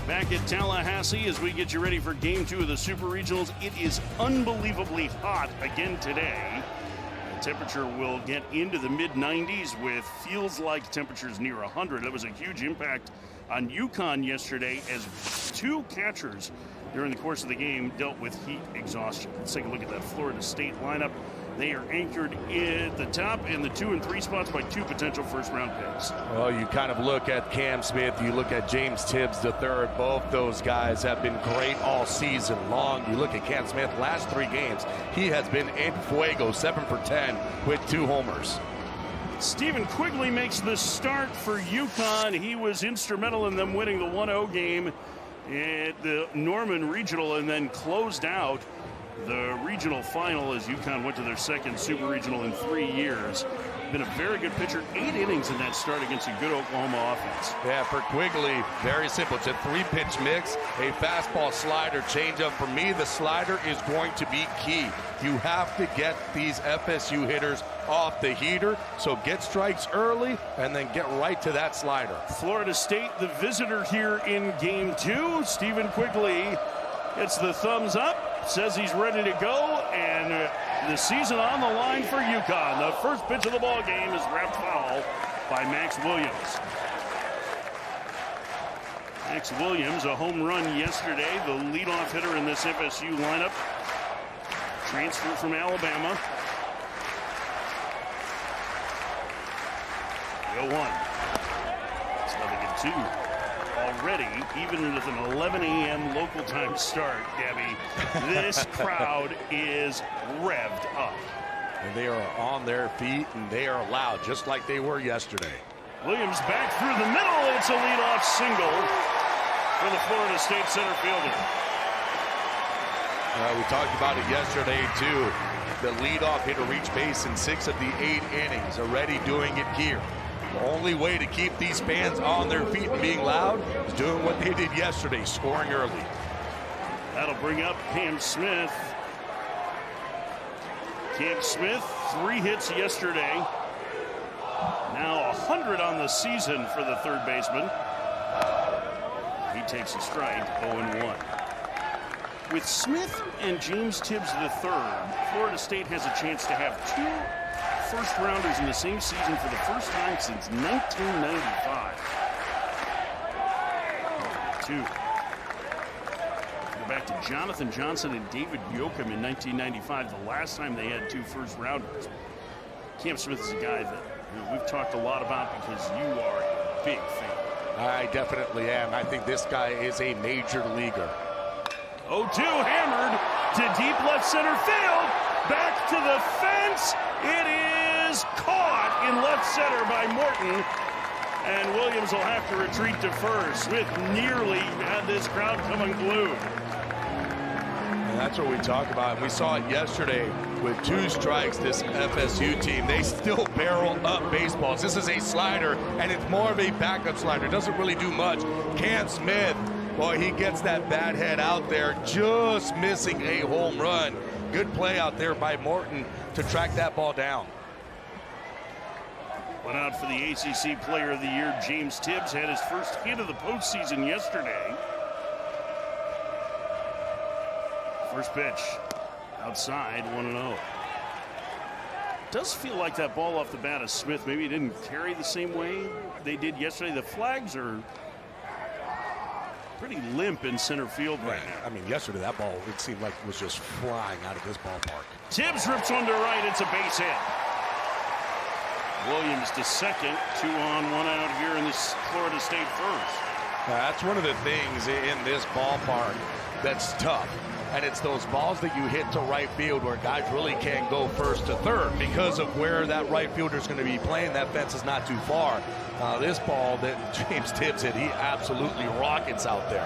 Back at Tallahassee as we get you ready for Game 2 of the Super Regionals. It is unbelievably hot again today. The temperature will get into the mid-90s with feels like temperatures near 100. That was a huge impact on UConn yesterday as two catchers during the course of the game dealt with heat exhaustion. Let's take a look at that Florida State lineup. They are anchored at the top in the 2 and 3 spots by two potential first-round picks. Well, you kind of look at Cam Smith, you look at James Tibs III. Both those guys have been great all season long. You look at Cam Smith, last 3 games, he has been en fuego, 7 for 10 with 2 homers. Stephen Quigley makes the start for UConn. He was instrumental in them winning the 1-0 game at the Norman Regional and then closed out the regional final as UConn went to their second Super Regional in 3 years. Been a very good pitcher. 8 innings in that start against a good Oklahoma offense. Yeah, for Quigley, very simple. It's a 3-pitch mix, a fastball, slider, changeup. For me, the slider is going to be key. You have to get these FSU hitters off the heater, so get strikes early and then get right to that slider. Florida State, the visitor here in Game 2. Stephen Quigley gets the thumbs up, says he's ready to go, and the season on the line for UConn. The first pitch of the ball game is wrapped foul by Max Williams. Max Williams, a home run yesterday, the leadoff hitter in this FSU lineup. Transfer from Alabama. 0-1. It's nothing at 2. Already, even with an 11 a.m. local time start, Gabby, this crowd is revved up. And they are on their feet, and they are loud, just like they were yesterday. Williams back through the middle. It's a leadoff single for the Florida State center fielder. We talked about it yesterday, too. The leadoff hitter reached base in 6 of the 8 innings, already doing it here. The only way to keep these fans on their feet and being loud is doing what they did yesterday, scoring early. That'll bring up Cam Smith. Cam Smith, 3 hits yesterday. Now 100 on the season for the third baseman. He takes a strike, 0-1. With Smith and James Tibs III, Florida State has a chance to have 2 first-rounders in the same season for the first time since 1995. 2. Go back to Jonathan Johnson and David Yoakum in 1995, the last time they had 2 first-rounders. Cam Smith is a guy that we've talked a lot about because you are a big fan. I definitely am. I think this guy is a major leaguer. 0-2, hammered to deep left center field. Back to the fence. It is caught in left center by Morton. And Williams will have to retreat to first. Smith nearly had this crowd come unglued. And that's what we talk about. And we saw it yesterday with 2 strikes, this FSU team. They still barrel up baseballs. This is a slider, and it's more of a backup slider. It doesn't really do much. Cam Smith, boy, he gets that bat head out there, just missing a home run. Good play out there by Morton to track that ball down. Went out for the ACC Player of the Year. James Tibs had his first hit of the postseason yesterday. First pitch, outside, 1-0. Does feel like that ball off the bat of Smith, maybe it didn't carry the same way they did yesterday. The flags are pretty limp in center field right now. I mean, yesterday that ball, it seemed like it was just flying out of this ballpark. Tibbs rips one to right. It's a base hit. Williams to second. 2 on, 1 out here in this Florida State first. Now, that's one of the things in this ballpark that's tough. And it's those balls that you hit to right field where guys really can't go first to third because of where that right fielder is going to be playing. That fence is not too far. This ball that James Tibs hit, he absolutely rockets out there.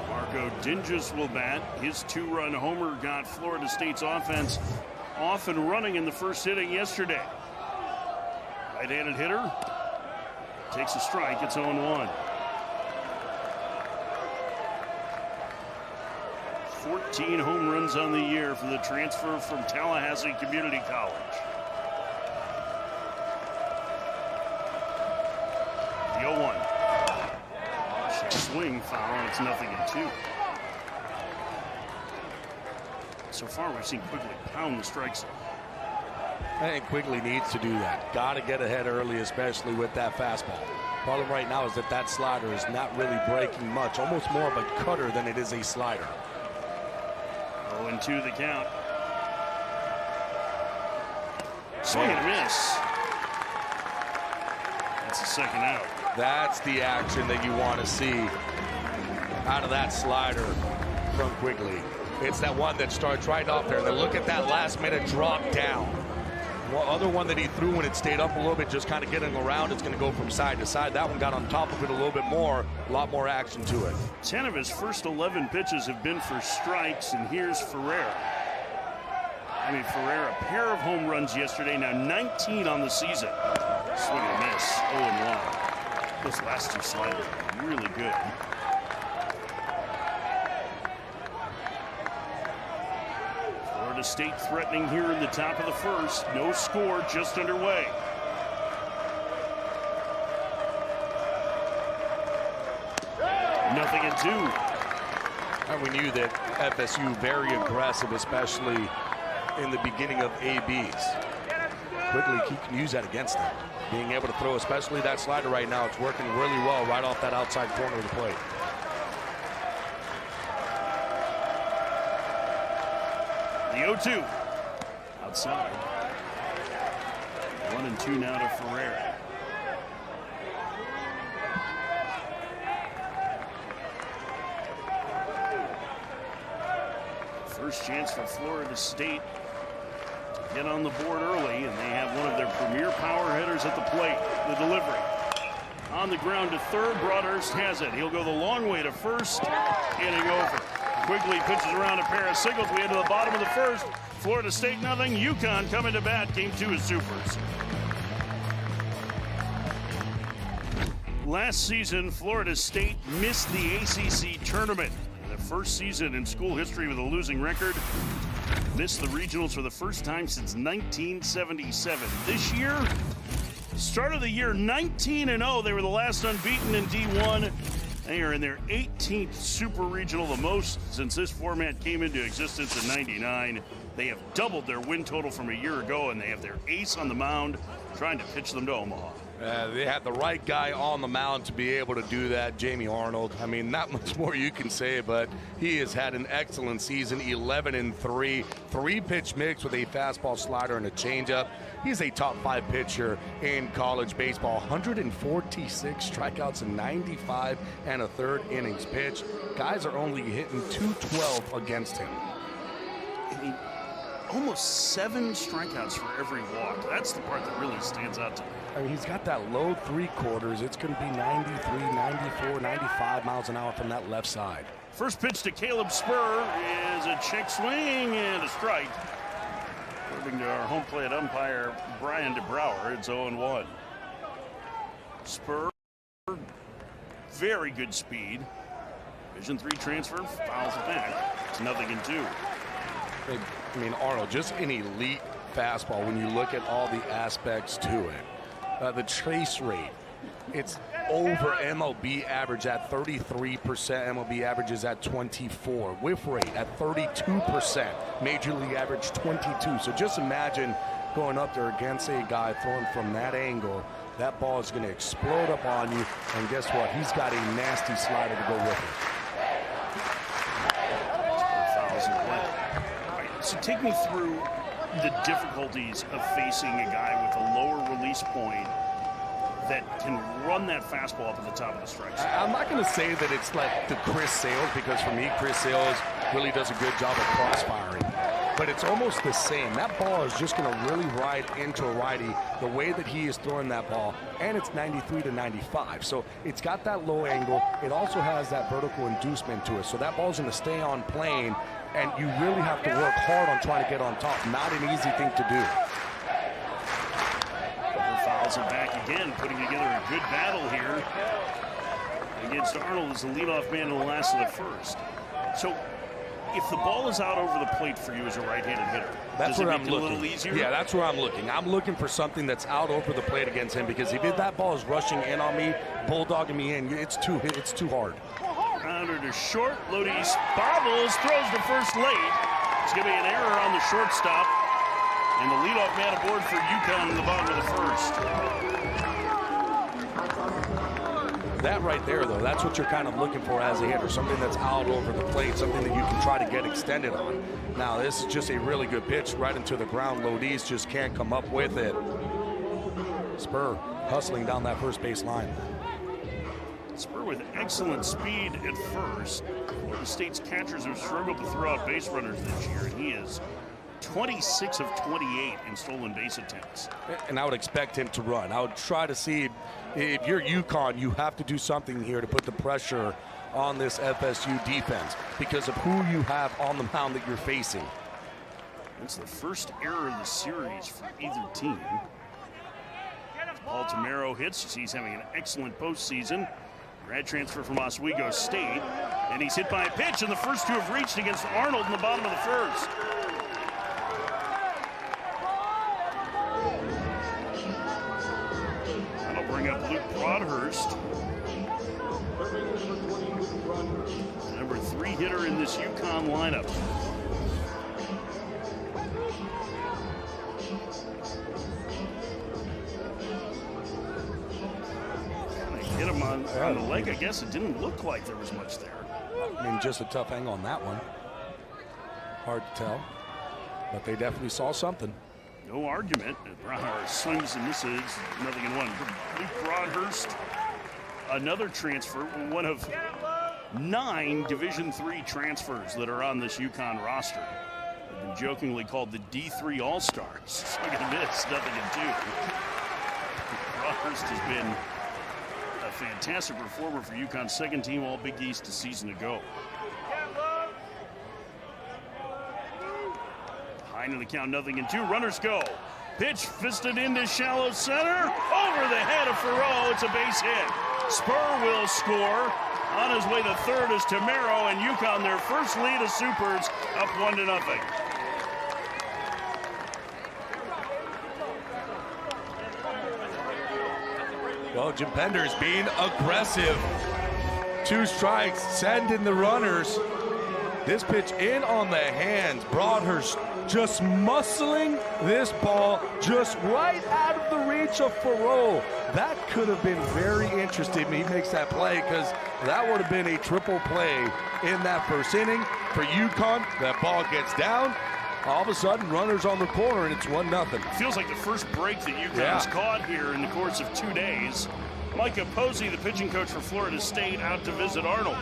Marco Dinges will bat. His 2-run homer got Florida State's offense off and running in the first inning yesterday. Right-handed hitter takes a strike. It's 0-1. 14 home runs on the year for the transfer from Tallahassee Community College. The 0-1. swing foul, and it's 0-2. So far, we've seen Quigley pound the strikes. I think Quigley needs to do that. Got to get ahead early, especially with that fastball. Problem right now is that slider is not really breaking much. Almost more of a cutter than it is a slider. 0-2 the count. Swing and a miss. That's the second out. That's the action that you want to see out of that slider from Quigley. It's that one that starts right off there. And then look at that last minute drop down. Well, other one that he threw when it stayed up a little bit, just kind of getting around, it's going to go from side to side. That one got on top of it a little bit more, a lot more action to it. 10 of his first 11 pitches have been for strikes, and here's Ferreira. Ferreira, a pair of home runs yesterday, now 19 on the season. Swing and miss, 0-1. Those last two sliders are really good. Florida State threatening here in the top of the first. No score, just underway. Nothing at 2. And we knew that FSU very aggressive, especially in the beginning of ABs. Quigley can use that against them. Being able to throw, especially that slider right now, it's working really well right off that outside corner of the plate. The 0-2 outside. 1-2 now to Ferreira. First chance for Florida State to get on the board early, and they have one of their premier power hitters at the plate. The delivery on the ground to third. Broadhurst has it. He'll go the long way to first. Inning over. Quigley pitches around a pair of singles. We head to the bottom of the first. Florida State nothing. UConn coming to bat. Game 2 is Supers. Last season, Florida State missed the ACC tournament. The first season in school history with a losing record. Missed the regionals for the first time since 1977. This year, start of the year 19-0. They were the last unbeaten in D1. They are in their 18th Super Regional, the most since this format came into existence in '99. They have doubled their win total from a year ago, and they have their ace on the mound trying to pitch them to Omaha. They have the right guy on the mound to be able to do that, Jamie Arnold. Not much more you can say, but he has had an excellent season, 11-3, 3-pitch mix with a fastball, slider, and a changeup. He's a top 5 pitcher in college baseball, 146 strikeouts in 95 and a third innings pitch. Guys are only hitting .212 against him. Almost 7 strikeouts for every walk. That's the part that really stands out to me. He's got that low 3/4. It's going to be 93, 94, 95 miles an hour from that left side. First pitch to Caleb Spur is a check swing and a strike. According to our home plate umpire, Brian DeBrouwer, it's 0-1. Spur, very good speed. Division III transfer, fouls it back. It's 0-2. Arnold, just an elite fastball when you look at all the aspects to it. The trace rate, it's over MLB average at 33%. MLB averages at 24%. Whiff rate at 32%. Major League average 22%. So just imagine going up there against a guy throwing from that angle. That ball is going to explode up on you. And guess what? He's got a nasty slider to go with it. So take me through the difficulties of facing a guy with a lower release point that can run that fastball up at the top of the strike zone. I'm not going to say that it's like the Chris Sales, because for me, Chris Sales really does a good job of cross-firing. But it's almost the same. That ball is just going to really ride into a righty the way that he is throwing that ball, and it's 93 to 95. So it's got that low angle. It also has that vertical inducement to it. So that ball's going to stay on plane, and you really have to work hard on trying to get on top. Not an easy thing to do. Fouls it back again, putting together a good battle here against Arnold as the leadoff man in the last of the first. So If the ball is out over the plate for you as a right-handed hitter, that's where I'm looking. A little easier? Yeah, that's where I'm looking. I'm looking for something that's out over the plate against him, because if that ball is rushing in on me, bulldogging me in, it's too hard. Grounder to short. Lodi's bobbles, throws to first late. It's going to be an error on the shortstop. And the leadoff man aboard for UConn in the bottom of the first. That right there, though, that's what you're kind of looking for as a hitter, something that's out over the plate, something that you can try to get extended on. Now, this is just a really good pitch right into the ground. Lodi's just can't come up with it. Spur hustling down that first base line. Spur with excellent speed at first. Florida State's catchers have struggled to throw out base runners this year, and he is 26 of 28 in stolen base attempts. And I would expect him to run. I would try to see, if you're UConn, you have to do something here to put the pressure on this FSU defense because of who you have on the mound that you're facing. It's the first error of the series for either team. Paul Tamero hits. He's having an excellent postseason. Grad transfer from Oswego State. And he's hit by a pitch, and the first two have reached against Arnold in the bottom of the first. That'll bring up Luke Broadhurst. Number 3 hitter in this UConn lineup. Hit him on the leg. I guess it didn't look like there was much there. I mean, just a tough angle on that one. Hard to tell, but they definitely saw something. No argument. Broadhurst swings and misses. 0-1. Luke Broadhurst, another transfer, one of 9 Division III transfers that are on this UConn roster. They've been jokingly called the D3 All-Stars. Look at this, 0-2. Broadhurst has been a fantastic performer for UConn's second team All Big East a season ago. Behind in the count, 0-2. Runners go. Pitch fisted into shallow center. Over the head of Farrow. It's a base hit. Spur will score. On his way to third is Tamero, and UConn their first lead of Supers up 1-0. Well, Jim Pender's being aggressive. 2 strikes, sending the runners. This pitch in on the hands. Broadhurst just muscling this ball just right out of the reach of Farrow. That could have been very interesting when he makes that play, because that would have been a triple play in that first inning. For UConn, that ball gets down. All of a sudden, runners on the corner, and it's 1-0. Feels like the first break that UConn's caught here in the course of 2 days. Micah Posey, the pitching coach for Florida State, out to visit Arnold.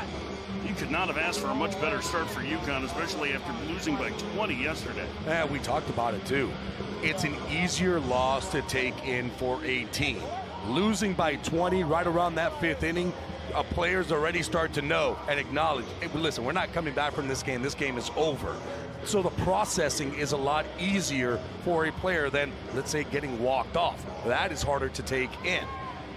You could not have asked for a much better start for UConn, especially after losing by 20 yesterday. Yeah, we talked about it too. It's an easier loss to take in for a team. Losing by 20 right around that 5th inning, players already start to know and acknowledge, hey, listen, we're not coming back from this game. This game is over. So the processing is a lot easier for a player than, let's say, getting walked off. That is harder to take in.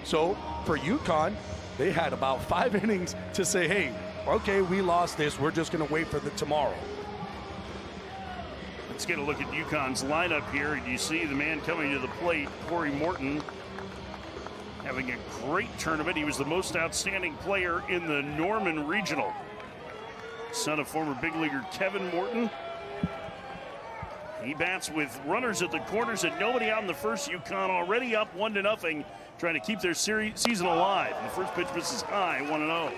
So for UConn, they had about 5 innings to say, hey, okay, we lost this. We're just going to wait for the tomorrow. Let's get a look at UConn's lineup here. You see the man coming to the plate, Corey Morton, having a great tournament. He was the most outstanding player in the Norman Regional. Son of former big leaguer Kevin Morton. He bats with runners at the corners and nobody out in the first. UConn already up 1-0, trying to keep their season alive. And the first pitch misses high, 1-0.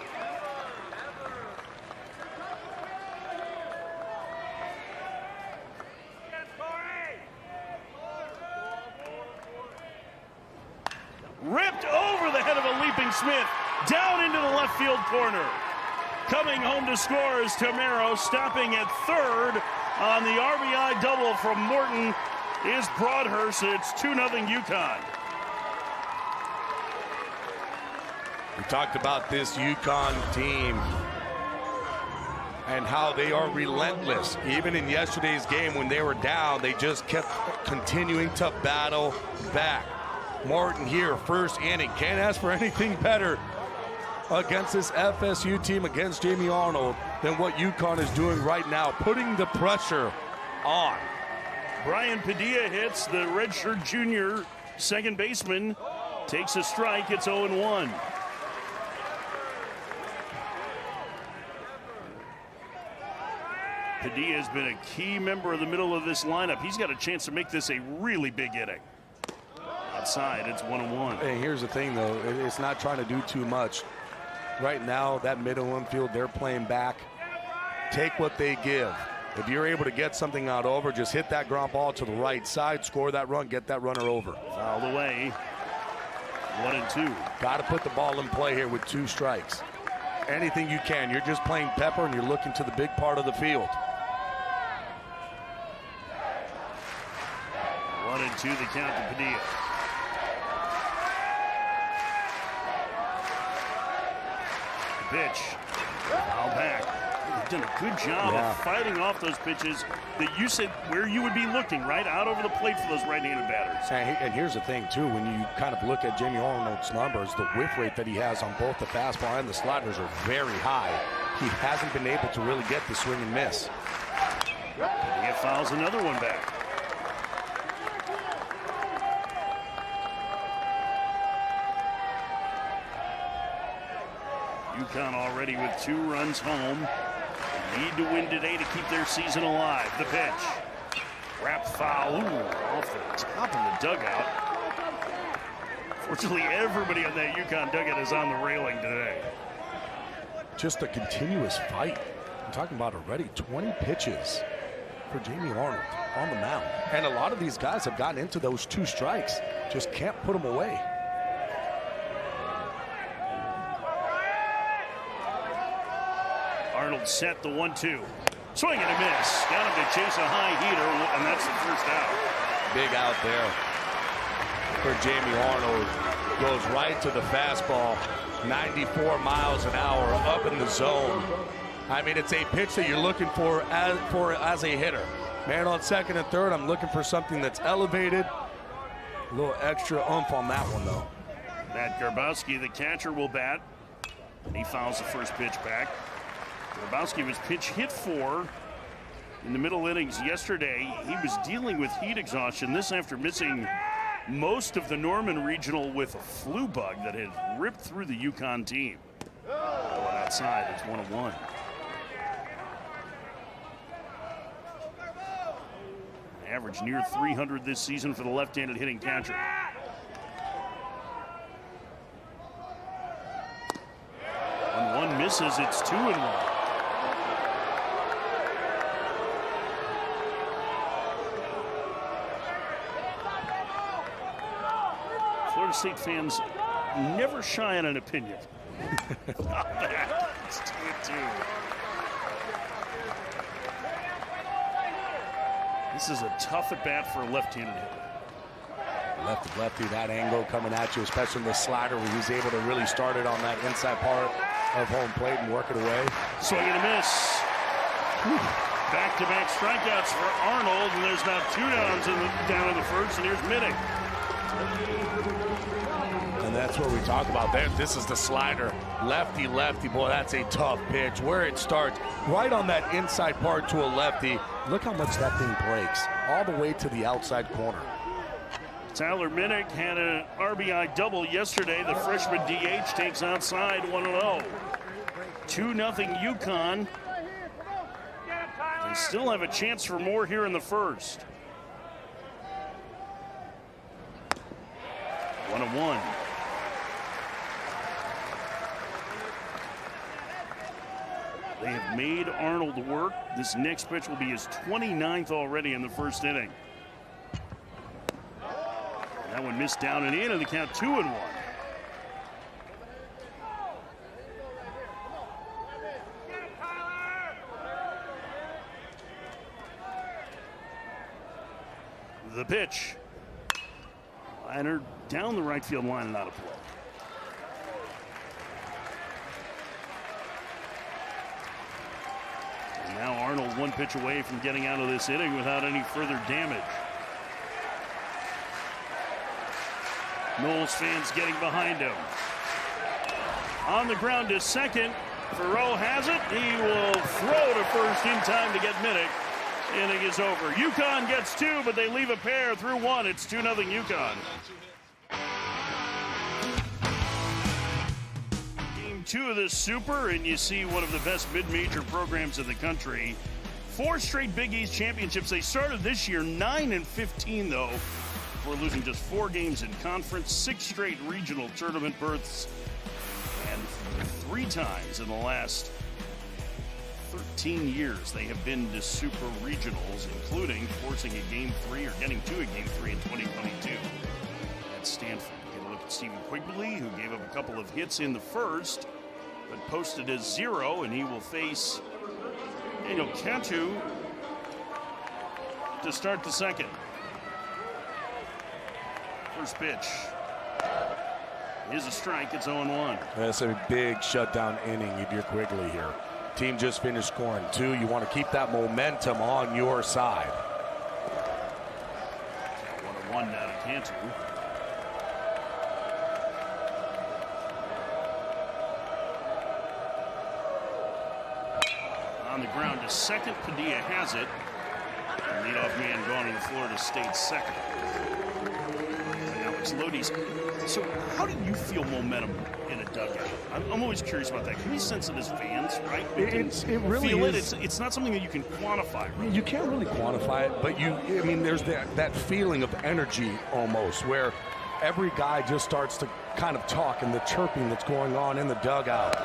Ripped over the head of a leaping Smith, down into the left field corner. Coming home to score is Tamero, stopping at third on the RBI double from Morton is Broadhurst. It's 2-0 UConn. We talked about this UConn team and how they are relentless. Even in yesterday's game when they were down, they just kept continuing to battle back. Morton here, first inning, can't ask for anything better. against this FSU team, against Jamie Arnold, than what UConn is doing right now, putting the pressure on. Brian Padilla hits. The redshirt junior second baseman takes a strike. It's 0-1. Padilla has been a key member of the middle of this lineup. He's got a chance to make this a really big inning. Outside, it's 1-1. And here's the thing, though. It's not trying to do too much. Right now, that middle infield, they're playing back. Take what they give. If you're able to get something out over, just hit that ground ball to the right side, score that run, get that runner over. Fouled away. 1-2. Got to put the ball in play here with 2 strikes. Anything you can. You're just playing pepper, and you're looking to the big part of the field. 1-2 the count to Padilla. Pitch. Foul back. You've done a good job of fighting off those pitches that you said where you would be looking, right? Out over the plate for those right-handed batters. And here's the thing, too. When you kind of look at Jamie Arnold's numbers, the whiff rate that he has on both the fastball and the sliders are very high. He hasn't been able to really get the swing and miss. He fouls another one back. UConn already with 2 runs home. They need to win today to keep their season alive. The pitch. Wrap foul. Ooh, off the top of the dugout. Fortunately, everybody on that UConn dugout is on the railing today. Just a continuous fight. I'm talking about already 20 pitches for Jamie Arnold on the mound. And a lot of these guys have gotten into those 2 strikes. Just can't put them away. Arnold set the 1-2. Swing and a miss. Got him to chase a high heater, and that's the first out. Big out there for Jamie Arnold. Goes right to the fastball. 94 miles an hour up in the zone. I mean, it's a pitch that you're looking for as a hitter. Man on second and third, I'm looking for something that's elevated. A little extra oomph on that one, though. Matt Garbowski, the catcher, will bat. He fouls the first pitch back. Grabowski was pitch hit for in the middle innings yesterday. He was dealing with heat exhaustion. This after missing most of the Norman Regional with a flu bug that had ripped through the UConn team. Going outside, it's 1-1. Average near 300 this season for the left-handed hitting catcher. 1-1 misses, it's 2-1. Florida State fans never shy on an opinion. Not bad. It's 2-2. This is a tough at bat for a left-handed hitter. Lefty, that angle coming at you, especially the slider where he's able to really start it on that inside part of home plate and work it away. Swing and a miss. Back-to-back strikeouts for Arnold, and there's now 2 downs down in the first, and here's Minnick. And that's what we talk about there. This is the slider. Lefty. Boy, that's a tough pitch. Where it starts, right on that inside part to a lefty. Look how much that thing breaks. All the way to the outside corner. Tyler Minnick had an RBI double yesterday. The freshman DH takes outside 1-0. 2-0 UConn. They still have a chance for more here in the first. 1-1. They have made Arnold work. This next pitch will be his 29th already in the first inning. That one missed down and in, and the count 2-1. The pitch. Liner down the right field line and out of play. And now Arnold 1 pitch away from getting out of this inning without any further damage. Knowles fans getting behind him. On the ground to second. Thoreau has it. He will throw to first in time to get Minnick. Inning is over. UConn gets 2, but they leave a pair through 1. It's 2-0 UConn. Game 2 of this Super, and you see one of the best mid-major programs in the country. 4 straight Big East championships. They started this year 9-15, though. We're losing just 4 games in conference, 6 straight regional tournament berths, and 3 times in the last 13 years they have been to Super Regionals, including forcing a Game 3 or getting to a Game 3 in 2022 at Stanford. Get a look at Stephen Quigley, who gave up a couple of hits in the first, but posted as 0, and he will face Daniel Cantu to start the second. First pitch is a strike. It's 0-1. That's a big shutdown inning if you're Quigley here. Team just finished scoring 2. You want to keep that momentum on your side. 1-1 now to Cantu. On the ground to second. Padilla has it. Leadoff man gone to the Florida State second. Alex Lodi's. So how do you feel momentum in a dugout? I'm always curious about that. Can we sense it as fans, right? It really feel is. It's not something that you can quantify. Right? You can't really quantify it, but there's that feeling of energy almost where every guy just starts to kind of talk, and the chirping that's going on in the dugout.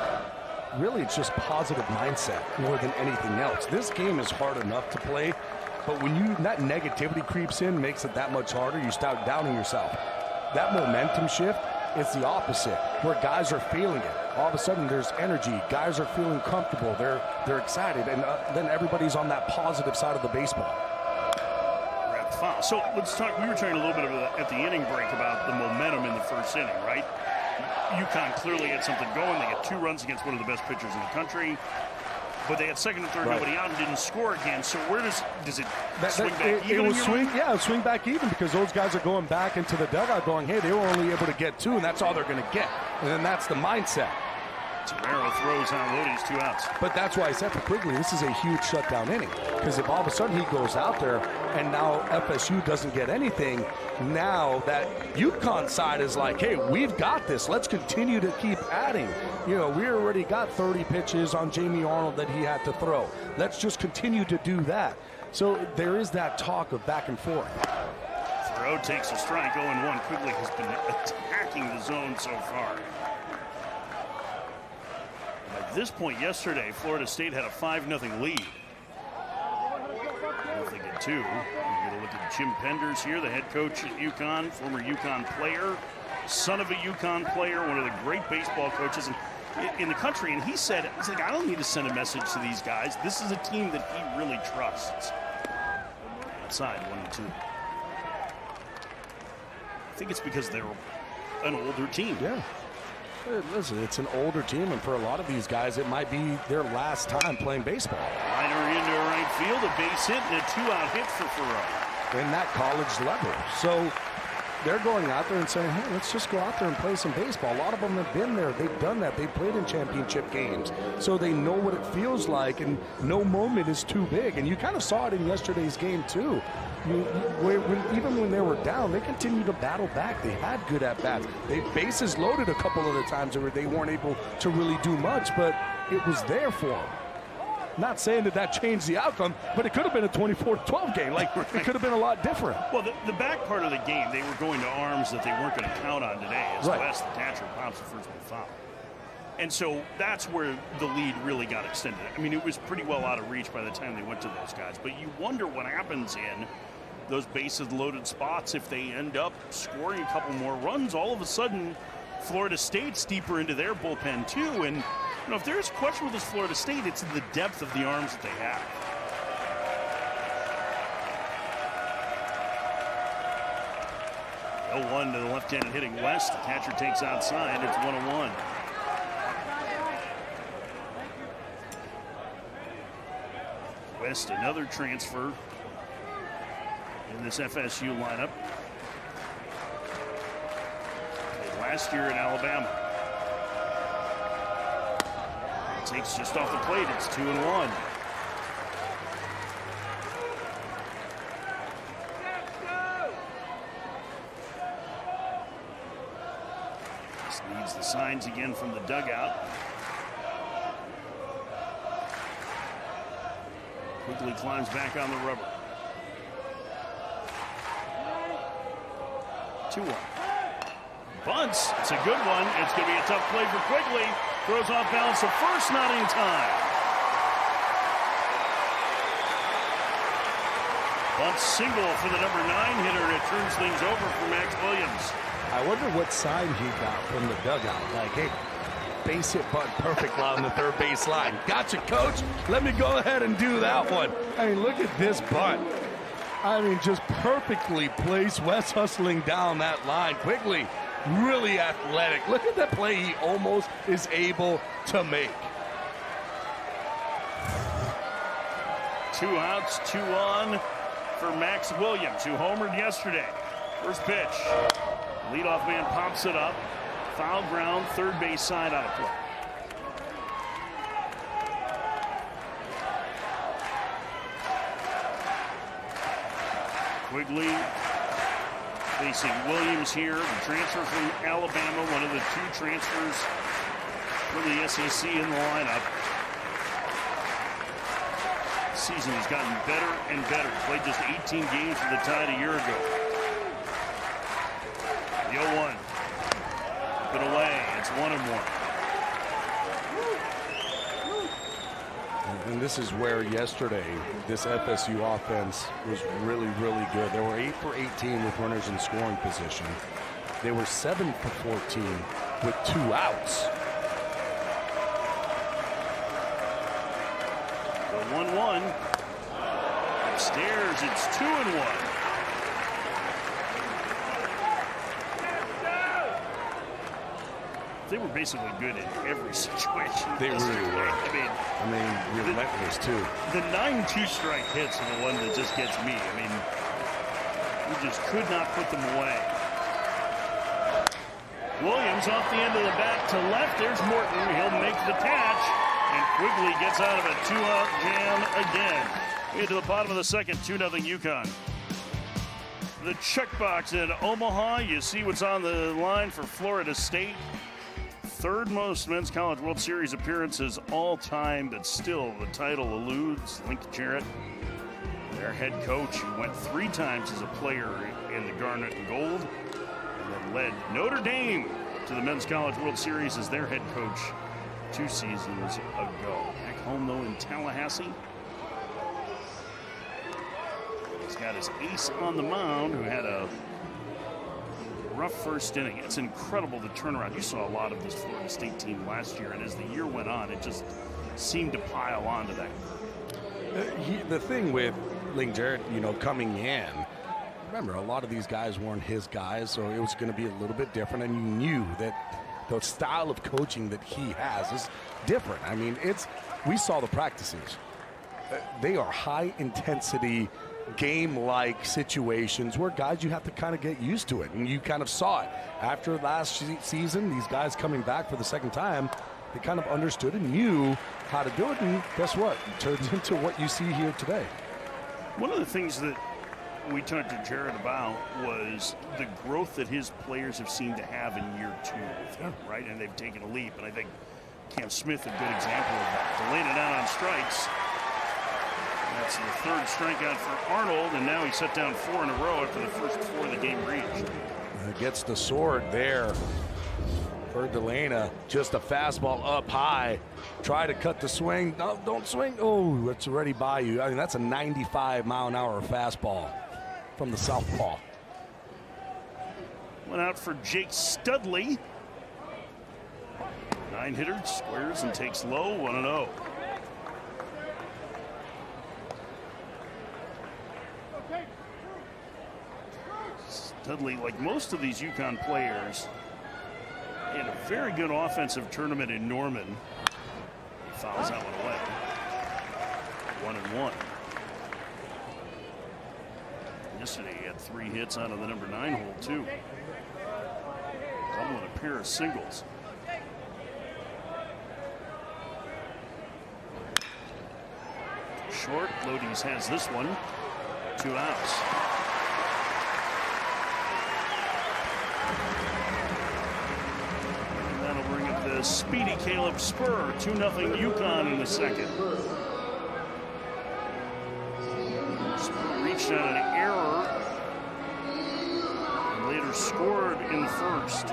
Really, it's just positive mindset more than anything else. This game is hard enough to play, but when that negativity creeps in, makes it that much harder. You start doubting yourself. That momentum shift, it's the opposite, where guys are feeling it. All of a sudden, there's energy. Guys are feeling comfortable. They're excited, and then everybody's on that positive side of the baseball. So let's talk. We were talking a little bit at the inning break about the momentum in the first inning, right? UConn clearly had something going. They got 2 runs against one of the best pitchers in the country. But they had second and third, nobody out, and didn't score again. So where does it swing back even? It will swing, yeah, swing back even, because those guys are going back into the dugout going, hey, they were only able to get 2, and that's all they're going to get. And then that's the mindset. Tamaro throws on Lodi's, 2 outs. But that's why I said for Quigley, this is a huge shutdown inning. Because if all of a sudden he goes out there and now FSU doesn't get anything, now that UConn side is like, hey, we've got this. Let's continue to keep adding. We already got 30 pitches on Jamie Arnold that he had to throw. Let's just continue to do that. So there is that talk of back and forth. Thoreau takes a strike, 0-1. Quigley has been attacking the zone so far. At this point yesterday, Florida State had a 5-0 lead. Nothing at 2. We're going to look at Jim Penders here, the head coach at UConn, former UConn player, son of a UConn player, one of the great baseball coaches in the country. And he's like, I don't need to send a message to these guys. This is a team that he really trusts. Outside, 1-2. I think it's because they're an older team. Yeah. Listen, it's an older team, and for a lot of these guys, it might be their last time playing baseball. Liner into right field, a base hit, and a 2-out hit for Thoreau. In that college level. So they're going out there and saying, hey, let's just go out there and play some baseball. A lot of them have been there. They've done that. They've played in championship games. So they know what it feels like, and no moment is too big. And you kind of saw it in yesterday's game, too. Even when they were down, they continued to battle back. They had good at-bats. They bases loaded a couple of the times where they weren't able to really do much, but it was there for them. Not saying that changed the outcome, but it could have been a 24-12 game. It could have been a lot different. Well, the back part of the game, they were going to arms that they weren't going to count on today, as Wes the catcher pops the first one foul. And so that's where the lead really got extended. I mean, it was pretty well out of reach by the time they went to those guys. But you wonder what happens in those bases-loaded spots if they end up scoring a couple more runs. All of a sudden, Florida State's deeper into their bullpen, too. And if there's a question with this Florida State, it's the depth of the arms that they have. Oh, 1 to the left-handed hitting West. The catcher takes outside. It's 1-1. West, another transfer in this FSU lineup. Played last year in Alabama. Takes just off the plate. It's 2-1. Just needs the signs again from the dugout. Quickly climbs back on the rubber. 2-1. Bunts. It's a good one. It's going to be a tough play for Quigley. Throws off balance to first, not in time. Bunt single for the number 9 hitter, and it turns things over for Max Williams. I wonder what sign he got from the dugout. Like, hey, base hit bunt perfect on the third base line. Gotcha, coach. Let me go ahead and do that one. I mean, look at this bunt. I mean, just perfectly placed. Wes hustling down that line. Quigley, really athletic. Look at that play he almost is able to make. 2 outs, 2 on for Max Williams, who homered yesterday. First pitch. Leadoff man pops it up. Foul ground, third base side out of play. Quigley facing Williams here, the transfer from Alabama, one of the 2 transfers from the SEC in the lineup. The season has gotten better and better. Played just 18 games for the Tide a year ago. The 0-1. Up and away. It's 1-1. And this is where yesterday this FSU offense was really, really good. They were 8 for 18 with runners in scoring position. They were 7 for 14 with 2 outs. The 1-1. Upstairs, it's 2-1. They were basically good in every situation. They really were. I mean, relentless too. The 9 2-strike hits are the one that just gets me. I mean, you just could not put them away. Williams off the end of the bat to left. There's Morton. He'll make the catch. And Quigley gets out of a 2-out jam again. We get to the bottom of the second, 2-0 UConn. The checkbox in Omaha. You see what's on the line for Florida State. 3rd most Men's College World Series appearances all time, but still the title eludes Link Jarrett, their head coach, who went 3 times as a player in the Garnet and Gold, and then led Notre Dame to the Men's College World Series as their head coach 2 seasons ago. Back home, though, in Tallahassee. He's got his ace on the mound, who had a rough first inning. It's incredible the turnaround. You saw a lot of this Florida State team last year, and as the year went on, it just seemed to pile onto that. The thing with Link Jarrett, coming in, remember, a lot of these guys weren't his guys, so it was going to be a little bit different, and you knew that the style of coaching that he has is different. I mean, we saw the practices. They are high-intensity, game-like situations where guys, you have to kind of get used to it, and you kind of saw it after last season. These guys coming back for the second time, they kind of understood and knew how to do it, and guess what? It turns into what you see here today. One of the things that we talked to Jared about was the growth that his players have seemed to have in year 2 with him, right? And they've taken a leap, and I think Cam Smith a good example of that. To laying it out on strikes. That's the 3rd strikeout for Arnold, and now he set down 4 in a row after the first 4 the game reached. Gets the sword there for Delana. Just a fastball up high. Try to cut the swing. No, don't swing. Oh, it's already by you. I mean, that's a 95-mile-an-hour fastball from the southpaw. Went out for Jake Studley. 9-hitter, squares and takes low, 1-0. Studley, like most of these UConn players, had a very good offensive tournament in Norman. He fouls that one away. 1-1. Yesterday he had 3 hits out of the number 9 hole too. Double and a pair of singles. Short. Lodi's has this one. 2 outs. And that'll bring up the speedy Caleb Spur. 2-0 UConn in the second. Spur reached on an error and later scored in the first.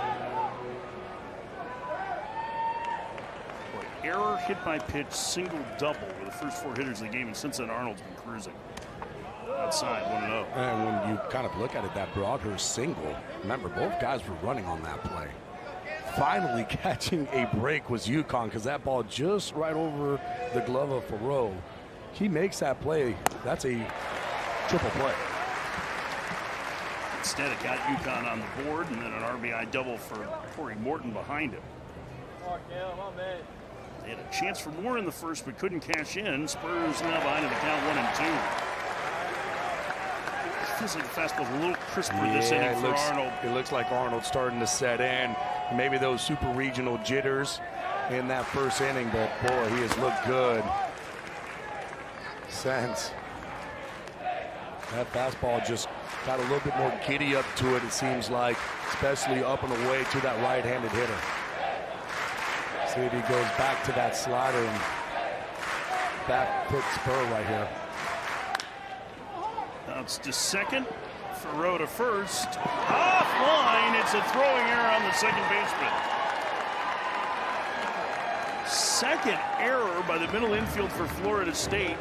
Error, hit by pitch, single, double were the first 4 hitters of the game, and since then Arnold's been cruising. Outside, 1-0. And when you kind of look at it, that Broadhurst single, remember both guys were running on that play. Finally catching a break was UConn, because that ball just right over the glove of Farrow. He makes that play. That's a triple play. Instead, it got UConn on the board, and then an RBI double for Corey Morton behind him. They had a chance for more in the first, but couldn't cash in. Spurs now behind in the count 1-2. It feels like the fastball's a little crisper this inning for Arnold. It looks like Arnold's starting to set in. Maybe those super regional jitters in that first inning, but boy, he has looked good since. That fastball just got a little bit more giddy up to it, it seems like, especially up and away to that right-handed hitter. See if he goes back to that slider and back foot Spur right here. Bounce to second. Farrow to first. Offline. It's a throwing error on the second baseman. Second error by the middle infield for Florida State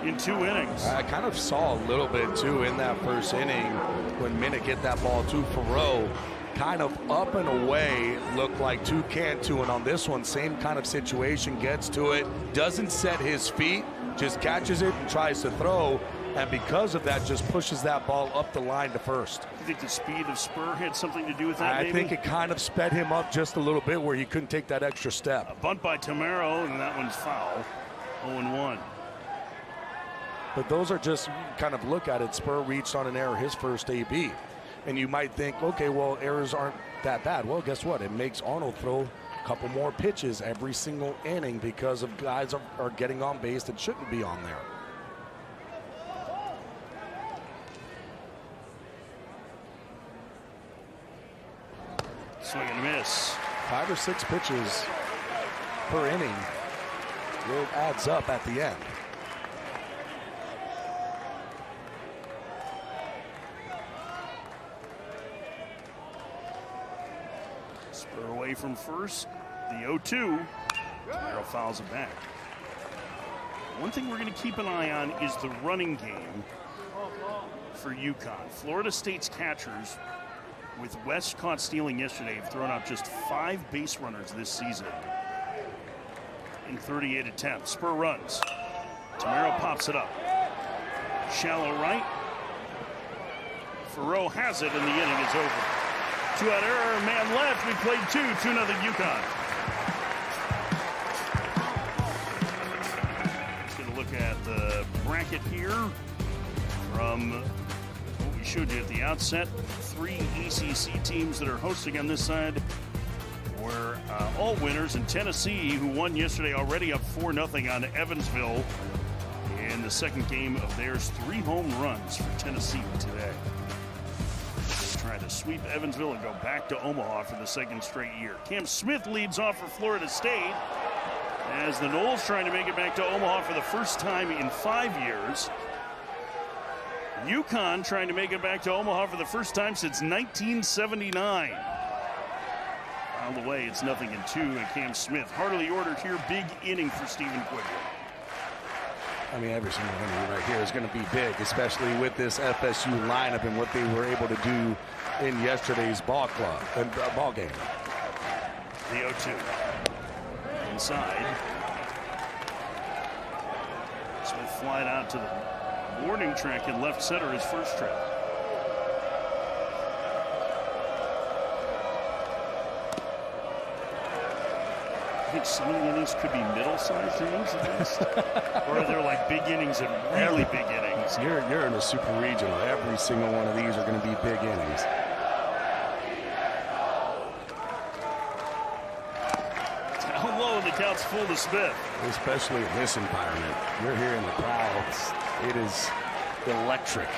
in 2 innings. I kind of saw a little bit too in that first inning when Minnick hit that ball to Farrow. Kind of up and away, looked like 2-2, and on this one, same kind of situation, gets to it, doesn't set his feet, just catches it and tries to throw, and because of that, just pushes that ball up the line to first. You think the speed of Spur had something to do with that, I think it kind of sped him up just a little bit where he couldn't take that extra step. A bunt by Tamaro, and that one's foul. 0-1. But those are just, kind of look at it, Spur reached on an error his first AB. And you might think, okay, well, errors aren't that bad. Well, guess what? It makes Arnold throw a couple more pitches every single inning because of guys are getting on base that shouldn't be on there. Swing and miss. 5 or 6 pitches per inning. It adds up at the end. Spur away from first. The 0-2. Tamaro fouls it back. One thing we're going to keep an eye on is the running game for UConn. Florida State's catchers, with West caught stealing yesterday, have thrown out just 5 base runners this season in 38 attempts. Spur runs. Tamaro pops it up. Shallow right. Farrow has it, and the inning is over. 2-out error, man left. We played 2-0 UConn. Let's get a look at the bracket here from what we showed you at the outset. 3 ACC teams that are hosting on this side were all winners, and Tennessee, who won yesterday, already up 4-0 on Evansville in the second game of theirs. 3 home runs for Tennessee today. Try to sweep Evansville and go back to Omaha for the second straight year. Cam Smith leads off for Florida State as the Noles trying to make it back to Omaha for the first time in 5 years. UConn trying to make it back to Omaha for the first time since 1979. On the way, it's 0-2, and Cam Smith hardly ordered here. Big inning for Stephen Quigley. I mean, every single inning right here is going to be big, especially with this FSU lineup and what they were able to do in yesterday's ball game. The 0-2. Inside. Smith flied out to the warning track in left center his first trip. I think some of the innings could be middle-sized innings at least. Or are there like big innings and really big innings? You're in a super regional. Every single one of these are going to be big innings. Down low in the count. Dugout's full to Smith. Especially in this environment. You're hearing the crowds. It is electric.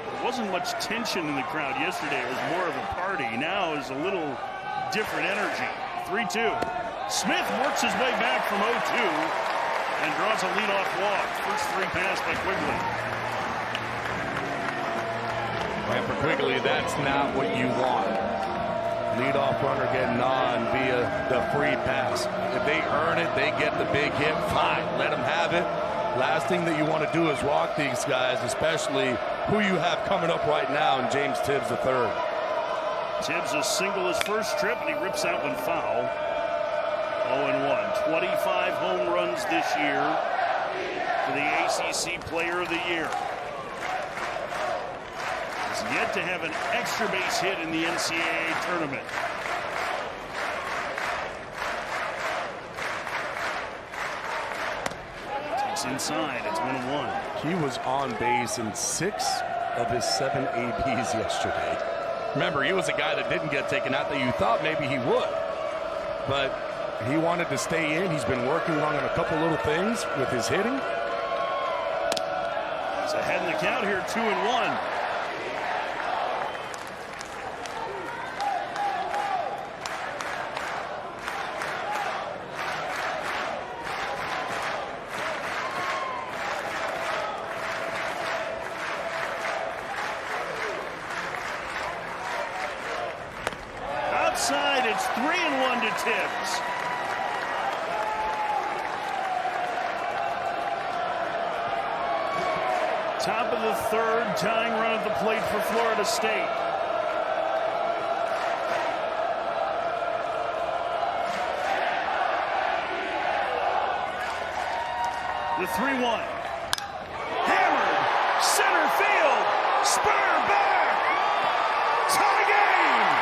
There wasn't much tension in the crowd yesterday. It was more of a party. Now is a little different energy. 3-2. Smith works his way back from 0-2 and draws a leadoff walk. First three pass by Quigley. And for Quigley, that's not what you want. Leadoff runner getting on via the free pass. If they earn it, they get the big hit, fine. Let them have it. Last thing that you want to do is walk these guys, especially who you have coming up right now in James Tibs III. Tibs a single his first trip, and he rips that one foul. 0-1. 25 home runs this year for the ACC Player of the Year. He's yet to have an extra base hit in the NCAA tournament. Takes inside. It's 1-1. He was on base in 6 of his 7 ABs yesterday. Remember, he was a guy that didn't get taken out that you thought maybe he would. But he wanted to stay in. He's been working on a couple little things with his hitting. He's ahead in the count here, 2-1. Outside, it's 3-1 to Tibs. Top of the third, tying run at the plate for Florida State. The 3-1. Hammered, center field, spur back, tie game.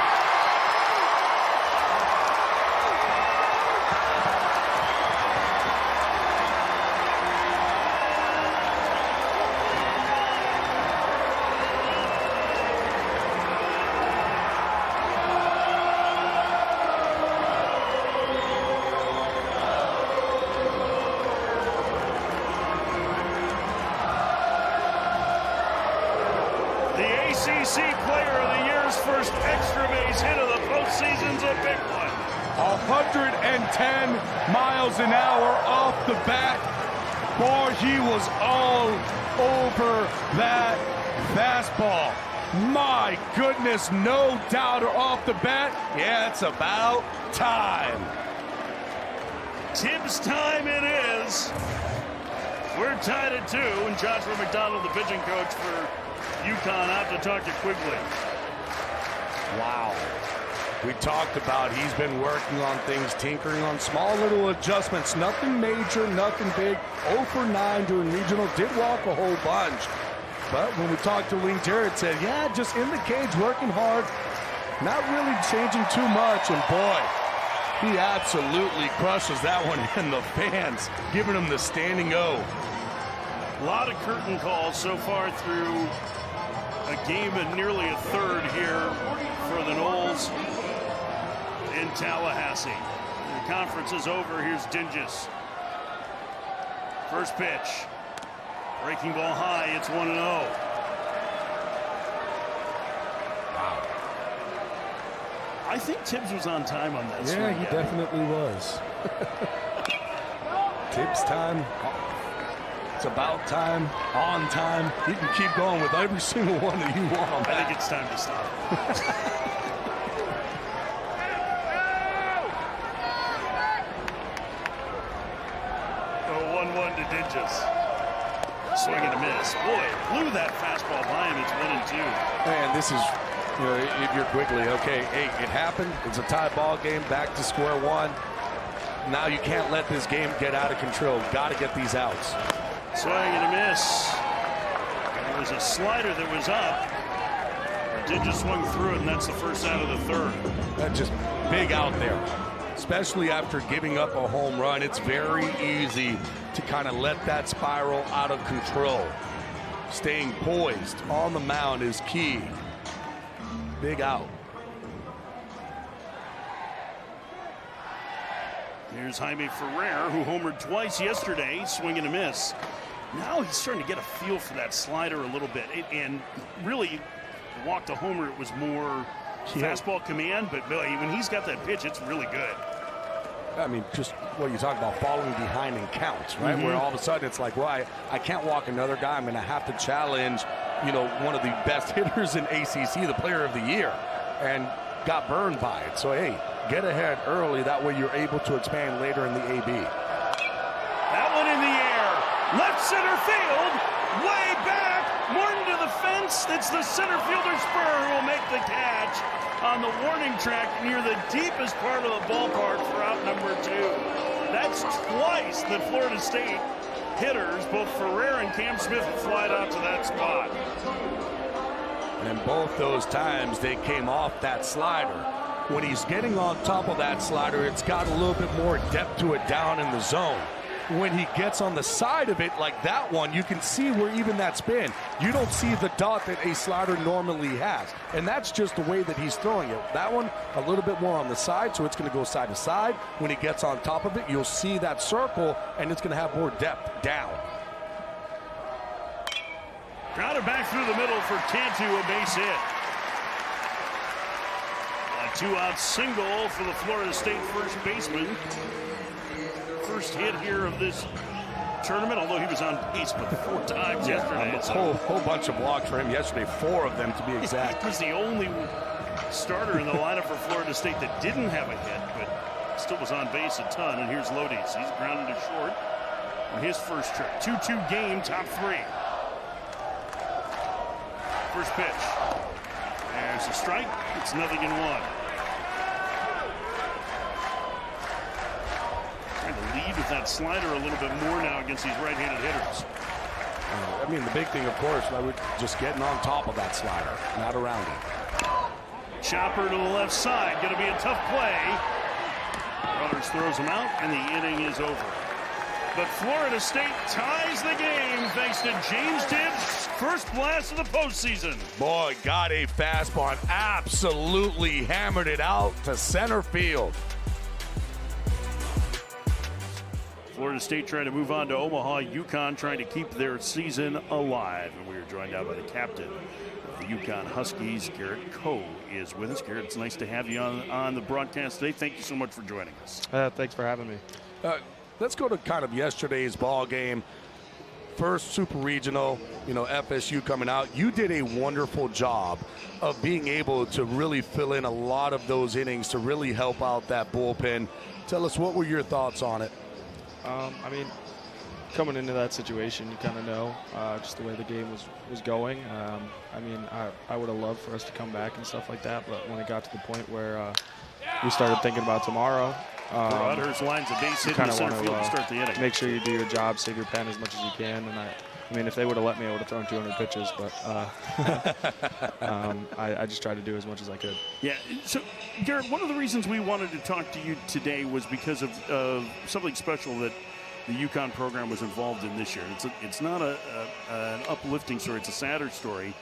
ACC Player of the Year's first extra base hit of the postseason's a big one. 110 miles an hour off the bat. Boy, he was all over that fastball. My goodness, no doubter off the bat. Yeah, it's about time. Tibs time it is. We're tied at 2, and Joshua McDonald, the pitching coach for UConn, out to talk to Quigley. Wow. We talked about he's been working on things, tinkering on small little adjustments. Nothing major, nothing big. 0 for 9 during regional. Did walk a whole bunch. But when we talked to Lee Jarrett, said, yeah, just in the cage, working hard. Not really changing too much. And boy, he absolutely crushes that one in the fans, giving him the standing O. A lot of curtain calls so far through a game and nearly a third here for the Noles in Tallahassee. The conference is over. Here's Dinges. First pitch. Breaking ball high. It's 1-0. Wow. I think Tibs was on time on that swing. Yeah, he definitely was. Tibs time. It's about time, on time. You can keep going with every single one that you want. I think it's time to stop. 1-1 to Dinges. Swing and a miss. Boy, blew that fastball by him. It's 1-2. Man, this is, you know, if you're Quigley, okay, hey, it happened. It's a tie ball game, back to square one. Now you can't let this game get out of control. Got to get these outs. Swing and a miss. There was a slider that was up. Dinges swung through it, and that's the first out of the third. That's just big out there. Especially after giving up a home run, it's very easy to kind of let that spiral out of control. Staying poised on the mound is key. Big out. Here's Jaime Ferrer, who homered twice yesterday, swing and a miss. Now he's starting to get a feel for that slider a little bit. And really, walk to homer, it was more fastball command, but when he's got that pitch, it's really good. I mean, just what you talk about, falling behind in counts, right? Where all of a sudden it's like, well, I can't walk another guy. I'm going to have to challenge, one of the best hitters in ACC, the player of the year, and got burned by it. So, hey, get ahead early. That way you're able to expand later in the AB. That one in the air. Left center field. Way back. Morton to the fence. It's the center fielder Spur who will make the catch on the warning track near the deepest part of the ballpark for out number 2. That's twice that Florida State hitters, both Ferrer and Cam Smith, flied out to that spot. And both those times they came off that slider. When he's getting on top of that slider, it's got a little bit more depth to it down in the zone. When he gets on the side of it like that one, you can see where even that spin, you don't see the dot that a slider normally has. And that's just the way that he's throwing it. That one, a little bit more on the side, so it's going to go side to side. When he gets on top of it, you'll see that circle, and it's going to have more depth down. Grounded back through the middle for Cantu, a base hit. A 2-out single for the Florida State first baseman. First hit here of this tournament, although he was on base but 4 times yesterday. A whole bunch of walks for him yesterday, 4 of them to be exact. He was the only starter in the lineup for Florida State that didn't have a hit, but still was on base a ton. And here's Lodies. He's grounded to short on his first trip. 2-2 game, top 3. First pitch. There's a strike. It's 0-1. Trying to lead with that slider a little bit more now against these right-handed hitters. I mean, the big thing, of course, I would just getting on top of that slider, not around it. Chopper to the left side. Going to be a tough play. Broadhurst throws him out, and the inning is over. But Florida State ties the game thanks to James Tibs' first blast of the postseason. Boy, got a fastball and absolutely hammered it out to center field. Florida State trying to move on to Omaha. UConn trying to keep their season alive. And we are joined now by the captain of the UConn Huskies, Garrett Coe, is with us. Garrett, it's nice to have you on the broadcast today. Thank you so much for joining us. Thanks for having me. Let's go to kind of yesterday's ball game. First super regional, FSU coming out. You did a wonderful job of being able to really fill in a lot of those innings to really help out that bullpen. Tell us, what were your thoughts on it? I mean, coming into that situation, you kind of know just the way the game was going. I mean, I would have loved for us to come back and stuff like that, but when it got to the point where we started thinking about tomorrow, Broadhurst lines a base hit in the center field to start the inning. Make sure you do your job, save your pen as much as you can. And I mean, if they would have let me, I would have thrown 200 pitches. But I just tried to do as much as I could. Yeah. So, Garrett, one of the reasons we wanted to talk to you today was because of something special that the UConn program was involved in this year. It's not an uplifting story. It's a sadder story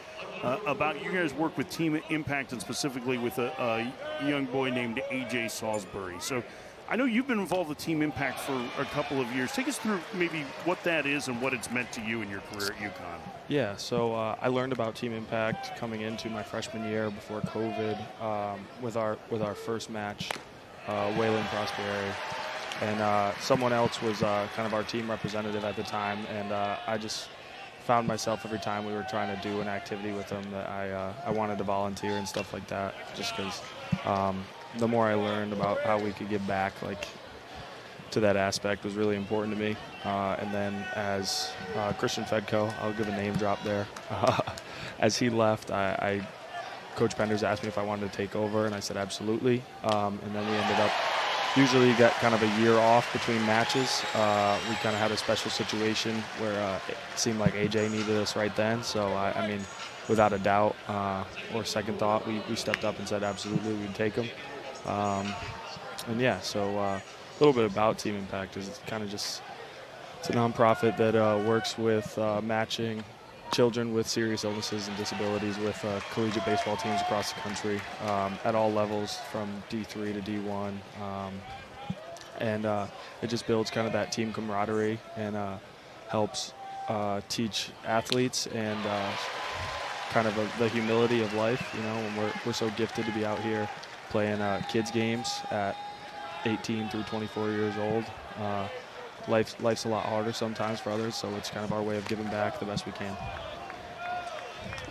about you guys work with Team Impact, and specifically with a young boy named A.J. Salisbury. So I know you've been involved with Team Impact for a couple of years. Take us through maybe what that is and what it's meant to you in your career at UConn. Yeah, so I learned about Team Impact coming into my freshman year before COVID with our first match, Waylon Prosperi. And someone else was kind of our team representative at the time, and I just found myself every time we were trying to do an activity with them that I wanted to volunteer and stuff like that, just because the more I learned about how we could give back to that aspect was really important to me. And then as Christian Fedko, I'll give a name drop there, as he left, Coach Penders asked me if I wanted to take over, and I said absolutely. And then we ended up usually got kind of a year off between matches. We kind of had a special situation where it seemed like AJ needed us right then. So, I mean, without a doubt or second thought, we stepped up and said absolutely we'd take him. And yeah, so a little bit about Team Impact is kind of just, it's a nonprofit that works with matching children with serious illnesses and disabilities with collegiate baseball teams across the country at all levels, from D3 to D1. and it just builds kind of that team camaraderie and helps teach athletes and kind of the humility of life. You know, when we're so gifted to be out here playing kids games at 18 through 24 years old. Life's a lot harder sometimes for others, so it's kind of our way of giving back the best we can.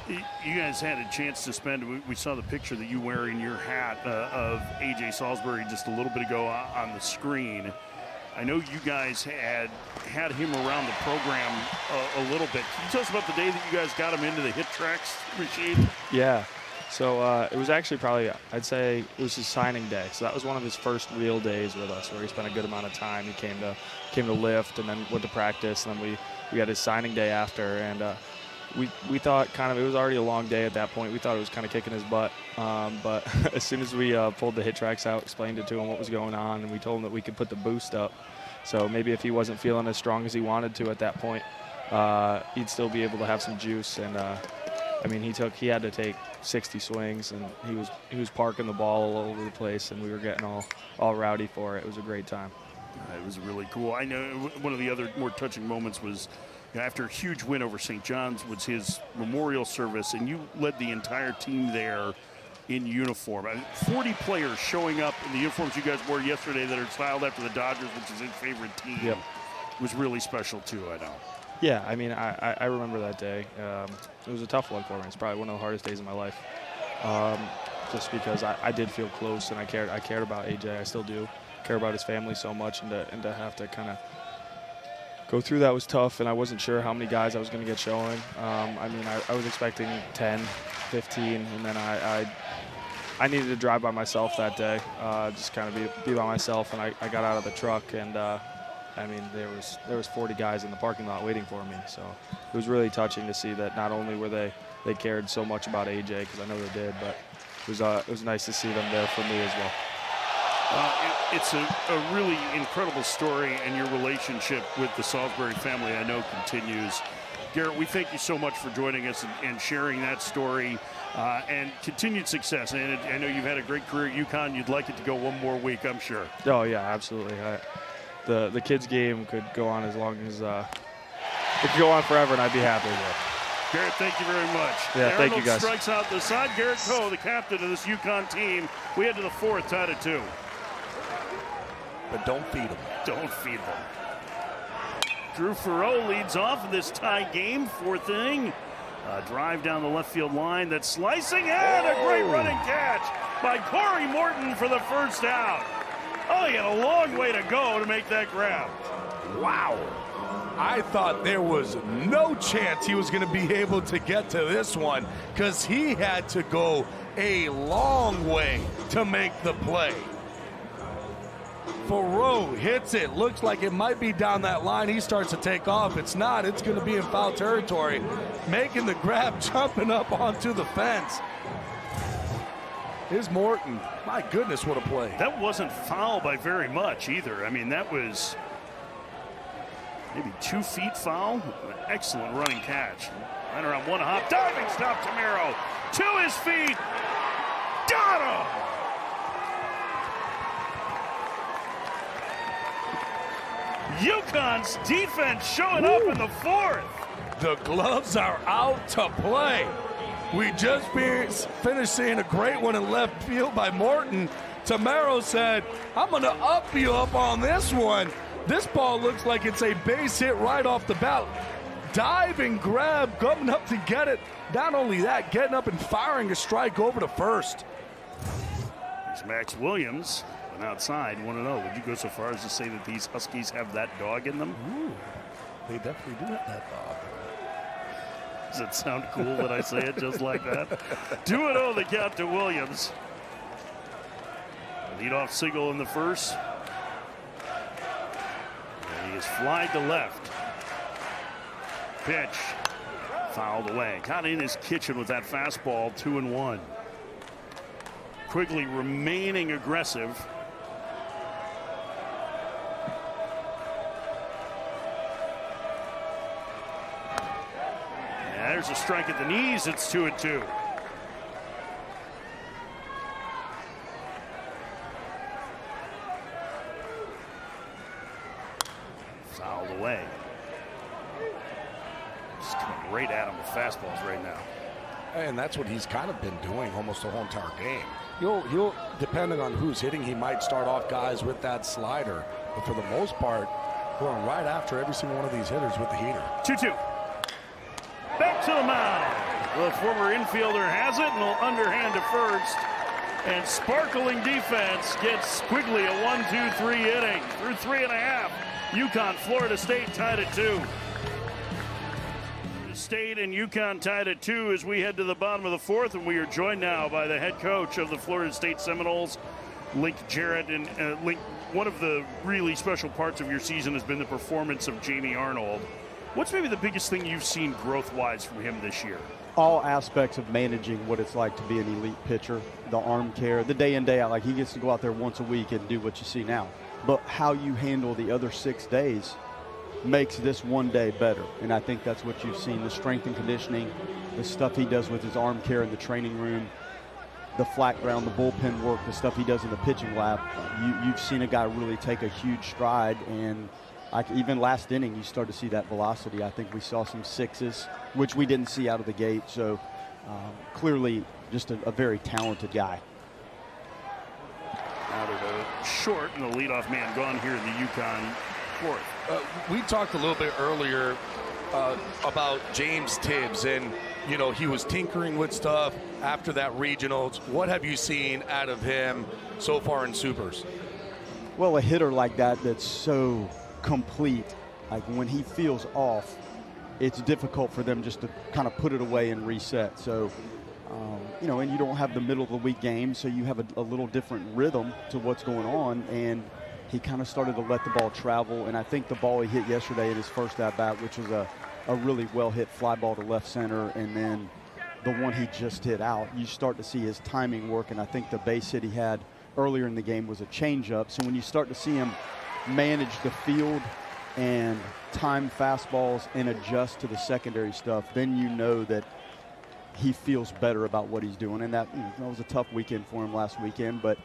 You guys had a chance to spend, we saw the picture that you wear in your hat of A.J. Salisbury just a little bit ago on the screen. I know you guys had him around the program a little bit. Can you tell us about the day that you guys got him into the hit tracks machine? Yeah. So it was actually probably, I'd say it was his signing day. So that was one of his first real days with us where he spent a good amount of time. He came to lift and then went to practice, and then we had his signing day after. And we thought kind of, it was already a long day at that point. We thought it was kind of kicking his butt. But as soon as we pulled the hit tracks out, explained it to him what was going on, and we told him that we could put the boost up. So maybe if he wasn't feeling as strong as he wanted to at that point, he'd still be able to have some juice. And I mean, he had to take 60 swings, and he was parking the ball all over the place, and we were getting all rowdy for it. It was a great time. It was really cool. I know one of the other more touching moments was, after a huge win over St. John's, was his memorial service, and you led the entire team there in uniform. 40 players showing up in the uniforms you guys wore yesterday that are styled after the Dodgers, which is his favorite team. Yep. Was really special too, I know. Yeah, I mean, I remember that day. It was a tough one for me. It's probably one of the hardest days of my life, just because I did feel close, and I cared about AJ. I still do care about his family so much, and to have to kind of go through that was tough, and I wasn't sure how many guys I was going to get showing. I mean, I was expecting 10, 15, and then I needed to drive by myself that day, just kind of be by myself, and I got out of the truck, and I mean, there was 40 guys in the parking lot waiting for me, so it was really touching to see that not only were they cared so much about AJ, because I know they did, but it was nice to see them there for me as well. It's a really incredible story, and your relationship with the Salisbury family, I know, continues. Garrett, we thank you so much for joining us and sharing that story, and continued success. And I know you've had a great career at UConn. You'd like it to go one more week, I'm sure. Oh, yeah, absolutely. The kids' game could go on as long as it could go on forever, and I'd be happy with it. Garrett, thank you very much. Yeah, thank you, guys. Strikes out the side. Garrett Coe, the captain of this UConn team. We head to the fourth, tied at 2. But don't feed them. Don't feed them. Drew Farreau leads off in this tie game. Fourth inning. Drive down the left field line. That's slicing, and a great running catch by Corey Morton for the first out. Oh, he had a long way to go to make that grab. Wow. I thought there was no chance he was going to be able to get to this one, because he had to go a long way to make the play. Farreau hits it. Looks like it might be down that line. He starts to take off. It's not. It's going to be in foul territory. Making the grab, jumping up onto the fence. Here's Morton. My goodness, what a play. That wasn't foul by very much either. I mean, that was maybe 2 feet foul. An excellent running catch. Right around one hop. Diving stop, Tamiro. To his feet. Got him! UConn's defense showing up in the fourth. The gloves are out to play. We just finished seeing a great one in left field by Morton. Tamaro said, I'm going to up you up on this one. This ball looks like it's a base hit right off the bat. Diving grab, coming up to get it. Not only that, getting up and firing a strike over to first. There's Max Williams. Outside, 1-0. Would you go so far as to say that these Huskies have that dog in them? Ooh, they definitely do have that dog. Does it sound cool when I say it just like that? 2-0 the count to Williams. Leadoff single in the first. And he is flied to left. Pitch. Fouled away. Got in his kitchen with that fastball, 2-1. Quigley remaining aggressive. There's a strike at the knees. It's 2-2. Fouled away. Just coming right at him with fastballs right now. And that's what he's kind of been doing almost the whole entire game. He'll depending on who's hitting, he might start off guys with that slider. But for the most part, going right after every single one of these hitters with the heater. 2-2. Back to the mound. The former infielder has it and will underhand to first. And sparkling defense gets Quigley a 1-2-3 inning. Through 3.5. UConn, Florida State tied at 2. State and UConn tied at 2 as we head to the bottom of the 4th, and we are joined now by the head coach of the Florida State Seminoles, Link Jarrett. And Link, one of the really special parts of your season has been the performance of Jamie Arnold. What's maybe the biggest thing you've seen growth-wise from him this year? All aspects of managing what it's like to be an elite pitcher, the arm care, the day in, day out. Like, he gets to go out there once a week and do what you see now. But how you handle the other 6 days makes this one day better. And I think that's what you've seen, the strength and conditioning, the stuff he does with his arm care in the training room, the flat ground, the bullpen work, the stuff he does in the pitching lab. You've seen a guy really take a huge stride, and even last inning, you start to see that velocity. I think we saw some 6s, which we didn't see out of the gate. So clearly just a very talented guy. Out of the short, and the leadoff man gone here in the UConn 4th. We talked a little bit earlier about James Tibs, and he was tinkering with stuff after that regionals. What have you seen out of him so far in supers? Well, a hitter like that that's so complete, like when he feels off, it's difficult for them just to kind of put it away and reset. So and you don't have the middle of the week game, so you have a little different rhythm to what's going on, and he kind of started to let the ball travel. And I think the ball he hit yesterday in his first at-bat, which was a really well-hit fly ball to left center, and then the one he just hit out, you start to see his timing work. And I think the base hit he had earlier in the game was a changeup. So when you start to see him manage the field and time fastballs and adjust to the secondary stuff, then you know that he feels better about what he's doing. And that was a tough weekend for him last weekend, but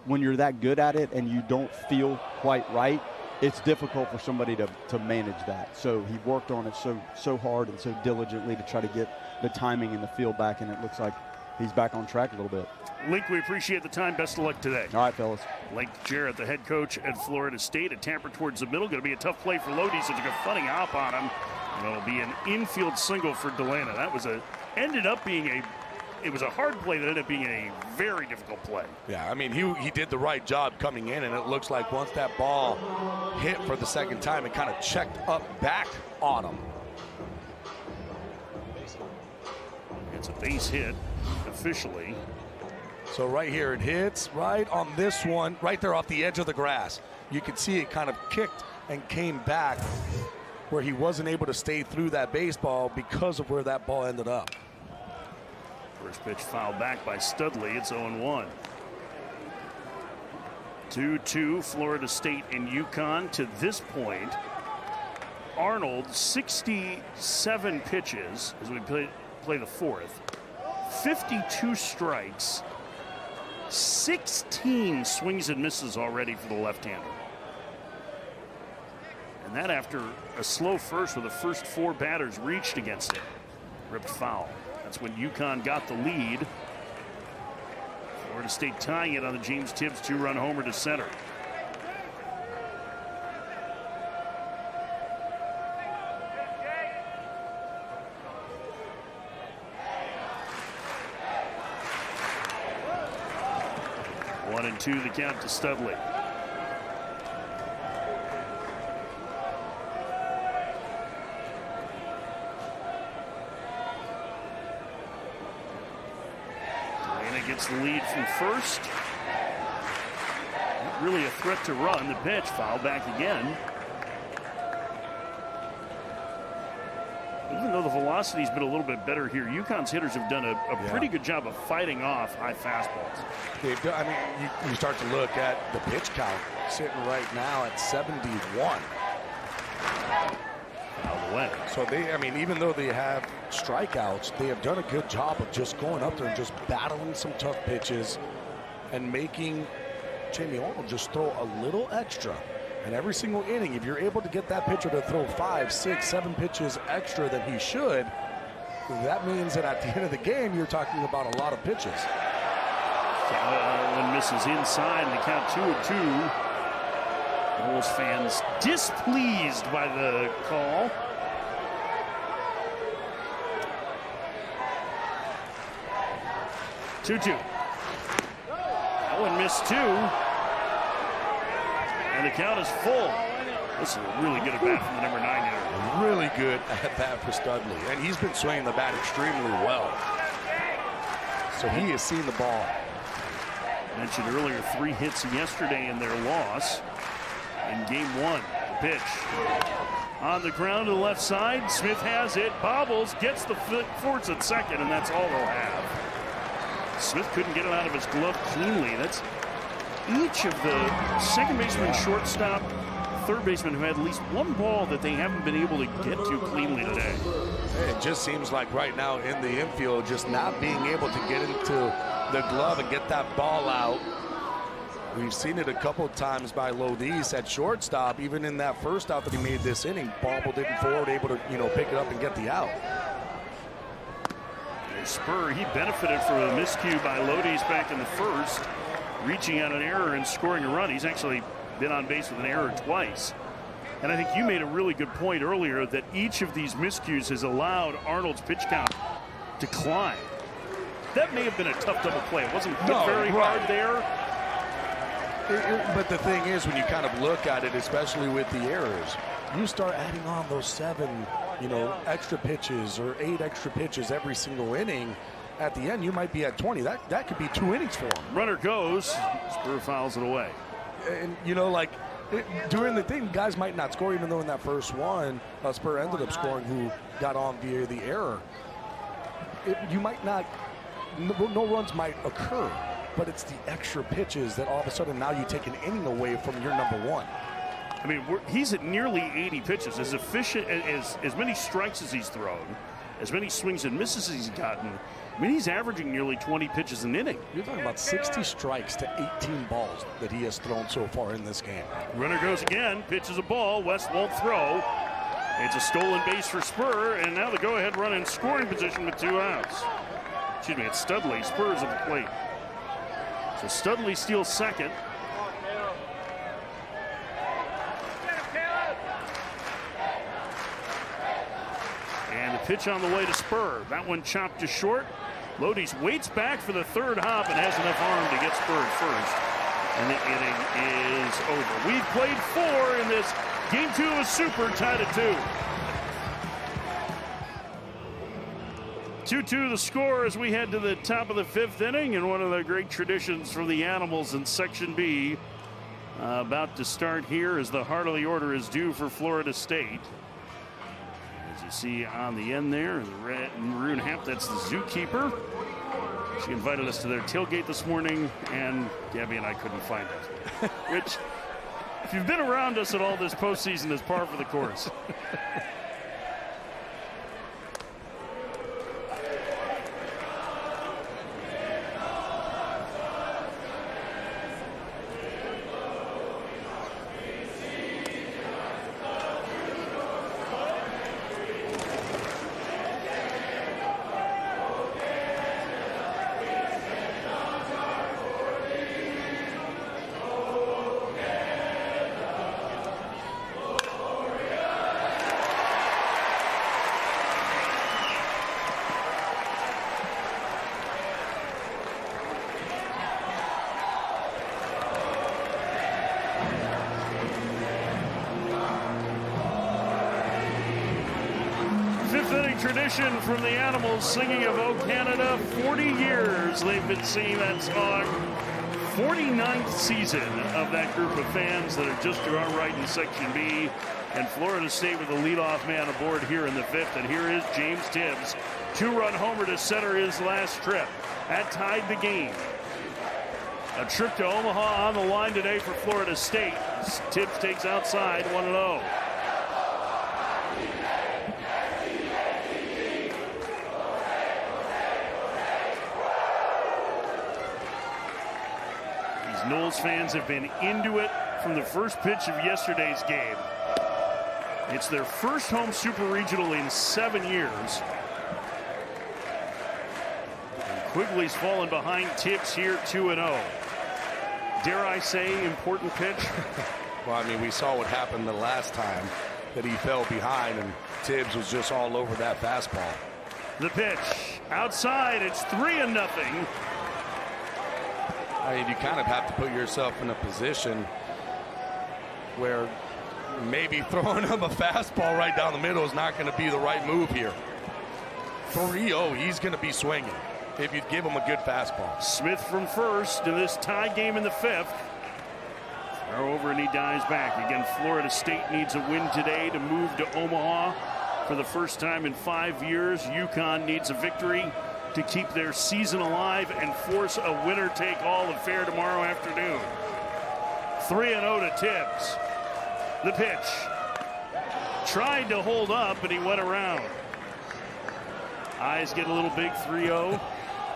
when you're that good at it and you don't feel quite right, it's difficult for somebody to manage that. So he worked on it so hard and so diligently to try to get the timing and the feel back, and it looks like he's back on track a little bit. Link, we appreciate the time. Best of luck today. All right, fellas. Link Jarrett, the head coach at Florida State. A tamper towards the middle. Going to be a tough play for Lodi, so took a funny hop on him. And it'll be an infield single for Delana. That was it was a hard play that ended up being a very difficult play. Yeah, I mean, he did the right job coming in, and it looks like once that ball hit for the second time, it kind of checked up back on him. It's a base hit, officially. So right here, it hits right on this one, right there off the edge of the grass. You can see it kind of kicked and came back where he wasn't able to stay through that baseball because of where that ball ended up. First pitch fouled back by Studley. It's 0-1. 2-2 Florida State and UConn. To this point, Arnold 67 pitches as we play the 4th. 52 strikes. 16 swings and misses already for the left-hander. And that after a slow first, where the first 4 batters reached against it. Ripped foul. That's when UConn got the lead. Florida State tying it on the James Tibs 2-run homer to center. One and 2 the count to Studley. Gets the lead from first. Not really a threat to run. The pitch fouled back again. Even though the velocity's been a little bit better here, UConn's hitters have done a pretty good job of fighting off high fastballs. They've done, I mean, you start to look at the pitch count sitting right now at 71. Fouled away. So even though they have strikeouts, they have done a good job of just going up there and just battling some tough pitches and making Jamie Arnold just throw a little extra. And every single inning, if you're able to get that pitcher to throw 5, 6, 7 pitches extra than he should, that means that at the end of the game, you're talking about a lot of pitches. One misses inside, and the count 2-2. Bulls fans displeased by the call. Two-two. That one missed 2. And the count is full. This is a really good at bat from the number 9 hitter. Really good at bat for Studley. And he's been swinging the bat extremely well. So he has seen the ball. Mentioned earlier, 3 hits yesterday in their loss in game 1. Pitch on the ground to the left side. Smith has it, bobbles, gets the force at second, and that's all they'll have. Smith couldn't get it out of his glove cleanly. That's each of the second baseman, shortstop, third baseman have had at least one ball that they haven't been able to get to cleanly today. It just seems like right now in the infield, just not being able to get into the glove and get that ball out. We've seen it a couple times by Lodis at shortstop. Even in that first out that he made this inning, bobbled it forward, able to pick it up and get the out. Spur, he benefited from a miscue by Lodis back in the first, reaching out an error and scoring a run. He's actually been on base with an error twice. And I think you made a really good point earlier that each of these miscues has allowed Arnold's pitch count to climb. That may have been a tough double play. It wasn't hit very hard there. But the thing is, when you kind of look at it, especially with the errors, you start adding on those 7, extra pitches or 8 extra pitches every single inning. At the end, you might be at 20. That could be 2 innings for him. Runner goes. Spur fouls it away. And, during the thing, guys might not score, even though in that first one, Spur ended up scoring, who got on via the error. You might not, no runs might occur, but it's the extra pitches that all of a sudden now you take an inning away from your number 1. I mean, he's at nearly 80 pitches, as efficient as many strikes as he's thrown, as many swings and misses as he's gotten. I mean, he's averaging nearly 20 pitches an inning. You're talking about 60 strikes to 18 balls that he has thrown so far in this game. Runner goes again, pitches a ball, West won't throw. It's a stolen base for Spur, and now the go-ahead run in scoring position with 2 outs. Excuse me, it's Studley. Spurs at the plate. So Studley steals second. And the pitch on the way to Spur. That one chopped to short. Lodis waits back for the third hop and has enough arm to get Spur at first. And the inning is over. We've played 4 in this game 2 of Super, tied at 2. 2-2 the score as we head to the top of the 5th inning, and one of the great traditions for the Animals in Section B about to start here as the heart of the order is due for Florida State. As you see on the end there, the red and maroon hat, that's the zookeeper. She invited us to their tailgate this morning, and Gabby and I couldn't find it. Which, if you've been around us at all this postseason, is par for the course. Tradition from the Animals, singing of "Oh Canada." 40 years they've been singing that song. 49th season of that group of fans that are just to our right in Section B. And Florida State with the leadoff man aboard here in the 5th. And here is James Tibs. 2-run homer to center his last trip. That tied the game. A trip to Omaha on the line today for Florida State. Tibs takes outside 1-0. Knowles fans have been into it from the first pitch of yesterday's game. It's their first home super regional in 7 years. And Quigley's fallen behind Tibs here 2-0. Dare I say, important pitch? Well, I mean, we saw what happened the last time that he fell behind, and Tibs was just all over that fastball. The pitch outside. It's 3-0. I mean, you kind of have to put yourself in a position where maybe throwing him a fastball right down the middle is not going to be the right move here. 3-0, he's going to be swinging if you give him a good fastball. Smith from first in this tie game in the 5th. Throw over and he dives back. Again, Florida State needs a win today to move to Omaha for the first time in 5 years. UConn needs a victory to keep their season alive and force a winner-take-all affair tomorrow afternoon. 3-0 to Tibs. The pitch. Tried to hold up, and he went around. Eyes get a little big, 3-0. Well,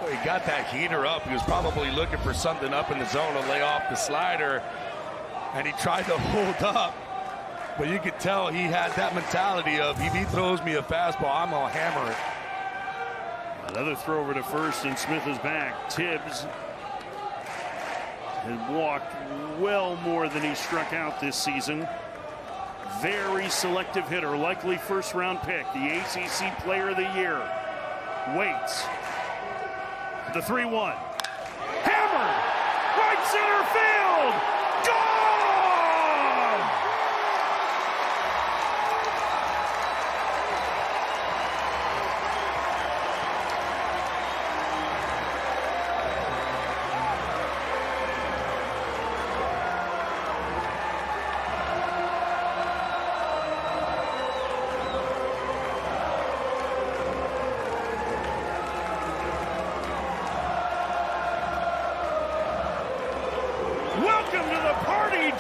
he got that heater up. He was probably looking for something up in the zone to lay off the slider, and he tried to hold up. But you could tell he had that mentality of, if he throws me a fastball, I'm going to hammer it. Another throw over to first, and Smith is back. Tibs has walked well more than he struck out this season. Very selective hitter, likely first-round pick, the ACC Player of the Year. Waits. The 3-1. Hammered! Right center field! Gone!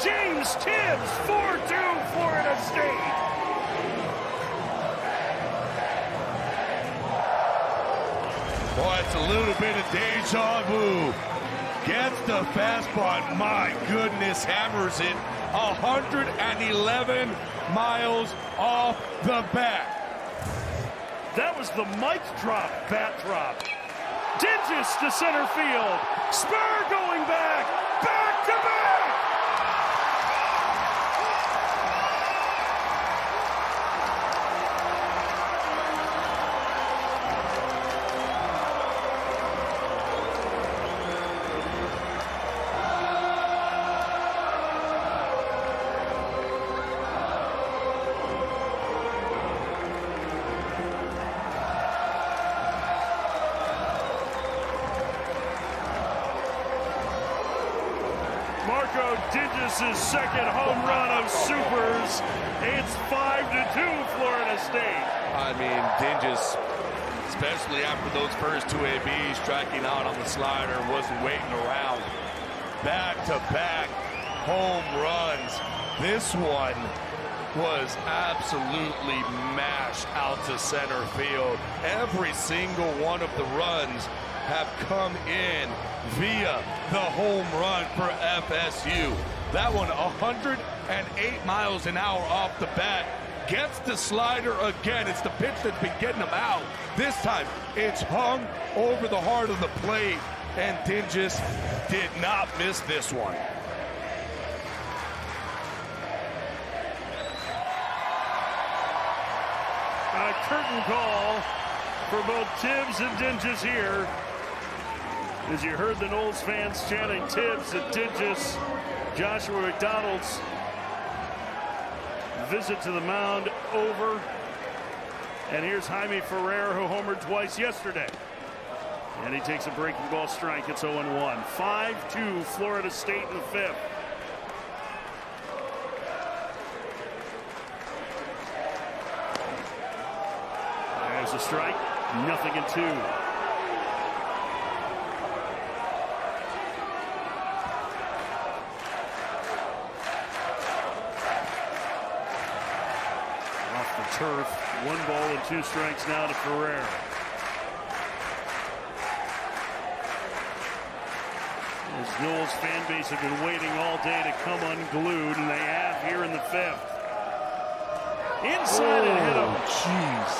James Tibs, 4-2 Florida State. Boy, it's a little bit of deja vu. Gets the fastball, and my goodness, hammers it 111 miles off the bat. That was the mic drop, bat drop. Digits to center field. Spur going back to back. Digis' second home run of supers. It's 5-2 Florida State. I mean, Digis, especially after those first two ABs, striking out on the slider, wasn't waiting around. Back-to-back home runs. This one was absolutely mashed out to center field. Every single one of the runs have come in via the home run for FSU. That one 108 miles an hour off the bat. Gets the slider again. It's the pitch that's been getting him out. This time it's hung over the heart of the plate, and Digis did not miss this one. A curtain call for both Tibs and Digis here. As you heard the Knowles fans chanting Tibs and Digis, Joshua McDonald's visit to the mound over. And here's Jaime Ferrer, who homered twice yesterday. And he takes a breaking ball strike. It's 0-1. 5-2 Florida State in the 5th. There's a strike. 0-2. Turf. 1 ball and 2 strikes now to Ferrer. As Noel's fan base have been waiting all day to come unglued, and they have here in the 5th. Inside and hit him. Jeez.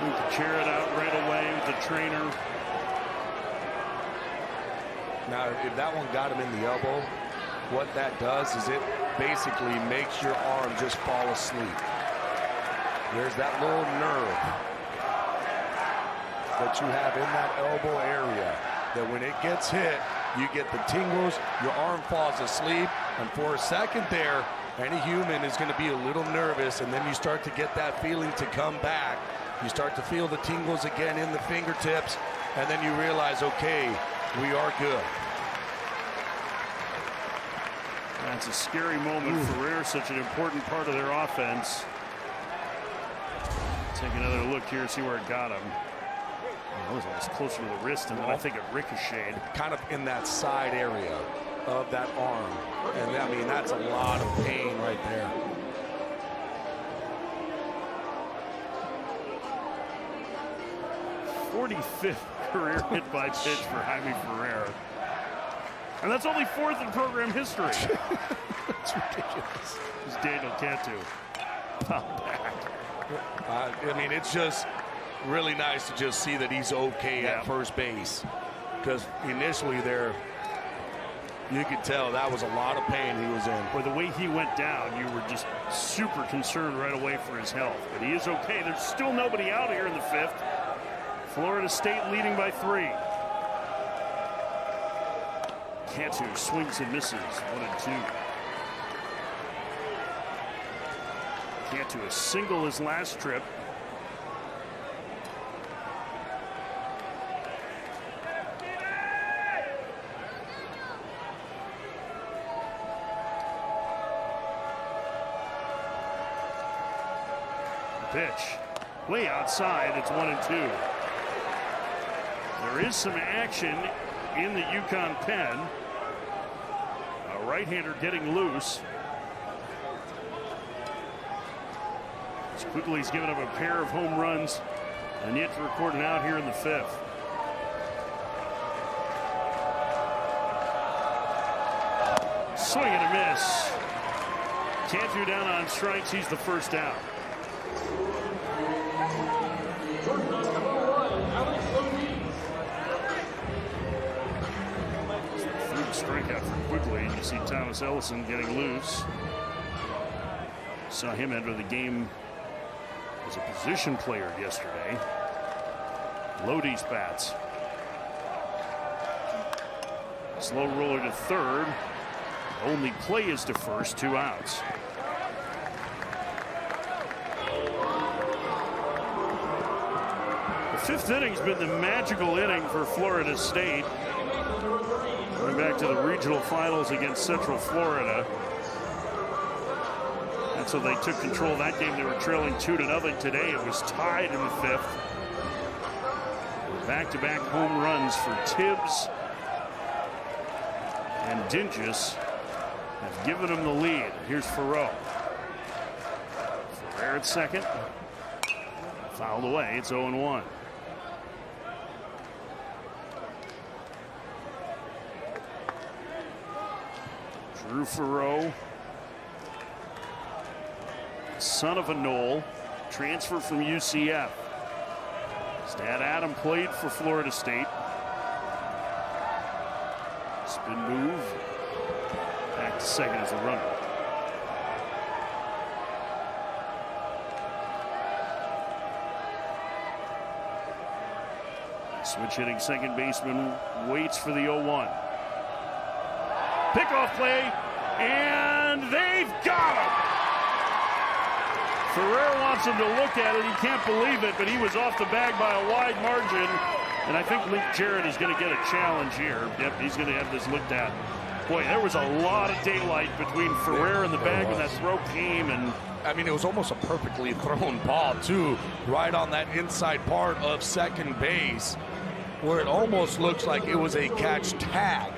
Need to cheer it out right away with the trainer. Now, if that one got him in the elbow, what that does is it basically makes your arm just fall asleep. There's that little nerve that you have in that elbow area that when it gets hit, you get the tingles, your arm falls asleep, and for a second there, any human is going to be a little nervous, and then you start to get that feeling to come back. You start to feel the tingles again in the fingertips, and then you realize, okay, we are good. That's a scary moment for Ferrer, such an important part of their offense. Take another look here, see where it got him. It was almost closer to the wrist, and then I think it ricocheted. Kind of in that side area of that arm. And I mean, that's a lot of pain right there. '45th career hit by pitch for Jaime Ferrer. And that's only 4th in program history. That's ridiculous. It's Daniel Cantu. Foul back. I mean, it's just really nice to just see that he's okay at first base. Because initially there, you could tell that was a lot of pain he was in. Or the way he went down, you were just super concerned right away for his health. But he is okay. There's still nobody out here in the 5th. Florida State leading by 3. Cantu swings and misses. 1-2. Cantu a single his last trip. Pitch way outside. It's 1-2. There is some action in the UConn pen. A right-hander getting loose. Quigley's given up a pair of home runs and yet to record an out here in the 5th. Swing and a miss. Cantu down on strikes. He's the first out. Third strikeout for Quigley. You see Thomas Ellison getting loose. Saw him enter the game as a position player yesterday. Lodi's bats. Slow roller to third. Only play is to first. 2 outs. The 5th inning's been the magical inning for Florida State. Going back to the regional finals against Central Florida. And so they took control of that game. They were trailing 2-0. Today it was tied in the 5th. Back-to-back home runs for Tibbs and Dingus have given him the lead. Here's Ferrer. Ferrer at second. Fouled away. It's 0-1. Drew Ferrer, son of a Noel, transfer from UCF. His dad Adam played for Florida State. Spin move. Back to second as a runner. Switch hitting second baseman waits for the 0-1. Pickoff play, and they've got him. Ferrer wants him to look at it. He can't believe it, but he was off the bag by a wide margin. And I think Luke Jarrett is going to get a challenge here. Yep, he's going to have this looked at. Boy, there was a lot of daylight between Ferrer and the bag when that throw came. And I mean, it was almost a perfectly thrown ball, too, right on that inside part of second base, where it almost looks like it was a catch tag.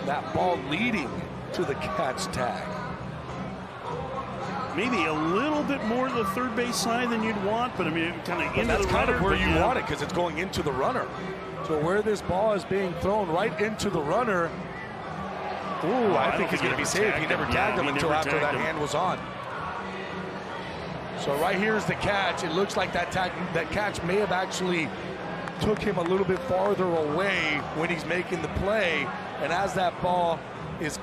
That ball leading to the catch tag. Maybe a little bit more to the third base side than you'd want, but I mean, kind of into That's the kind runner. of where you want it because it's going into the runner. So where this ball is being thrown right into the runner. Ooh, I think he's going to be safe. He never tagged him until after that hand was on. So right here is the catch. It looks like that catch may have actually took him a little bit farther away when he's making the play. And as that ball is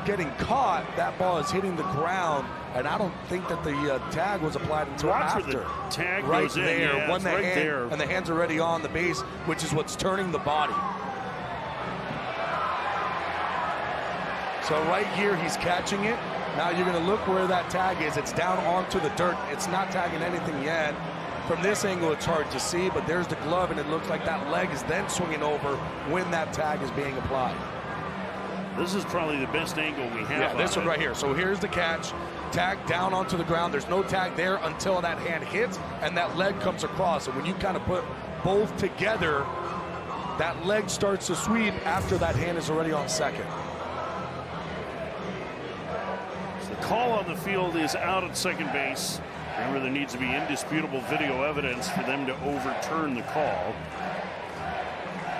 getting caught, that ball is hitting the ground. And I don't think that the tag was applied until after. The tag right goes in. there, Yeah, when the right hand, there. and the hand's already on the base, which is what's turning the body. So right here, he's catching it. Now you're going to look where that tag is. It's down onto the dirt. It's not tagging anything yet. From this angle, it's hard to see, but there's the glove, and it looks like that leg is then swinging over when that tag is being applied. This is probably the best angle we have. Yeah, this one right here. So here's the catch. Tag down onto the ground. There's no tag there until that hand hits and that leg comes across. And when you kind of put both together, that leg starts to sweep after that hand is already on second. So the call on the field is out at second base. Remember, there needs to be indisputable video evidence for them to overturn the call.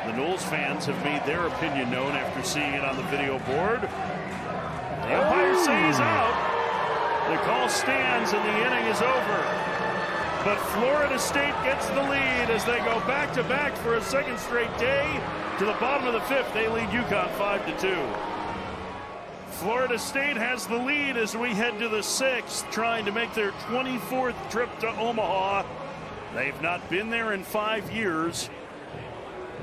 The Knowles fans have made their opinion known after seeing it on the video board. The umpires say he's out. The call stands and the inning is over. But Florida State gets the lead as they go back-to-back for a second straight day. To the bottom of the fifth, they lead UConn 5-2. Florida State has the lead as we head to the sixth, trying to make their 24th trip to Omaha. They've not been there in 5 years.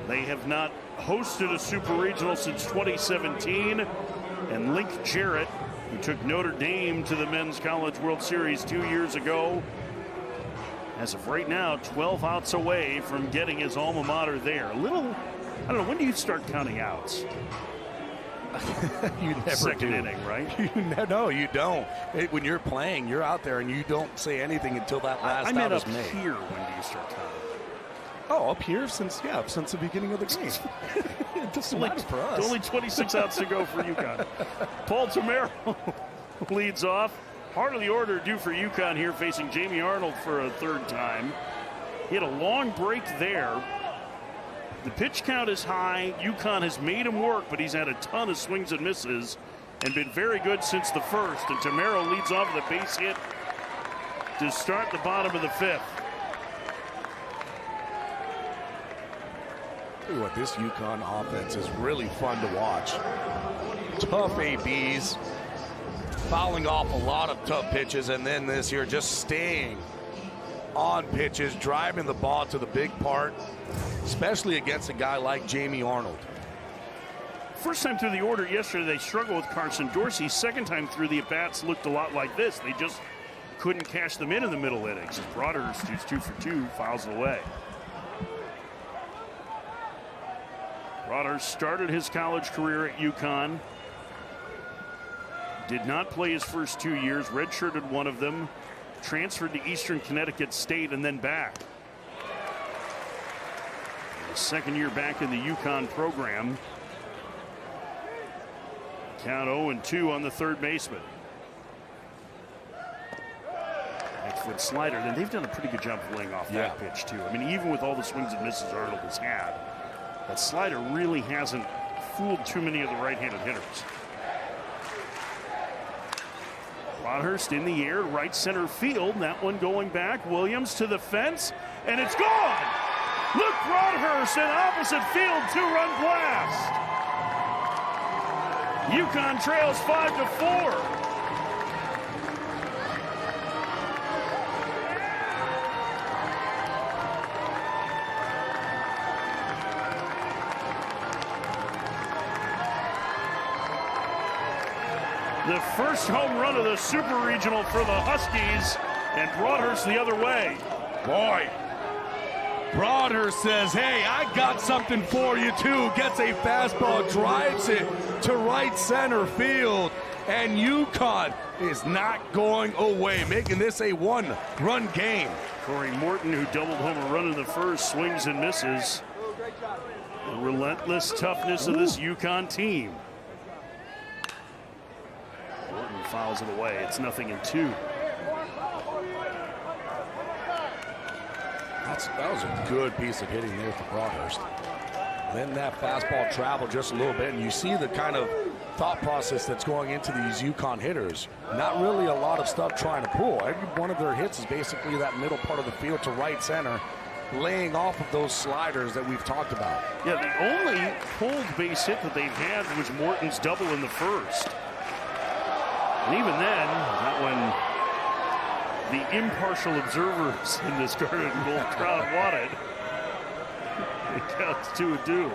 They have not hosted a Super Regional since 2017. And Link Jarrett, who took Notre Dame to the Men's College World Series 2 years ago, as of right now, 12 outs away from getting his alma mater there. I don't know, when do you start counting outs? You never Second do. inning, right? No, you don't. When you're playing, you're out there and you don't say anything until that last out is made. I meant up here, when do you start counting? Oh, up here since the beginning of the game. It doesn't matter for us. Only 26 outs to go for UConn. Paul Tamero leads off. Heart of the order due for UConn here, facing Jamie Arnold for a third time. He had a long break there. The pitch count is high. UConn has made him work, but he's had a ton of swings and misses and been very good since the first. And Tamero leads off with a base hit to start the bottom of the fifth. Tell you what, this UConn offense is really fun to watch. Tough ABs, fouling off a lot of tough pitches, and then this here just staying on pitches, driving the ball to the big part, especially against a guy like Jamie Arnold. First time through the order yesterday, they struggled with Carson Dorsey. Second time through, the at-bats looked a lot like this. They just couldn't cash them in the middle innings. As Broadhurst, who's 2 for 2, fouls it away. Broadhurst started his college career at UConn. Did not play his first 2 years, redshirted one of them, transferred to Eastern Connecticut State, and then back. His second year back in the UConn program. Count 0-2 on the third baseman. Right-foot slider. Then they've done a pretty good job of laying off that pitch, too. I mean, even with all the swings and misses Arnold has had, that slider really hasn't fooled too many of the right-handed hitters. Broadhurst in the air, right center field. That one going back. Williams to the fence, and it's gone! Luke Broadhurst in opposite field, 2-run blast. UConn trails 5-4. The first home run of the Super Regional for the Huskies, and Broadhurst the other way. Boy, Broadhurst says, hey, I got something for you too. Gets a fastball, drives it to right center field, and UConn is not going away, making this a one-run game. Corey Morton, who doubled home a run in the first, swings and misses. The relentless toughness of this UConn team. fouls it away. It's 0-2. That was a good piece of hitting there for Broadhurst. Then that fastball traveled just a little bit, and you see the kind of thought process that's going into these UConn hitters. Not really a lot of stuff trying to pull. Every one of their hits is basically that middle part of the field to right center, laying off of those sliders that we've talked about. Yeah, the only pulled base hit that they've had was Morton's double in the first. And even then, that one, the impartial observers in this Garden Gold crowd wanted. It counts 2-2.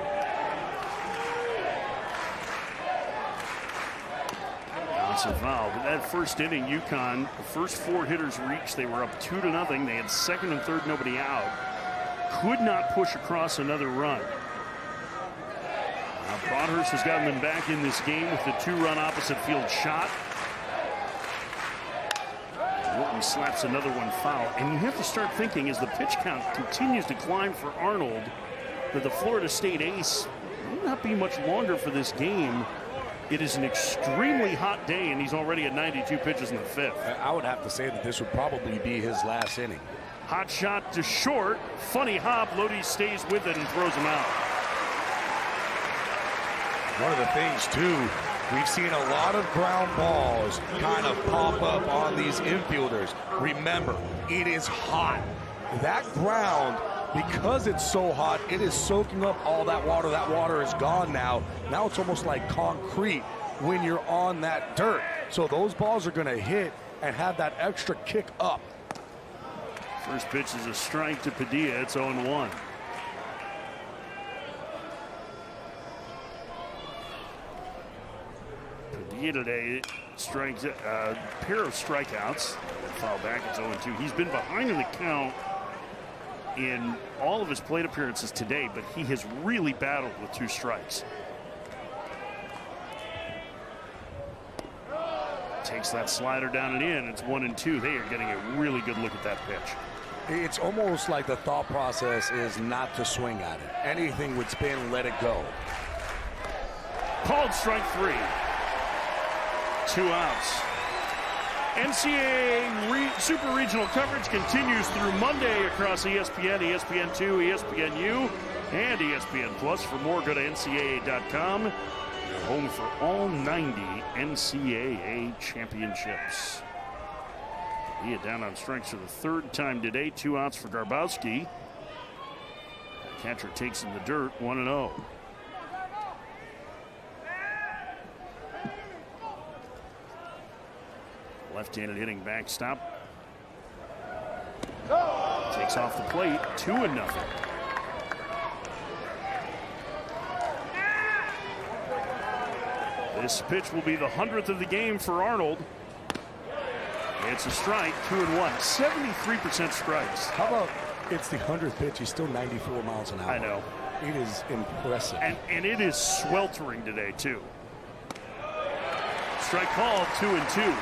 That's a foul. But that first inning, UConn, the first 4 hitters reached. They were up 2-0. They had second and third, nobody out. Could not push across another run. Now Broadhurst has gotten them back in this game with the 2-run opposite field shot. Morton slaps another one foul. And you have to start thinking, as the pitch count continues to climb for Arnold, that the Florida State ace will not be much longer for this game. It is an extremely hot day, and he's already at 92 pitches in the 5th. I would have to say that this would probably be his last inning. Hot shot to short. Funny hop. Lodi stays with it and throws him out. One of the things, too, we've seen a lot of ground balls kind of pop up on these infielders. Remember, it is hot. That ground, because it's so hot, it is soaking up all that water. That water is gone now. Now it's almost like concrete when you're on that dirt. So those balls are going to hit and have that extra kick up. First pitch is a strike to Padilla. It's 0-1. Padilla today strikes a pair of strikeouts. Foul back. It's 0-2. He's been behind in the count in all of his plate appearances today, but he has really battled with 2 strikes. Takes that slider down and in. It's 1-2. They are getting a really good look at that pitch. It's almost like the thought process is not to swing at it. Anything would spin, let it go. Called strike 3. 2 outs. NCAA Super Regional coverage continues through Monday across ESPN, ESPN2, ESPNU, and ESPN Plus. For more, go to NCAA.com. Your home for all 90 NCAA championships. He is down on strikes for the 3rd time today. 2 outs for Garbowski. Catcher takes in the dirt, 1-0. Left-handed hitting backstop. Takes off the plate, 2-0. This pitch will be the 100th of the game for Arnold. It's a strike, 2-1. 73% strikes. How about it's the 100th pitch? He's still 94 miles an hour. I know. It is impressive. And it is sweltering today, too. Strike called, 2-2.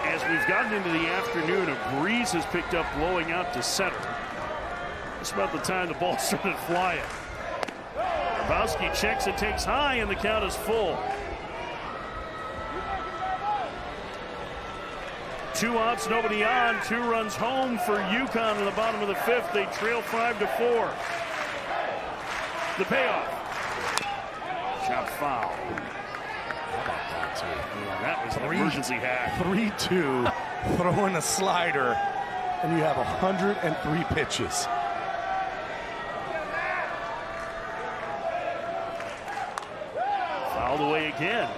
As we've gotten into the afternoon, a breeze has picked up, blowing out to center. It's about the time the ball started flying. Grabowski checks it, takes high, and the count is full. 2 outs, nobody on. 2 runs home for UConn in the bottom of the 5th. They trail 5-4. The payoff. Shot foul. How about that, too? Yeah, that was an emergency hack. 3-2, throwing a slider, and you have 103 pitches. Fouled away again.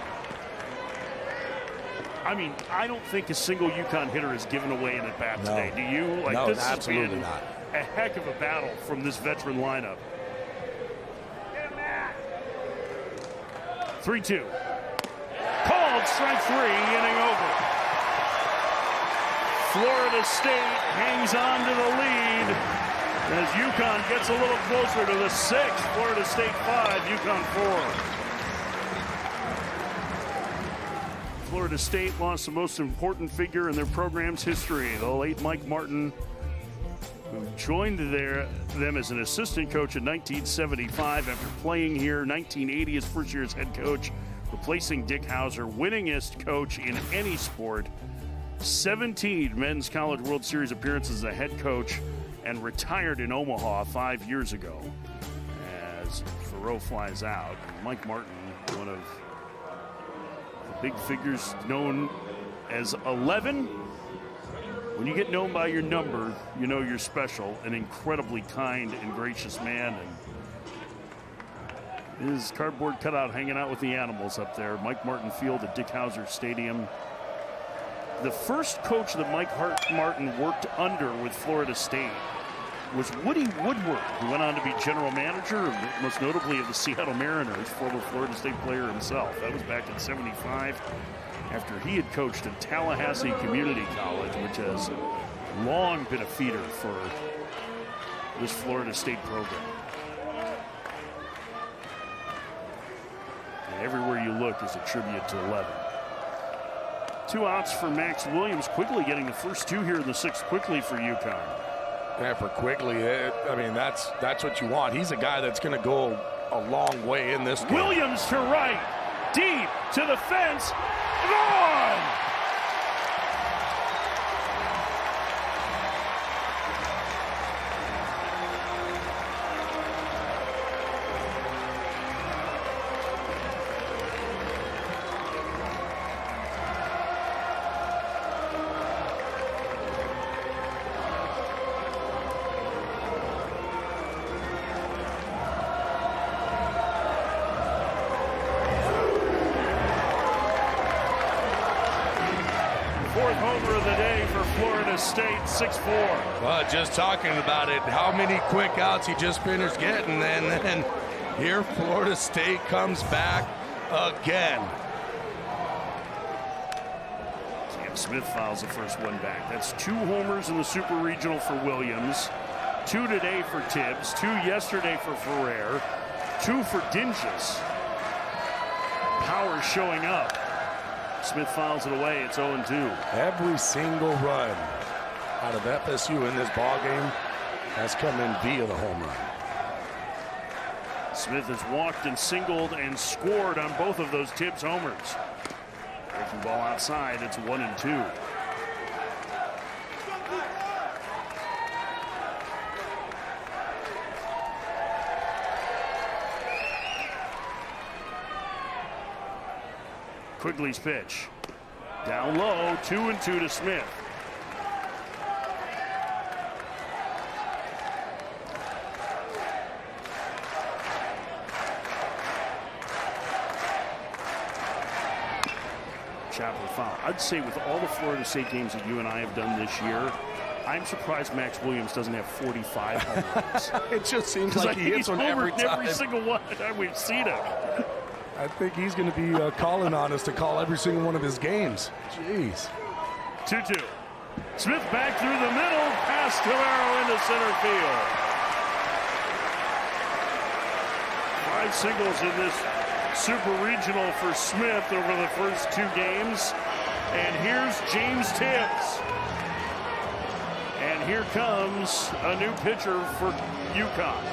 I mean, I don't think a single UConn hitter has given away an at-bat today. Do you? Like, no, this absolutely has been not. A heck of a battle from this veteran lineup. 3-2. Called strike 3, inning over. Florida State hangs on to the lead as UConn gets a little closer to the 6th. Florida State 5, UConn 4. Florida State lost the most important figure in their program's history, the late Mike Martin, who joined them as an assistant coach in 1975 after playing here. 1980, his first year as head coach. replacing Dick Hauser, winningest coach in any sport, 17 Men's College World Series appearances as a head coach, and retired in Omaha 5 years ago. As Thoreau flies out, Mike Martin, one of the big figures known as 11. When you get known by your number, you know you're special. An incredibly kind and gracious man, and his cardboard cutout hanging out with the animals up there. Mike Martin Field at Dick Hauser Stadium. The first coach that Mike Martin worked under with Florida State was Woody Woodward, who went on to be general manager, most notably of the Seattle Mariners, former Florida State player himself. That was back in '75, after he had coached at Tallahassee Community College, which has long been a feeder for this Florida State program. And everywhere you look is a tribute to 11. 2 outs for Max Williams. Quigley getting the first 2 here in the 6th. Quigley for UConn. Yeah, for Quigley, I mean, that's what you want. He's a guy that's going to go a long way in this game. Williams to right, deep to the fence, gone! Homer of the day for Florida State, 6-4. Just talking about it, how many quick outs he just finished getting, and then here Florida State comes back again. Cam Smith fouls the first one back. That's 2 homers in the Super Regional for Williams, 2 today for Tibs, 2 yesterday for Ferrer, 2 for Dinges. Power showing up. Smith fouls it away. It's 0-2. Every single run out of FSU in this ball game has come in via the home run. Smith has walked and singled and scored on both of those Tibbs homers. Breaking ball outside. It's 1-2. Quigley's pitch. Down low, 2-2 to Smith. Chapel foul. I'd say with all the Florida State games that you and I have done this year, I'm surprised Max Williams doesn't have 45 home runs. It just seems like he hits one every time. Every single one we've seen him. I think he's going to be calling on us to call every single one of his games. Jeez. 2-2. Smith back through the middle, past Camaro into center field. 5 singles in this Super Regional for Smith over the first 2 games. And here's James Tibbs. And here comes a new pitcher for UConn.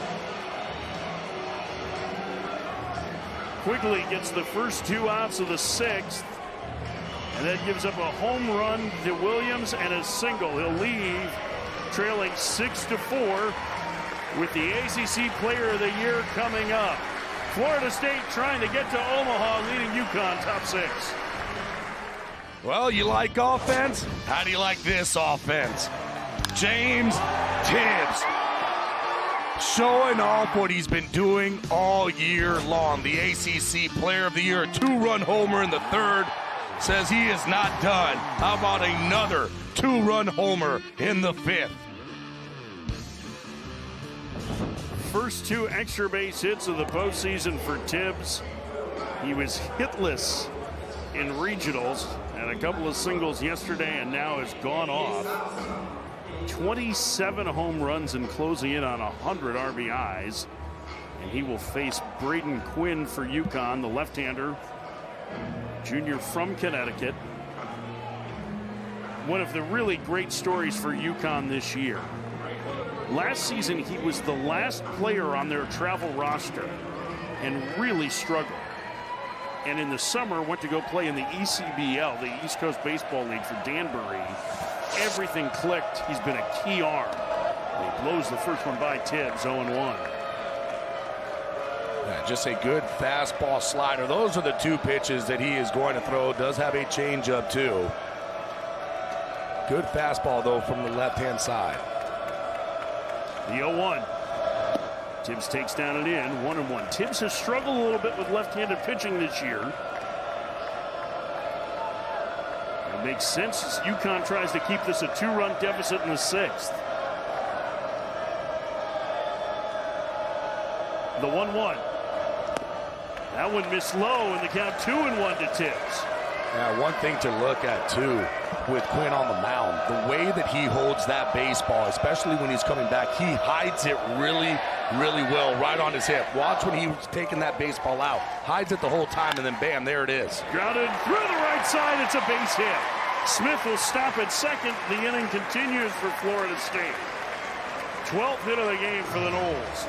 Quigley gets the first 2 outs of the 6th, and that gives up a home run to Williams and a single. He'll leave trailing 6-4 with the ACC Player of the Year coming up. Florida State trying to get to Omaha, leading UConn top 6. Well, you like offense? How do you like this offense? James Tibbs showing off what he's been doing all year long. The ACC Player of the Year, a 2-run homer in the 3rd, says he is not done. How about another 2-run homer in the 5th? First 2 extra base hits of the postseason for Tibbs. He was hitless in regionals, and a couple of singles yesterday, and now has gone off. 27 home runs and closing in on 100 RBIs. And he will face Braden Quinn for UConn, the left-hander, junior from Connecticut. One of the really great stories for UConn this year. Last season, he was the last player on their travel roster and really struggled. and in the summer went to go play in the ECBL, the East Coast Baseball League, for Danbury. Everything clicked. He's been a key arm. And he blows the first one by Tibs, 0-1. Yeah, just a good fastball slider. Those are the two pitches that he is going to throw. Does have a changeup too. Good fastball though from the left-hand side. The 0-1. Tibs takes down and in, 1-1. Tibs has struggled a little bit with left-handed pitching this year. It makes sense as UConn tries to keep this a 2-run deficit in the 6th. The 1-1. That one missed low, and the count 2-1 to Tibs. Yeah, one thing to look at too with Quinn on the mound, the way that he holds that baseball, especially when he's coming back, he hides it really, really well right on his hip. Watch when he was taking that baseball out, hides it the whole time, and then bam, there it is. Grounded through the right side. It's a base hit. Smith will stop at second. The inning continues for Florida State. 12th hit of the game for the Noles.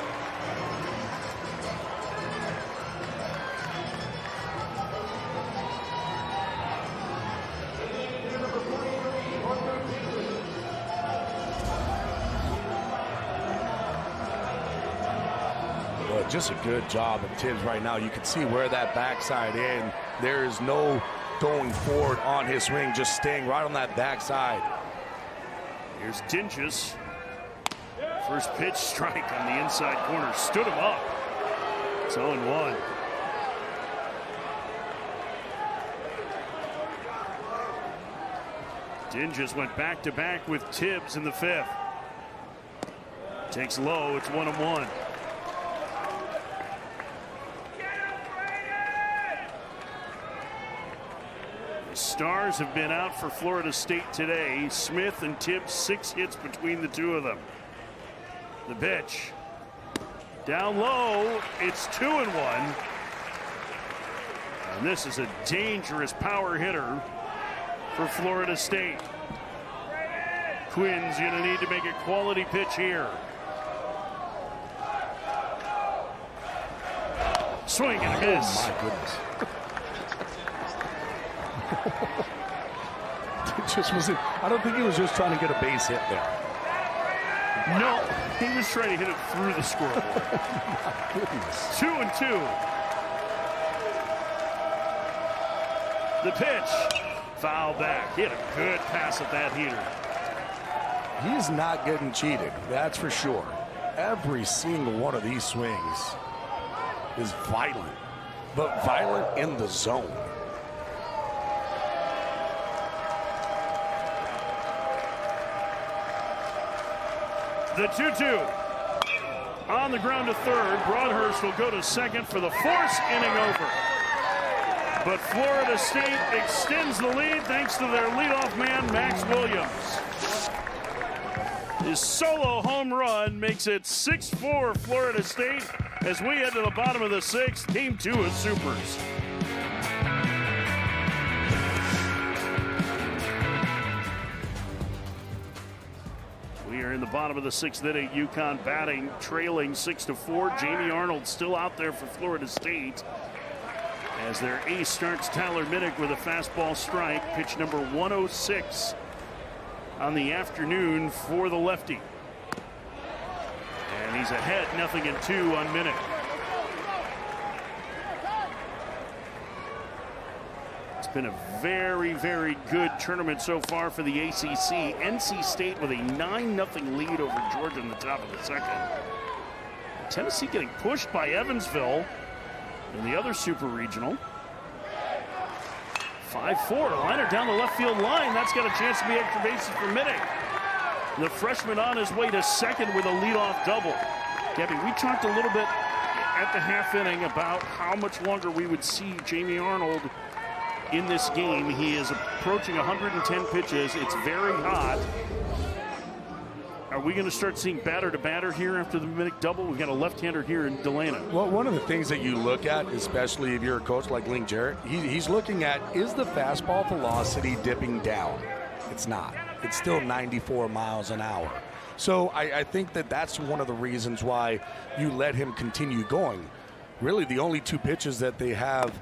Just a good job of Tibs right now. You can see where that backside in. There is no going forward on his swing, just staying right on that backside. Here's Dinges. First pitch strike on the inside corner. Stood him up. It's 0-1. Dinges went back-to-back with Tibs in the 5th. Takes low. It's 1-1. Stars have been out for Florida State today. Smith and Tibs, 6 hits between the two of them. The pitch. Down low. It's 2-1. And this is a dangerous power hitter for Florida State. Quinn's going to need to make a quality pitch here. Swing and a miss. Oh, my goodness. I don't think he was just trying to get a base hit there. No, he was trying to hit it through the scoreboard. My goodness. 2-2. The pitch. Foul back. Hit a good pass at that heater. He's not getting cheated, that's for sure. Every single one of these swings is violent, but violent in the zone. The 2-2. On the ground to third. Broadhurst will go to second for the 4th inning over. But Florida State extends the lead thanks to their leadoff man, Max Williams. His solo home run makes it 6-4 Florida State as we head to the bottom of the 6th. Game 2 of Supers. We are in the bottom of the 6th inning. UConn batting, trailing 6-4. Jamie Arnold still out there for Florida State as their ace starts Tyler Minnick with a fastball strike. Pitch number 106 on the afternoon for the lefty. And he's ahead 0-2 on Minnick. It's been a very, very good tournament so far for the ACC. NC State with a 9-0 lead over Georgia in the top of the 2nd. Tennessee getting pushed by Evansville in the other super regional. 5-4, liner down the left field line. That's got a chance to be extra bases for Minnick. The freshman on his way to second with a leadoff double. Gabby, we talked a little bit at the half inning about how much longer we would see Jamie Arnold in this game. He is approaching 110 pitches. It's very hot. Are we going to start seeing batter to batter here after the Minnick double? We've got a left-hander here in Delana. Well, one of the things that you look at, especially if you're a coach like Link Jarrett, he's looking at, is the fastball velocity dipping down? It's not. It's still 94 miles an hour. So I think that that's one of the reasons why you let him continue going. Really, the only 2 pitches that they have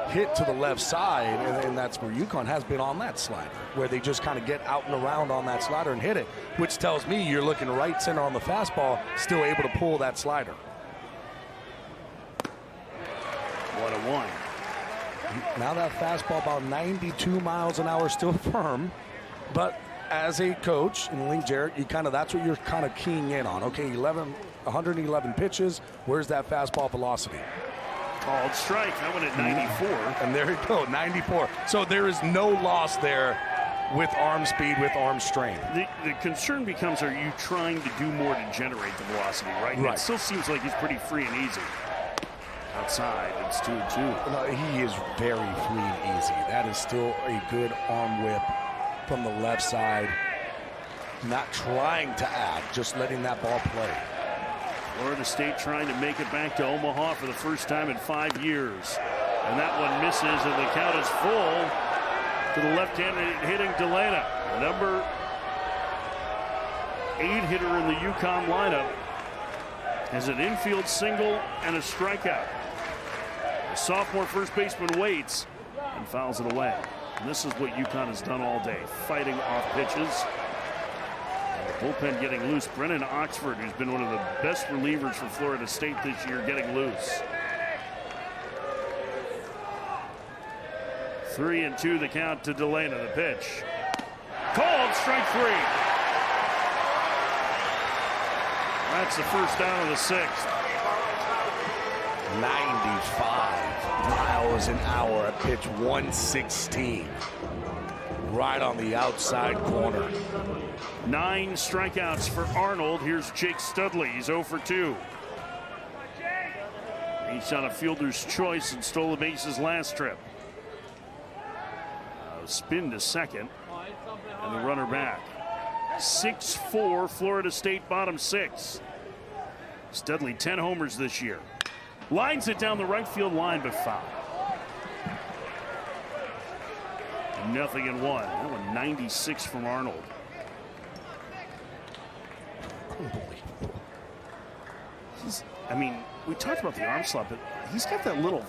hit to the left side, and that's where UConn has been on that slider, where they just kind of get out and around on that slider and hit it, which tells me you're looking right center on the fastball, still able to pull that slider. 1-1. Now that fastball about 92 miles an hour, still firm, but as a coach in the league, Jared, that's what you're kind of keying in on. Okay, 111 pitches. Where's that fastball velocity? Called strike. That one at 94. And there you go, 94. So there is no loss there with arm speed, with arm strength. The concern becomes, are you trying to do more to generate the velocity, right? And it still seems like he's pretty free and easy. Outside, it's 2-2. No, he is very free and easy. That is still a good arm whip from the left side. Not trying to add, just letting that ball play. Florida State trying to make it back to Omaha for the first time in 5 years. And that one misses, and the count is full to the left-handed hitting Delana. Number 8 hitter in the UConn lineup has an infield single and a strikeout. The sophomore first baseman waits and fouls it away. And this is what UConn has done all day, fighting off pitches. The bullpen getting loose. Brennan Oxford, who's been one of the best relievers for Florida State this year, getting loose. 3-2 the count to Delana. The pitch. Called strike 3. That's the first down of the 6th. 95 miles an hour at pitch 116. Right on the outside corner. 9 strikeouts for Arnold. Here's Jake Studley. He's 0 for 2. He's on a fielder's choice and stole the bases last trip. Spin to second. And the runner back. 6-4 Florida State bottom 6. Studley 10 homers this year. Lines it down the right field line, but foul. 0-1. That one 96 from Arnold. Unbelievable. I mean, we talked about the arm slot, but he's got that little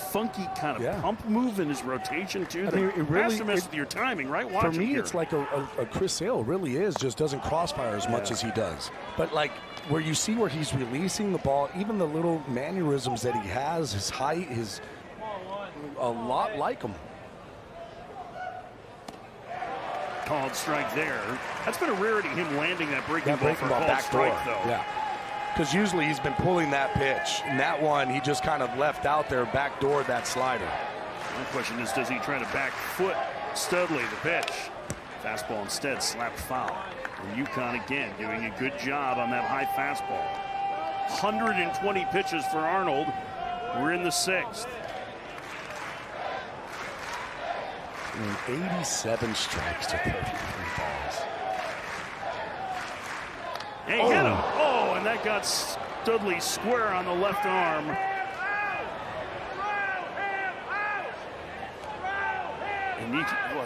funky kind of pump move in his rotation too. I mean, it really has to mess with your timing, right? For me, it's like a Chris Sale really is, just doesn't crossfire as much as he does. But like where you see where he's releasing the ball, even the little mannerisms that he has, his height is a lot like him. Called strike there. That's been a rarity, him landing that breaking ball for a called back strike, door. though. Yeah. Because usually he's been pulling that pitch. And that one, he just kind of left out there, backdoored that slider. The question is, does he try to back foot Studley, the pitch? Fastball instead, slapped foul. And UConn again doing a good job on that high fastball. 120 pitches for Arnold. We're in the 6th. 87 strikes to 33 balls. Hey, hit him. Oh, and that got Studley square on the left arm. And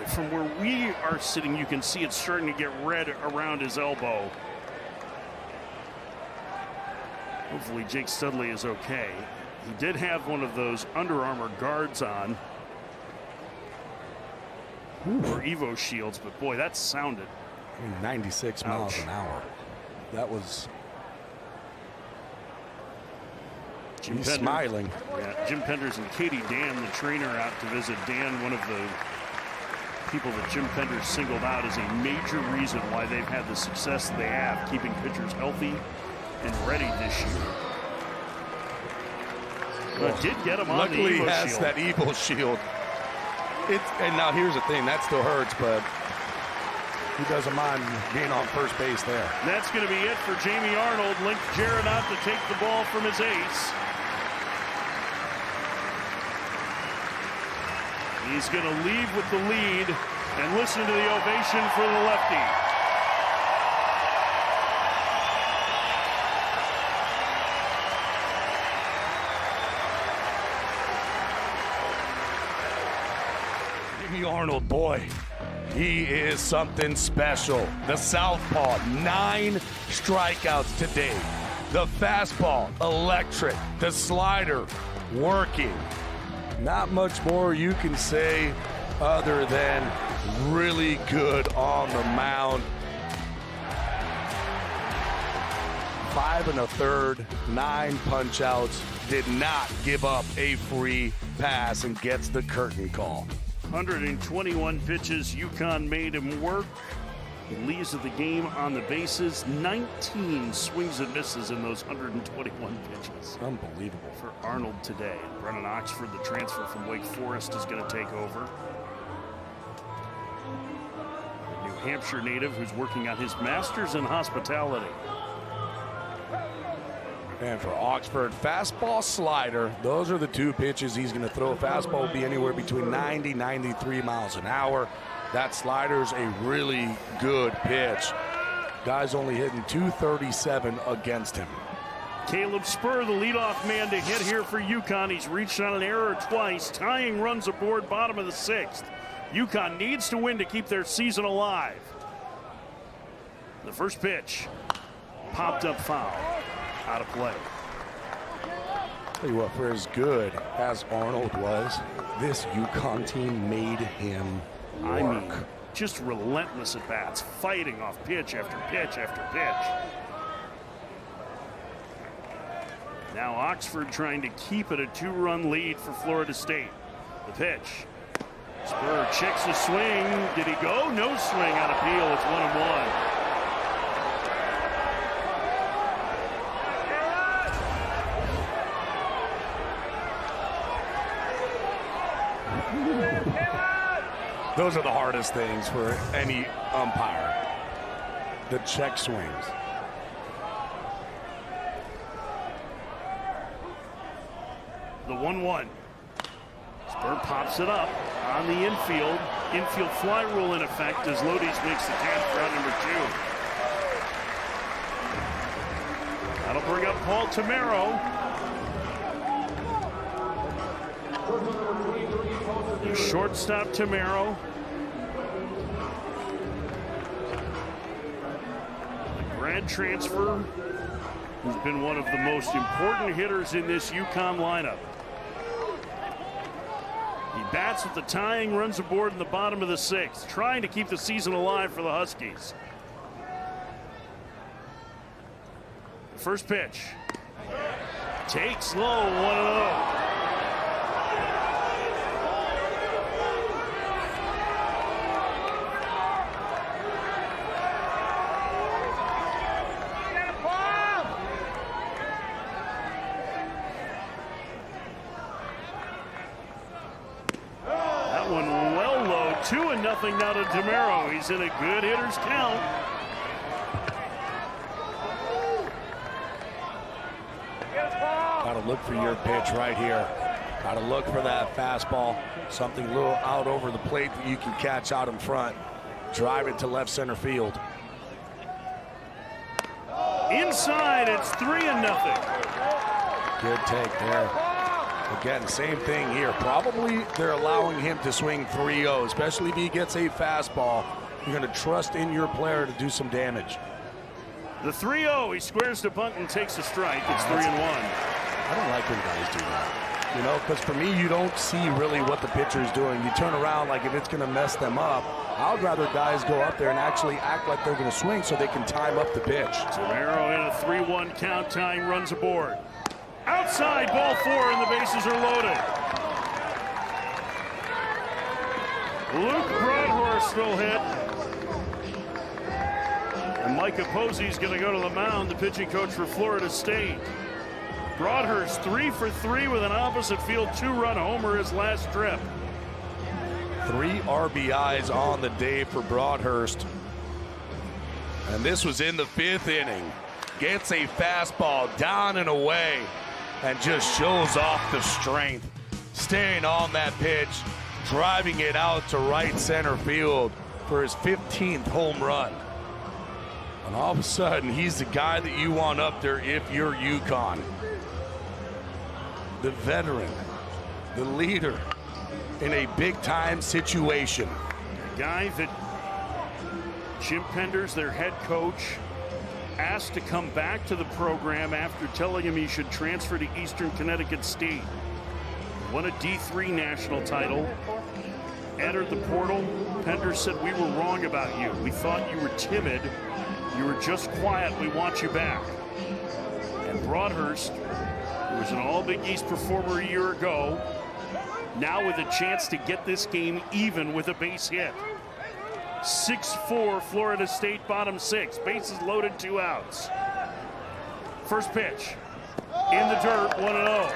from where we are sitting, you can see it's starting to get red around his elbow. Hopefully Jake Studley is okay. He did have one of those Under Armour guards on. Or Evo shields, but boy, that sounded. 96 miles an hour. That was. He's smiling. Yeah, Jim Penders and Katie Dan, the trainer, out to visit. Dan, one of the people that Jim Penders singled out as a major reason why they've had the success they have, keeping pitchers healthy and ready this year. But did get him on the Evo Luckily, he has shield. that Evo shield. And now here's the thing, that still hurts, but he doesn't mind being on first base there. That's going to be it for Jamie Arnold. Linked Jared out to take the ball from his ace. He's going to leave with the lead and listen to the ovation for the lefty. Arnold, boy, he is something special. The southpaw, 9 strikeouts today. The fastball, electric. The slider, working. Not much more you can say other than really good on the mound. 5 1/3, 9 punch outs, did not give up a free pass and gets the curtain call. 121 pitches, UConn made him work. He leads the game on the bases, 19 swings and misses in those 121 pitches. Unbelievable. For Arnold today. Brennan Oxford, the transfer from Wake Forest, is going to take over. A New Hampshire native who's working on his master's in hospitality. And for Oxford, fastball, slider. Those are the two pitches he's going to throw. Fastball will be anywhere between 90, 93 miles an hour. That slider's a really good pitch. Guy's only hitting 237 against him. Caleb Spur, the leadoff man to hit here for UConn. He's reached on an error twice. Tying runs aboard, bottom of the 6th. UConn needs to win to keep their season alive. The first pitch, popped up foul, out of play. Tell you what, for as good as Arnold was, this UConn team made him work. I mean, just relentless at bats, fighting off pitch after pitch after pitch. Now Oxford trying to keep it a 2-run lead for Florida State. The pitch. Spur checks the swing. Did he go? No swing on appeal. It's 1-1. Those are the hardest things for any umpire. The check swings. The 1-1. Spur pops it up on the infield. Infield fly rule in effect as Lodi's makes the catch for out number 2. That'll bring up Paul Tamero. The shortstop Tamero. The grad transfer who's been one of the most important hitters in this UConn lineup. He bats with the tying runs aboard in the bottom of the 6th, trying to keep the season alive for the Huskies. The first pitch. Takes low, 1-0. Nothing now to Tamero. He's in a good hitter's count. Got to look for your pitch right here. Got to look for that fastball. Something a little out over the plate that you can catch out in front. Drive it to left center field. Inside, it's 3-0. Good take there. Again, same thing here. Probably they're allowing him to swing 3-0, especially if he gets a fastball. You're going to trust in your player to do some damage. The 3-0, he squares the bunt and takes a strike. It's 3-1. I don't like when guys do that. You know, because for me, you don't see really what the pitcher is doing. You turn around like if it's going to mess them up. I'd rather guys go up there and actually act like they're going to swing so they can time up the pitch. Tamero in a 3-1 count, tying runs aboard. Outside, ball 4, and the bases are loaded. Luke Broadhurst will hit. And Micah Posey's going to go to the mound, the pitching coach for Florida State. Broadhurst 3 for 3 with an opposite field 2-run homer his last trip. 3 RBIs on the day for Broadhurst. And this was in the 5th inning. Gets a fastball down and away. And just shows off the strength, staying on that pitch, driving it out to right center field for his 15th home run. And all of a sudden, he's the guy that you want up there if you're UConn. The veteran, the leader in a big-time situation. A guy that Jim Penders, their head coach, asked to come back to the program after telling him he should transfer to Eastern Connecticut State. won a D3 national title, entered the portal. Pender said, we were wrong about you. We thought you were timid. You were just quiet. We want you back. And Broadhurst, who was an All-Big East performer a year ago, now with a chance to get this game even with a base hit. 6-4 Florida State, bottom 6. Bases loaded, 2 outs. First pitch. In the dirt, 1-0.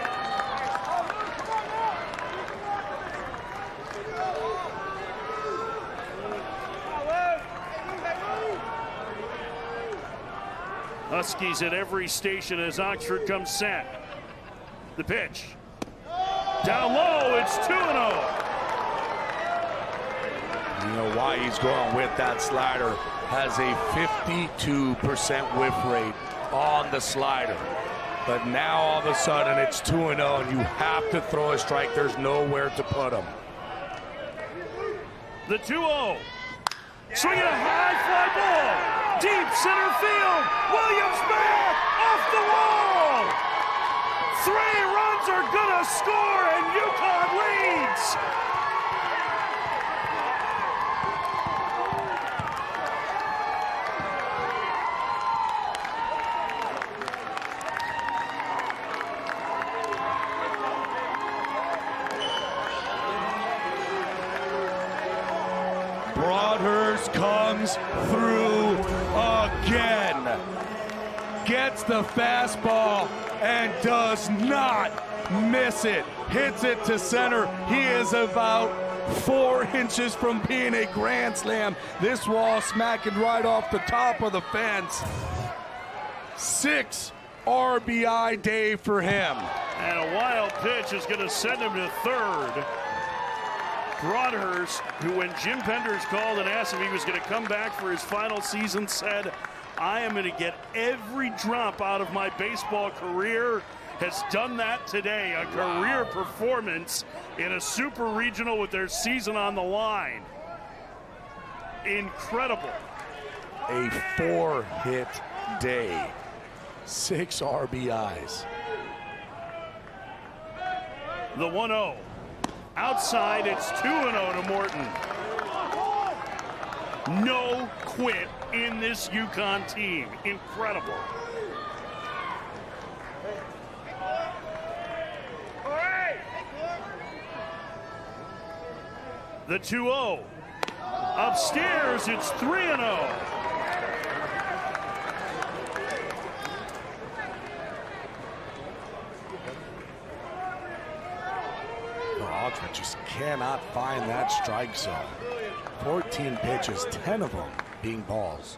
Huskies at every station as Oxford comes set. The pitch. Down low, it's 2-0. You know why he's going with that slider. Has a 52% whiff rate on the slider. But now all of a sudden it's 2-0 and you have to throw a strike. There's nowhere to put him. The 2-0. Swinging a high fly ball. Deep center field. Williams back off the wall. 3 runs are gonna score and UConn leads. Broadhurst comes through again. Gets the fastball and does not miss it. Hits it to center. He is about 4 inches from being a grand slam. This wall smacking right off the top of the fence. 6 RBI day for him. And a wild pitch is going to send him to third. Broadhurst, who when Jim Penders called and asked if he was going to come back for his final season, said, I am going to get every drop out of my baseball career, has done that today. A career performance in a super regional with their season on the line. Incredible. A 4-hit day. 6 RBIs. The 1-0. Outside, it's 2-0 to Morton. No quit in this UConn team. Incredible. The 2-0. Upstairs, it's 3-0. Oxford just cannot find that strike zone. 14 pitches, 10 of them being balls.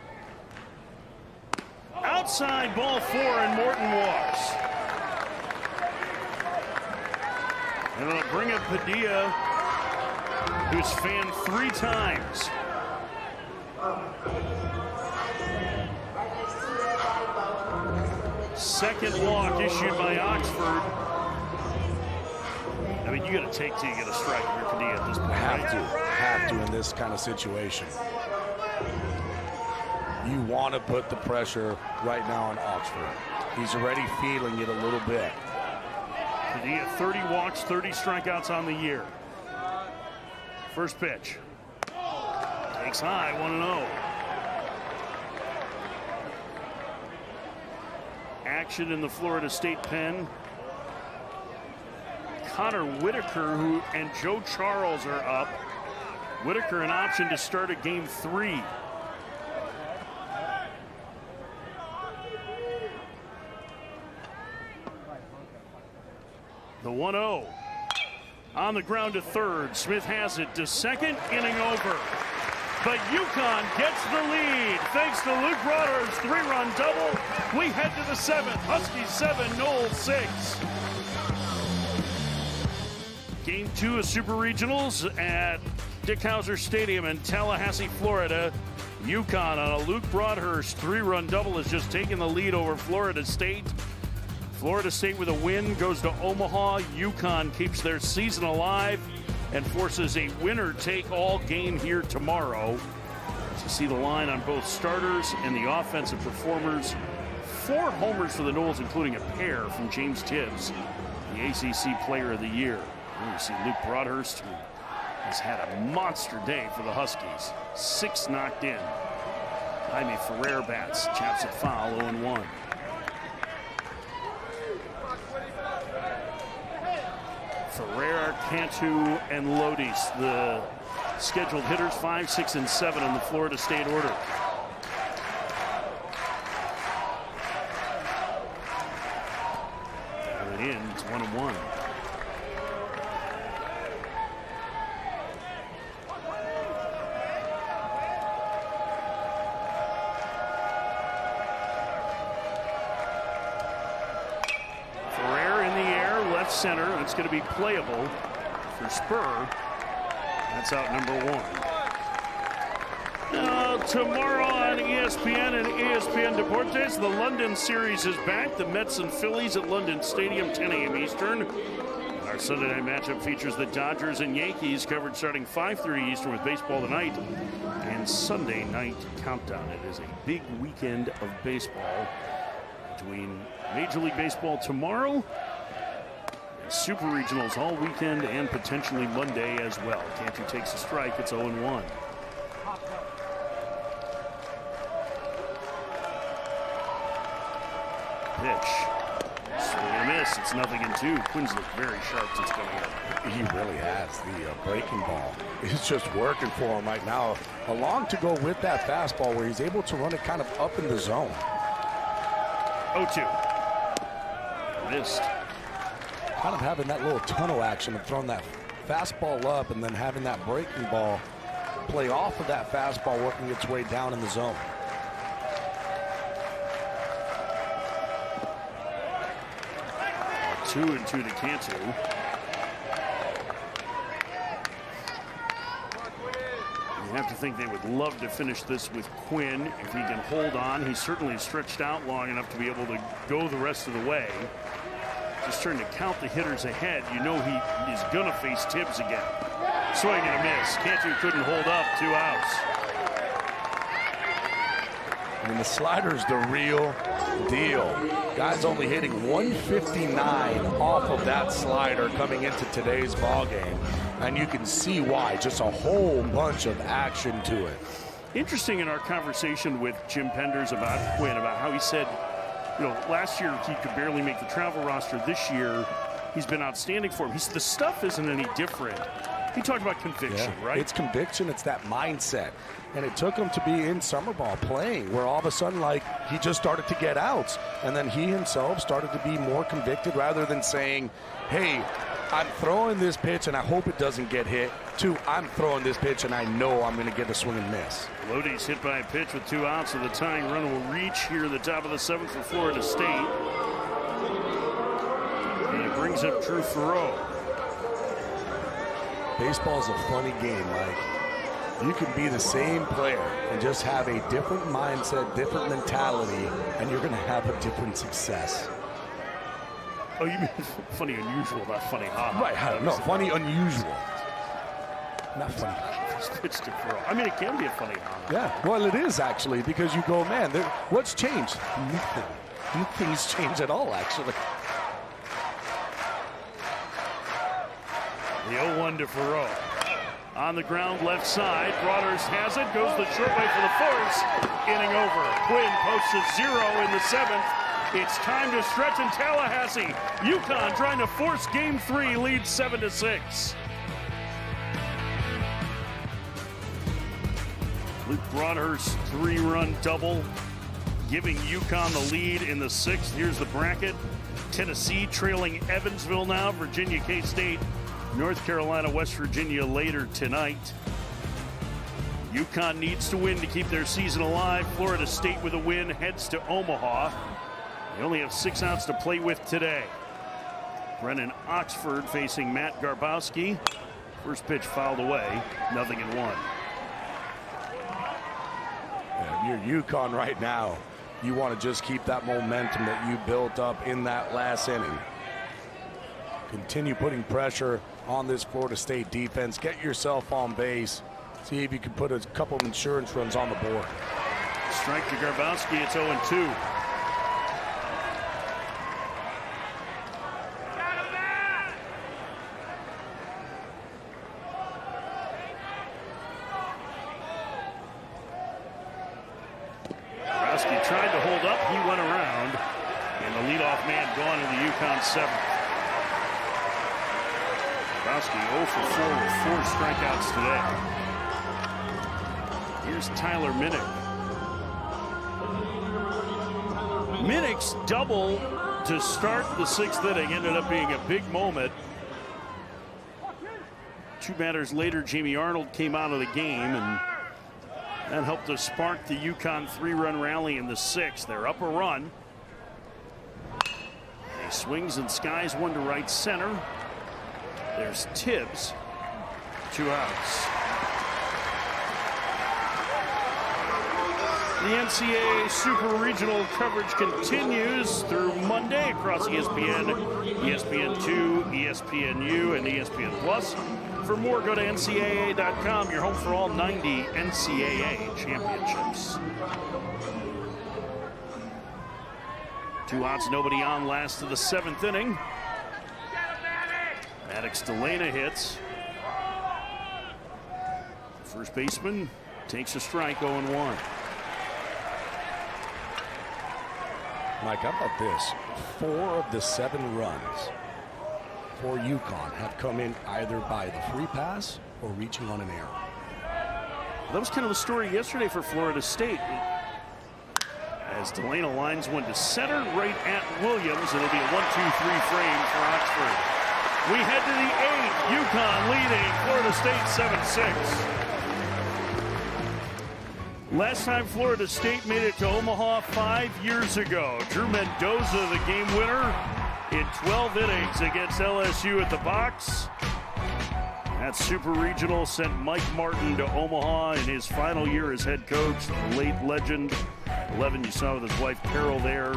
Outside, ball 4, and Morton walks. And it'll bring up Padilla, who's fanned 3 times. Second walk issued by Oxford. I mean, you got to take till you get a strike if you're Padilla at this point. Have to in this kind of situation. You want to put the pressure right now on Oxford. He's already feeling it a little bit. Padilla, 30 walks, 30 strikeouts on the year. First pitch. Takes high, 1-0. Action in the Florida State pen. Connor Whitaker and Joe Charles are up. Whitaker an option to start at game 3. The 1-0. On the ground to third. Smith has it to second. Inning over. But UConn gets the lead thanks to Luke Broadhurst's 3-run double. We head to the 7th. Huskies 7, Noles 6. Game 2 of Super Regionals at Dick Howser Stadium in Tallahassee, Florida. UConn on a Luke Broadhurst 3-run double has just taken the lead over Florida State. Florida State with a win goes to Omaha. UConn keeps their season alive and forces a winner-take-all game here tomorrow. To see the line on both starters and the offensive performers. 4 homers for the Noles, including a pair from James Tibbs, the ACC Player of the Year. You see Luke Broadhurst, who has had a monster day for the Huskies. 6 knocked in. Jaime Ferrer bats, chaps at foul, 0-1. Ferrer, Cantu, and Lodis, the scheduled hitters, 5, 6, and 7 in the Florida State order. And it ends 1-1. Center. It's going to be playable for Spur. That's out number 1. Tomorrow on ESPN and ESPN Deportes, the London series is back. The Mets and Phillies at London Stadium, 10 a.m. Eastern. Our Sunday night matchup features the Dodgers and Yankees, covered starting 5:30 Eastern with baseball tonight and Sunday night countdown. It is a big weekend of baseball between Major League Baseball tomorrow, Super Regionals all weekend, and potentially Monday as well. Cantu takes a strike. It's 0-1. Pitch. Swing and a miss. It's 0-2. Quinn's looked very sharp since coming up. He really has. The breaking ball is just working for him right now. Along to go with that fastball where he's able to run it kind of up in the zone. 0-2. Missed. Kind of having that little tunnel action of throwing that fastball up and then having that breaking ball play off of that fastball, working its way down in the zone. Two and 2 to Cantu. You have to think they would love to finish this with Quinn if he can hold on. He's certainly stretched out long enough to be able to go the rest of the way. Just trying to count the hitters ahead. You know he is going to face Tibs again. Swing and a miss. Cantu couldn't hold up. 2 outs. I mean, the slider's the real deal. Guy's only hitting 159 off of that slider coming into today's ball game, and you can see why. Just a whole bunch of action to it. Interesting in our conversation with Jim Penders about Quinn, about how he said, you know, last year he could barely make the travel roster. This year, he's been outstanding for him. The stuff isn't any different. He talked about conviction, right? It's conviction. It's that mindset. And it took him to be in summer ball playing, where all of a sudden, like, he just started to get outs. And then he himself started to be more convicted rather than saying, hey, I'm throwing this pitch and I hope it doesn't get hit, to I'm throwing this pitch and I know I'm going to get a swing and miss. Lodi's hit by a pitch with 2 outs, and the tying run will reach here at the top of the 7th for Florida State. And it brings up Drew Farreau. Baseball is a funny game, Mike. You can be the same player and just have a different mindset, different mentality, and you're going to have a different success. Oh, you mean funny unusual, not funny ha-ha. Right, no, funny unusual. Not funny. It's to Farreau. I mean, it can be a funny ha-ha. Yeah, well, it is actually, because you go, man, what's changed? Nothing. Nothing's changed at all, actually. The 0-1 to Farreau. On the ground, left side. Broadhurst has it. Goes the short way for the force. Inning over. Quinn posts a 0 in the 7th. It's time to stretch in Tallahassee. UConn trying to force Game 3, leads 7-6. Luke Broadhurst 3-run double, giving UConn the lead in the 6th. Here's the bracket. Tennessee trailing Evansville now. Virginia, K-State, North Carolina, West Virginia later tonight. UConn needs to win to keep their season alive. Florida State with a win heads to Omaha. They only have 6 outs to play with today. Brennan Oxford facing Matt Garbowski. First pitch fouled away, 0-1. If you're UConn right now, you want to just keep that momentum that you built up in that last inning. Continue putting pressure on this Florida State defense. Get yourself on base. See if you can put a couple of insurance runs on the board. Strike to Garbowski. It's 0-2. Broski tried to hold up. He went around. And the leadoff man gone in the UConn 7th. Broski 0 for 4 with 4 strikeouts today. Here's Tyler Minnick. Minnick's double to start the 6th inning ended up being a big moment. 2 batters later, Jamie Arnold came out of the game, and that helped to spark the UConn 3-run rally in the 6th. They're up a run. He swings and skies one to right center. There's Tibs. 2 outs. The NCAA Super Regional coverage continues through Monday across ESPN, ESPN2, ESPNU, and ESPN Plus. For more, go to NCAA.com, your home for all 90 NCAA championships. 2 outs, nobody on, last of the 7th inning. Maddox Delana hits. First baseman takes a strike, 0-1. Mike, how about this? 4 of the 7 runs for UConn have come in either by the free pass or reaching on an error. That was kind of the story yesterday for Florida State. As Delana lines one to center, right at Williams. It'll be a 1-2-3 frame for Oxford. We head to the 8th. UConn leading Florida State 7-6. Last time Florida State made it to Omaha 5 years ago. Drew Mendoza, the game winner in 12 innings against LSU at the box. That Super Regional sent Mike Martin to Omaha in his final year as head coach. The late legend, 11 you saw with his wife Carol there.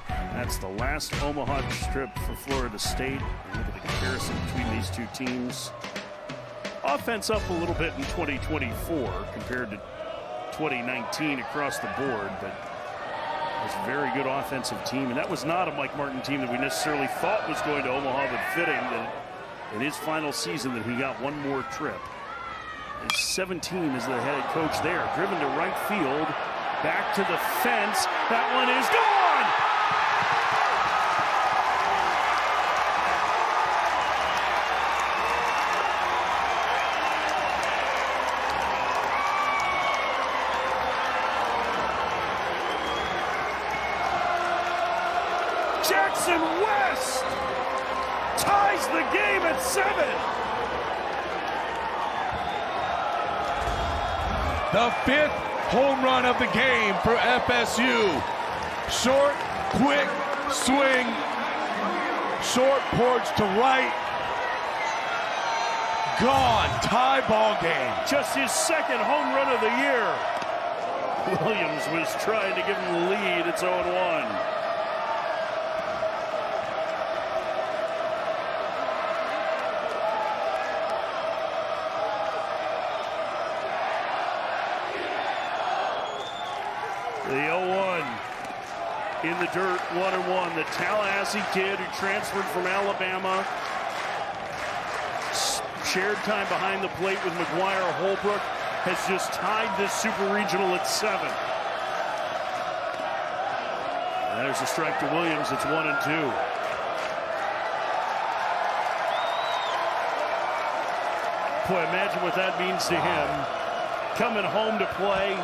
That's the last Omaha trip for Florida State. And look at the comparison between these two teams. Offense up a little bit in 2024 compared to 2019 across the board, but it was a very good offensive team, and that was not a Mike Martin team that we necessarily thought was going to Omaha, but fitting that in his final season that he got one more trip. His 17 as the head coach there, driven to right field, back to the fence. That one is gone! Jackson West ties the game at 7. The 5th home run of the game for FSU. Short, quick swing, short porch to right. Gone. Tie ball game. Just his 2nd home run of the year. Williams was trying to give him the lead. It's 0-1. The 0-1 in the dirt, 1-1. The Tallahassee kid who transferred from Alabama. Shared time behind the plate with McGuire Holbrook has just tied this Super Regional at 7. And there's a strike to Williams. It's 1-2. Boy, imagine what that means to him. Coming home to play.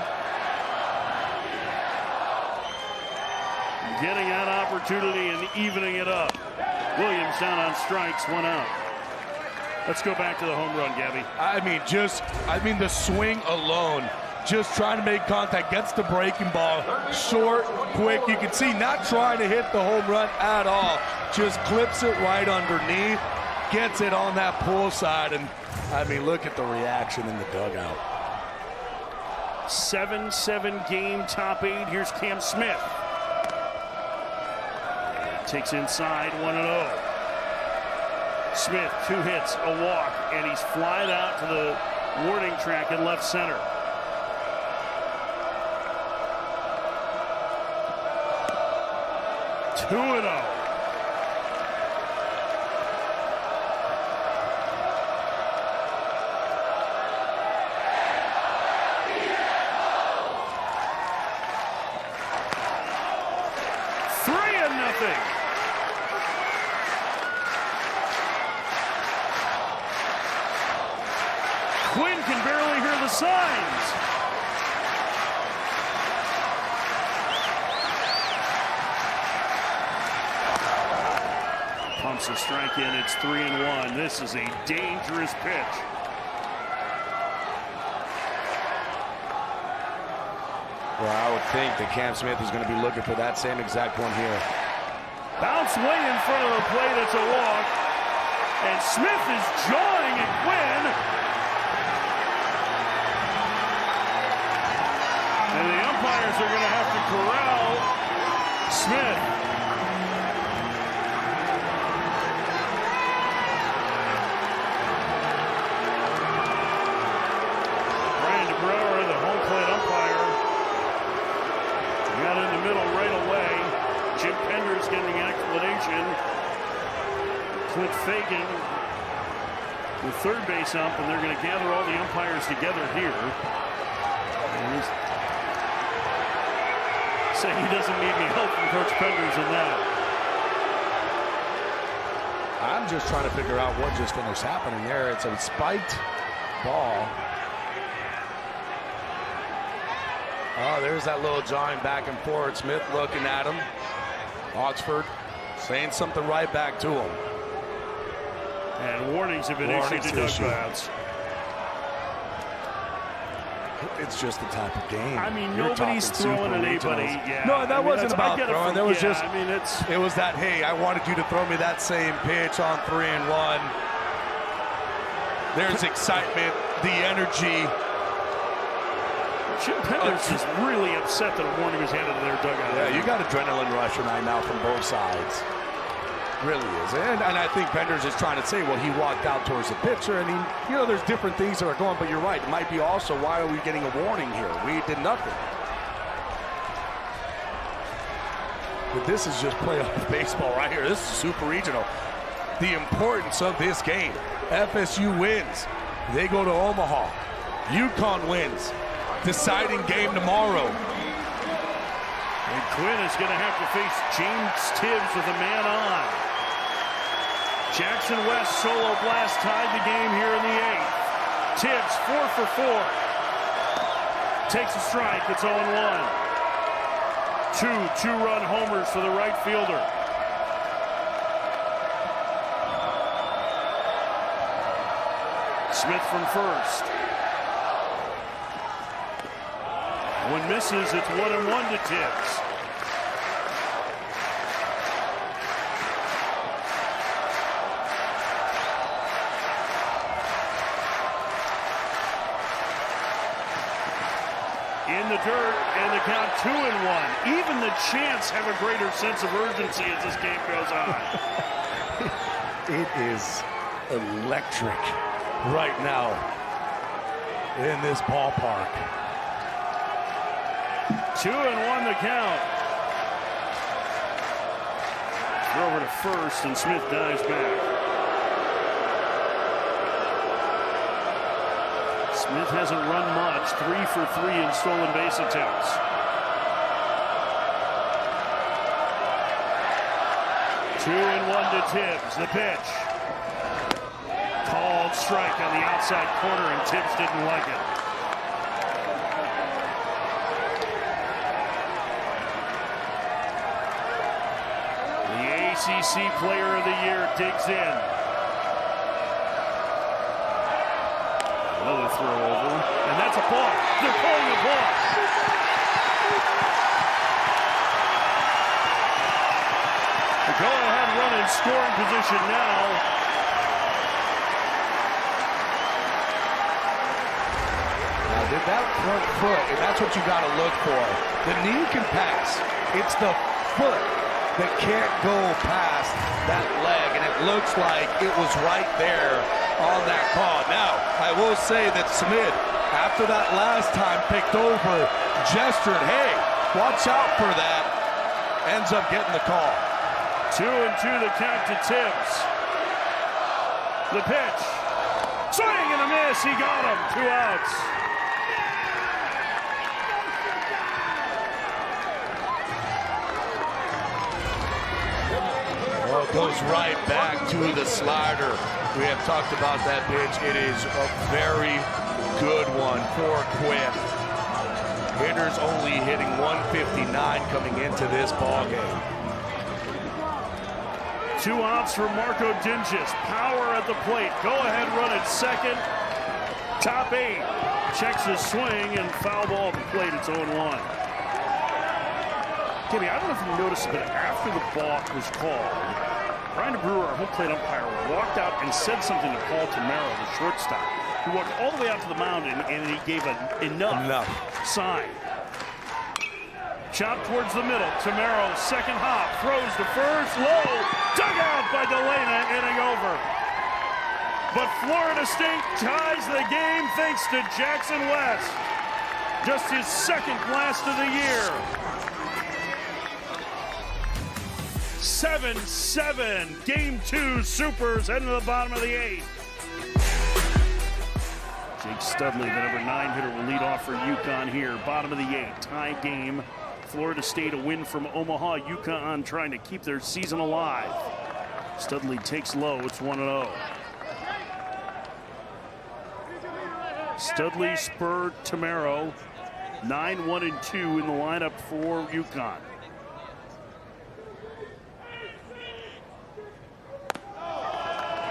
Getting that opportunity and evening it up. Williams down on strikes, 1 out. Let's go back to the home run, Gabby. I mean, the swing alone, just trying to make contact, gets the breaking ball, short, quick. You can see not trying to hit the home run at all. Just clips it right underneath, gets it on that pull side, and I mean, look at the reaction in the dugout. 7-7 game, top 8. Here's Cam Smith. Takes inside, 1-0. Smith, 2 hits, a walk, and he's flied out to the warning track in left center. Two and 0. 10-0. Quinn can barely hear the signs. Pumps a strike in. It's 3-1. This is a dangerous pitch. Well, I would think that Cam Smith is going to be looking for that same exact one here. Bounce way in front of the plate. It's a walk. And Smith is jawing at Quinn. And the umpires are going to have to corral Smith. Brian DeBrower, the home plate umpire, got in the middle right away. Jim Pender's getting an explanation. Clint Fagan, the third base ump, and they're going to gather all the umpires together here. And he's saying he doesn't need any help from Coach Penders in that. I'm just trying to figure out what just finished happening there. It's a spiked ball. Oh, there's that little jawing back and forth. Smith looking at him. Oxford saying something right back to him. And warnings have been issued to dugouts. It's just the type of game. I mean, nobody's throwing at anybody. Yeah. No, that wasn't about throwing. There was just, I mean, it was that, hey, I wanted you to throw me that same pitch on 3-1. There's excitement, the energy. Jim Penders is really upset that a warning was handed to their dugout. Yeah, you got adrenaline rush right now from both sides. Really is. And I think Penders is trying to say, well, he walked out towards the pitcher, and he, you know, there's different things that are going, but you're right. It might be also, why are we getting a warning here? We did nothing. But this is just playoff baseball right here. This is super regional. The importance of this game. FSU wins. They go to Omaha. UConn wins. Deciding game tomorrow. And Quinn is going to have to face James Tibbs with a man on. Jackson West solo blast tied the game here in the 8th. Tibbs 4 for 4. Takes a strike. It's 0-1. 2 two-run homers for the right fielder. Smith from first. One misses, it's 1-1 to Tibs. In the dirt, and the count 2-1. Even the Chants have a greater sense of urgency as this game goes on. It is electric right now in this ballpark. 2-1 the count. Throw over to first, and Smith dives back. Smith hasn't run much. 3 for 3 in stolen base attempts. Two and 1 to Tibbs. The pitch. Called strike on the outside corner, and Tibbs didn't like it. ACC Player of the Year digs in. Another throw over, and that's a ball. They're calling a ball. The go-ahead run in scoring position now. Now, did that front foot, and that's what you got to look for. The knee can pass. It's the foot that can't go past that leg, and it looks like it was right there on that call. Now, I will say that Smith, after that last time, picked over, gestured, hey, watch out for that, ends up getting the call. 2-2 the count to Tibbs. The pitch. Swing and a miss. He got him. 2 outs. goes right back to the slider. We have talked about that pitch. It is a very good one for Quinn. Hitters only hitting 159 coming into this ball game. 2 outs for Marco Dinges. Power at the plate. Go ahead run at second. Top 8. Checks his swing and foul ball at the plate. It's 0-1. Kimmy, I don't know if you noticed, but after the balk was called, Brian DeBrewer, our home plate umpire, walked out and said something to Paul Tamero, the shortstop, who walked all the way out to the mound and he gave an enough sign. Chop towards the middle. Tamero, second hop, throws to first, low, dug out by Delana, inning over. But Florida State ties the game thanks to Jackson West. Just his second blast of the year. 7-7, Game 2, Supers heading to the bottom of the 8th. Jake Studley, the number 9 hitter, will lead off for UConn here. Bottom of the 8th, tie game. Florida State a win from Omaha. UConn trying to keep their season alive. Studley takes low, it's 1-0. Studley, Spur, Tamero, 9-1-2 in the lineup for UConn.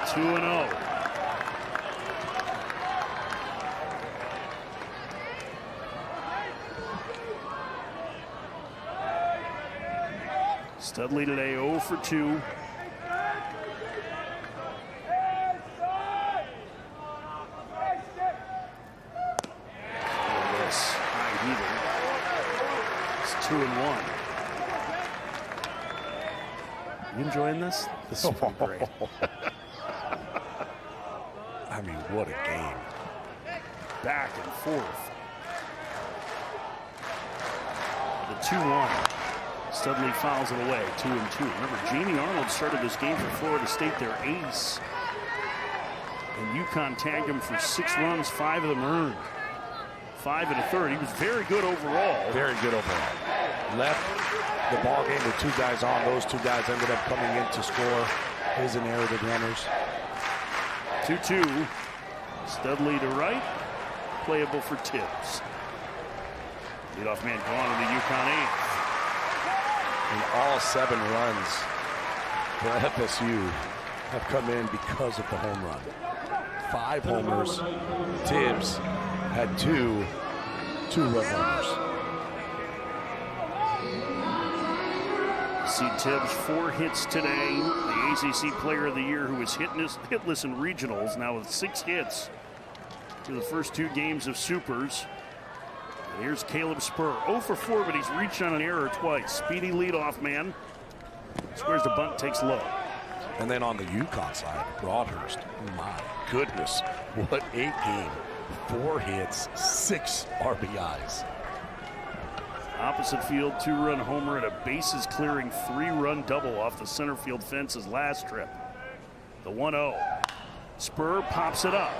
2-0. Studley today 0 for 2. Look at this high heater. It's 2-1. You enjoying this? This is great. I mean, what a game. Back and forth. The 2-1. Studley fouls it away, 2-2. Remember, Jamie Arnold started this game for Florida State, their ace. And UConn tagged him for 6 runs, 5 of them earned. 5 1/3. He was very good overall. Very good overall. Left the ball game with 2 guys on. Those 2 guys ended up coming in to score. His inherited runners. 2-2. Studley to right. Playable for Tibs. Leadoff man gone in the UConn 8th. And all 7 runs for FSU have come in because of the home run. 5 homers. Tibbs had 2 2-run homers. See Tibbs 4 hits today. The ACC Player of the Year, who was hitless in regionals, now with 6 hits through the first 2 games of Supers. And here's Caleb Spur, 0 for 4, but he's reached on an error twice. Speedy leadoff man. Squares the bunt, takes low. And then on the UConn side, Broadhurst, my goodness, what a game. 4 hits, 6 RBIs. Opposite field, 2-run homer and a bases clearing 3-run double off the center field fence his last trip. The 1-0. Spur pops it up.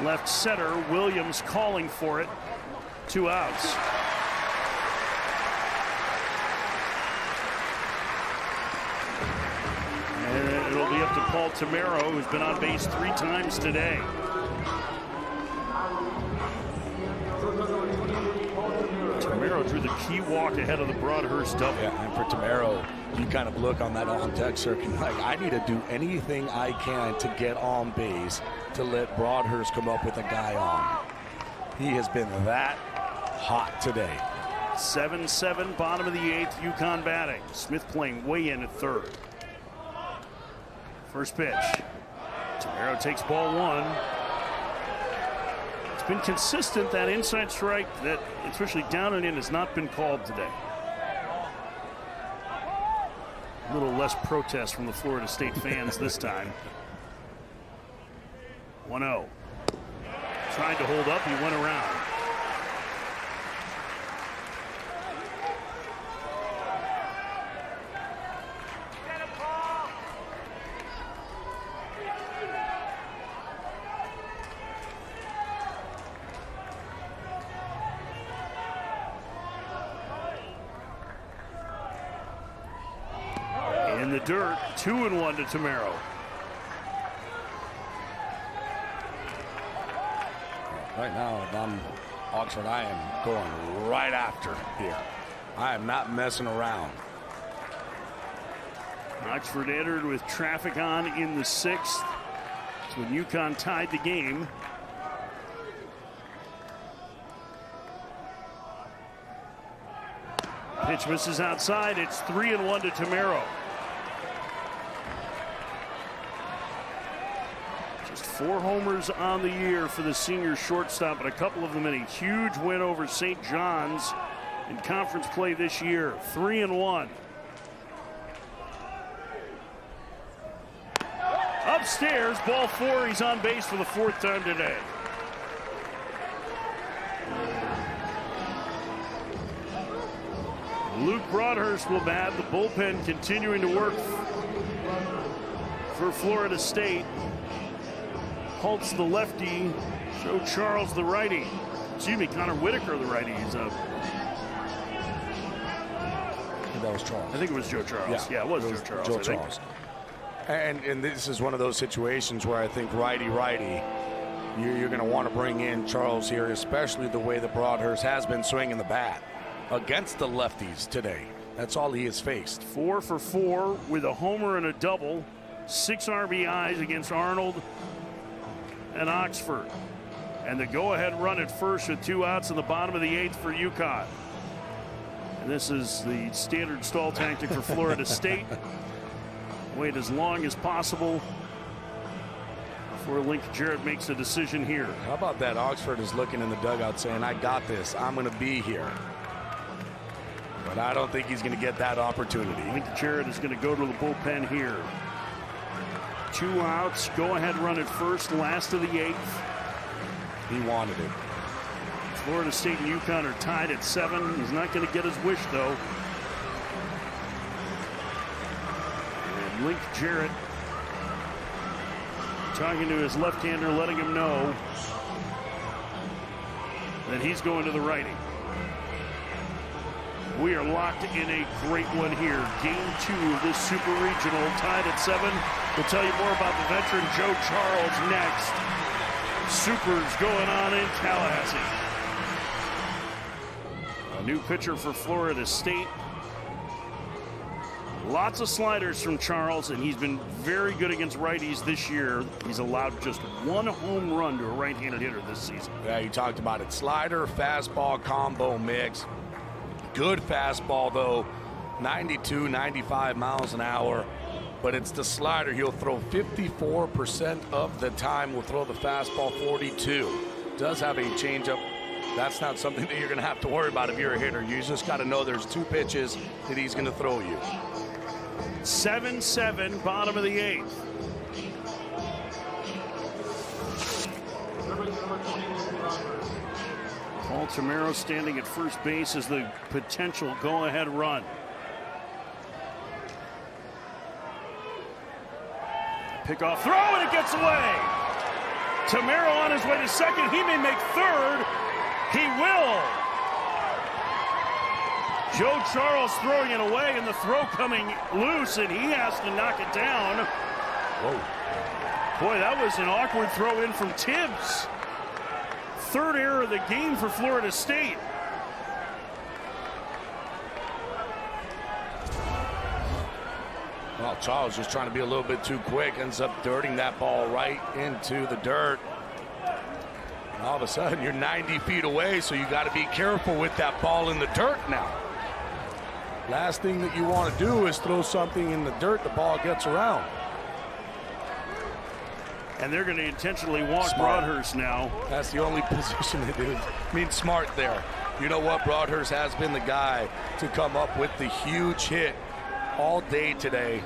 Left center, Williams calling for it. 2 outs. And it'll be up to Paul Tamero, who's been on base 3 times today. Tamero drew the key walk ahead of the Broadhurst double. Yeah, and for Tamero, you kind of look on that on-deck circuit like, I need to do anything I can to get on base to let Broadhurst come up with a guy on. He has been that hot today. 7-7, bottom of the 8th, UConn batting. Smith playing way in at 3rd. First pitch. Tamero takes ball 1. It's been consistent, that inside strike, that especially down and in, has not been called today. A little less protest from the Florida State fans this time. 1-0. Tried to hold up, he went around. the dirt. 2-1 to Tamero. Right now, if I'm Oxford, I am going right after here. I am not messing around. Oxford entered with traffic on in the 6th. That's when UConn tied the game. Pitch misses outside. It's 3-1 to Tamero. Just 4 homers on the year for the senior shortstop, but a couple of them in a huge win over St. John's in conference play this year. 3-1. Upstairs, ball 4. He's on base for the 4th time today. Luke Broadhurst will bat. The bullpen continuing to work for Florida State. Holtz the lefty. Joe Charles the righty. Excuse me, Connor Whitaker the righty. He's up. That was Charles. I think it was Joe Charles. Yeah, it was Joe Charles. Joe Charles. And this is one of those situations where I think righty-righty, you're going to want to bring in Charles here, especially the way that Broadhurst has been swinging the bat against the lefties today. That's all he has faced. 4 for 4 with a homer and a double. 6 RBIs against Arnold and Oxford. And the go-ahead run at first with 2 outs in the bottom of the 8th for UConn. And this is the standard stall tactic for Florida State. Wait as long as possible before Link Jarrett makes a decision here. How about that? Oxford is looking in the dugout saying, I got this. I'm going to be here. But I don't think he's going to get that opportunity. Link Jarrett is going to go to the bullpen here. 2 outs, go-ahead run at first, last of the 8th. He wanted it. Florida State and UConn are tied at 7. He's not going to get his wish, though. And Link Jarrett talking to his left-hander, letting him know that he's going to the righty. We are locked in a great one here. Game 2 of this Super Regional, tied at 7. We'll tell you more about the veteran Joe Charles next. Supers going on in Tallahassee. A new pitcher for Florida State. Lots of sliders from Charles, and he's been very good against righties this year. He's allowed just 1 home run to a right-handed hitter this season. Yeah, you talked about it. Slider, fastball combo mix. Good fastball, though. 92, 95 miles an hour. But it's the slider. He'll throw 54% of the time. Will throw the fastball 42. Does have a changeup. That's not something that you're going to have to worry about if you're a hitter. You just got to know there's 2 pitches that he's going to throw you. 7-7, bottom of the 8th. Paul Tamero standing at first base as the potential go-ahead run. Pick-off throw, and it gets away. Tamero on his way to second. He may make third. He will. Joe Charles throwing it away, and the throw coming loose, and he has to knock it down. Whoa. Boy, that was an awkward throw in from Tibs. 3rd error of the game for Florida State. Well, Charles just trying to be a little bit too quick, ends up dirting that ball right into the dirt. And all of a sudden, you're 90 feet away, so you got to be careful with that ball in the dirt now. Last thing that you want to do is throw something in the dirt, the ball gets around. And they're going to intentionally walk Broadhurst now. That's the only position they do. I mean, smart there. You know what? Broadhurst has been the guy to come up with the huge hit all day today.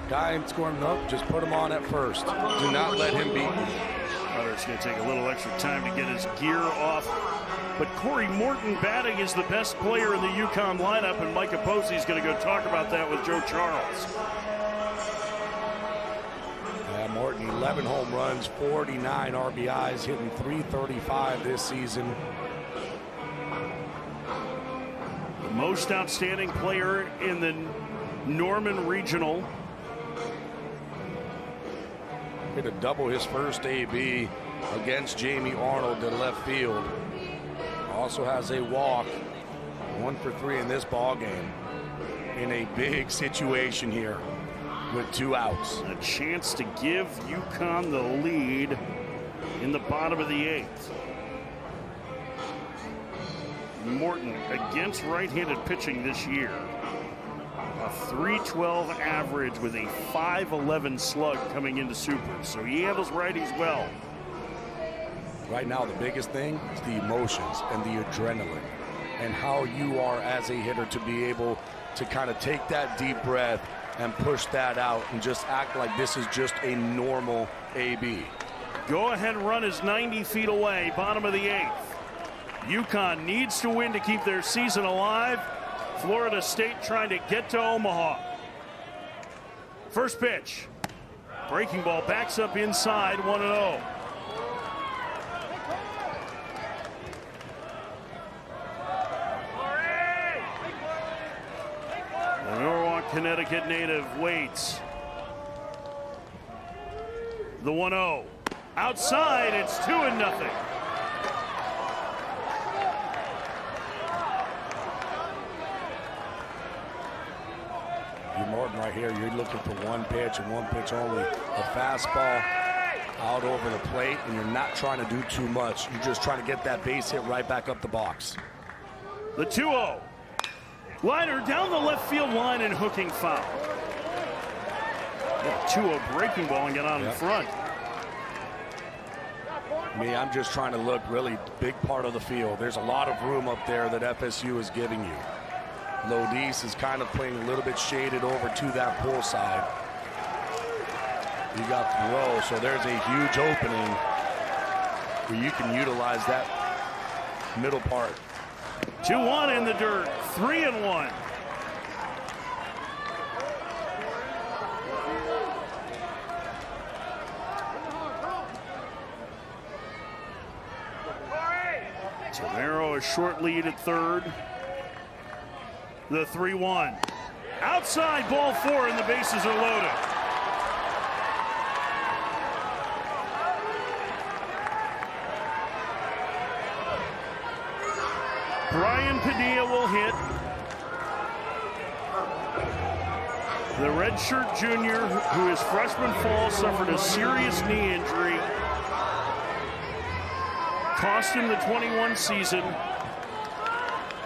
Guy ain't scoring up, just put him on at first. Do not let him beat you. Broadhurst's going to take a little extra time to get his gear off. But Corey Morton batting is the best player in the UConn lineup, and Micah Posey's going to go talk about that with Joe Charles. Yeah, Morton, 11 home runs, 49 RBIs, hitting .335 this season. The most outstanding player in the Norman Regional. Hit a double his first AB against Jamie Arnold to left field. Also has a walk, 1 for 3 in this ball game. In a big situation here with 2 outs. A chance to give UConn the lead in the bottom of the 8th. Morton against right-handed pitching this year. A .312 average with a .511 slug coming into Super. So he handles righties well. Right now, the biggest thing is the emotions and the adrenaline and how you are as a hitter to be able to kind of take that deep breath and push that out and just act like this is just a normal AB. Go-ahead run is 90 feet away, bottom of the 8th. UConn needs to win to keep their season alive. Florida State trying to get to Omaha. First pitch. Breaking ball backs up inside, 1-0. The Norwalk, Connecticut native waits. The 1-0. Outside, it's 2-0. Morton right here, you're looking for one pitch and one pitch only. A fastball out over the plate, and you're not trying to do too much. You're just trying to get that base hit right back up the box. The 2-0. Liner down the left field line and hooking foul. 2-0 breaking ball and get on in front. Me, I'm just trying to look really big part of the field. There's a lot of room up there that FSU is giving you. Lodis is kind of playing a little bit shaded over to that pull side. You got the row, so there's a huge opening where you can utilize that middle part. 2-1 in the dirt, 3-1. Tomero a short lead at third. The 3-1. Outside, ball 4, and the bases are loaded. Brian Padilla will hit. The redshirt junior, who his freshman fall suffered a serious knee injury, cost him the 21 season.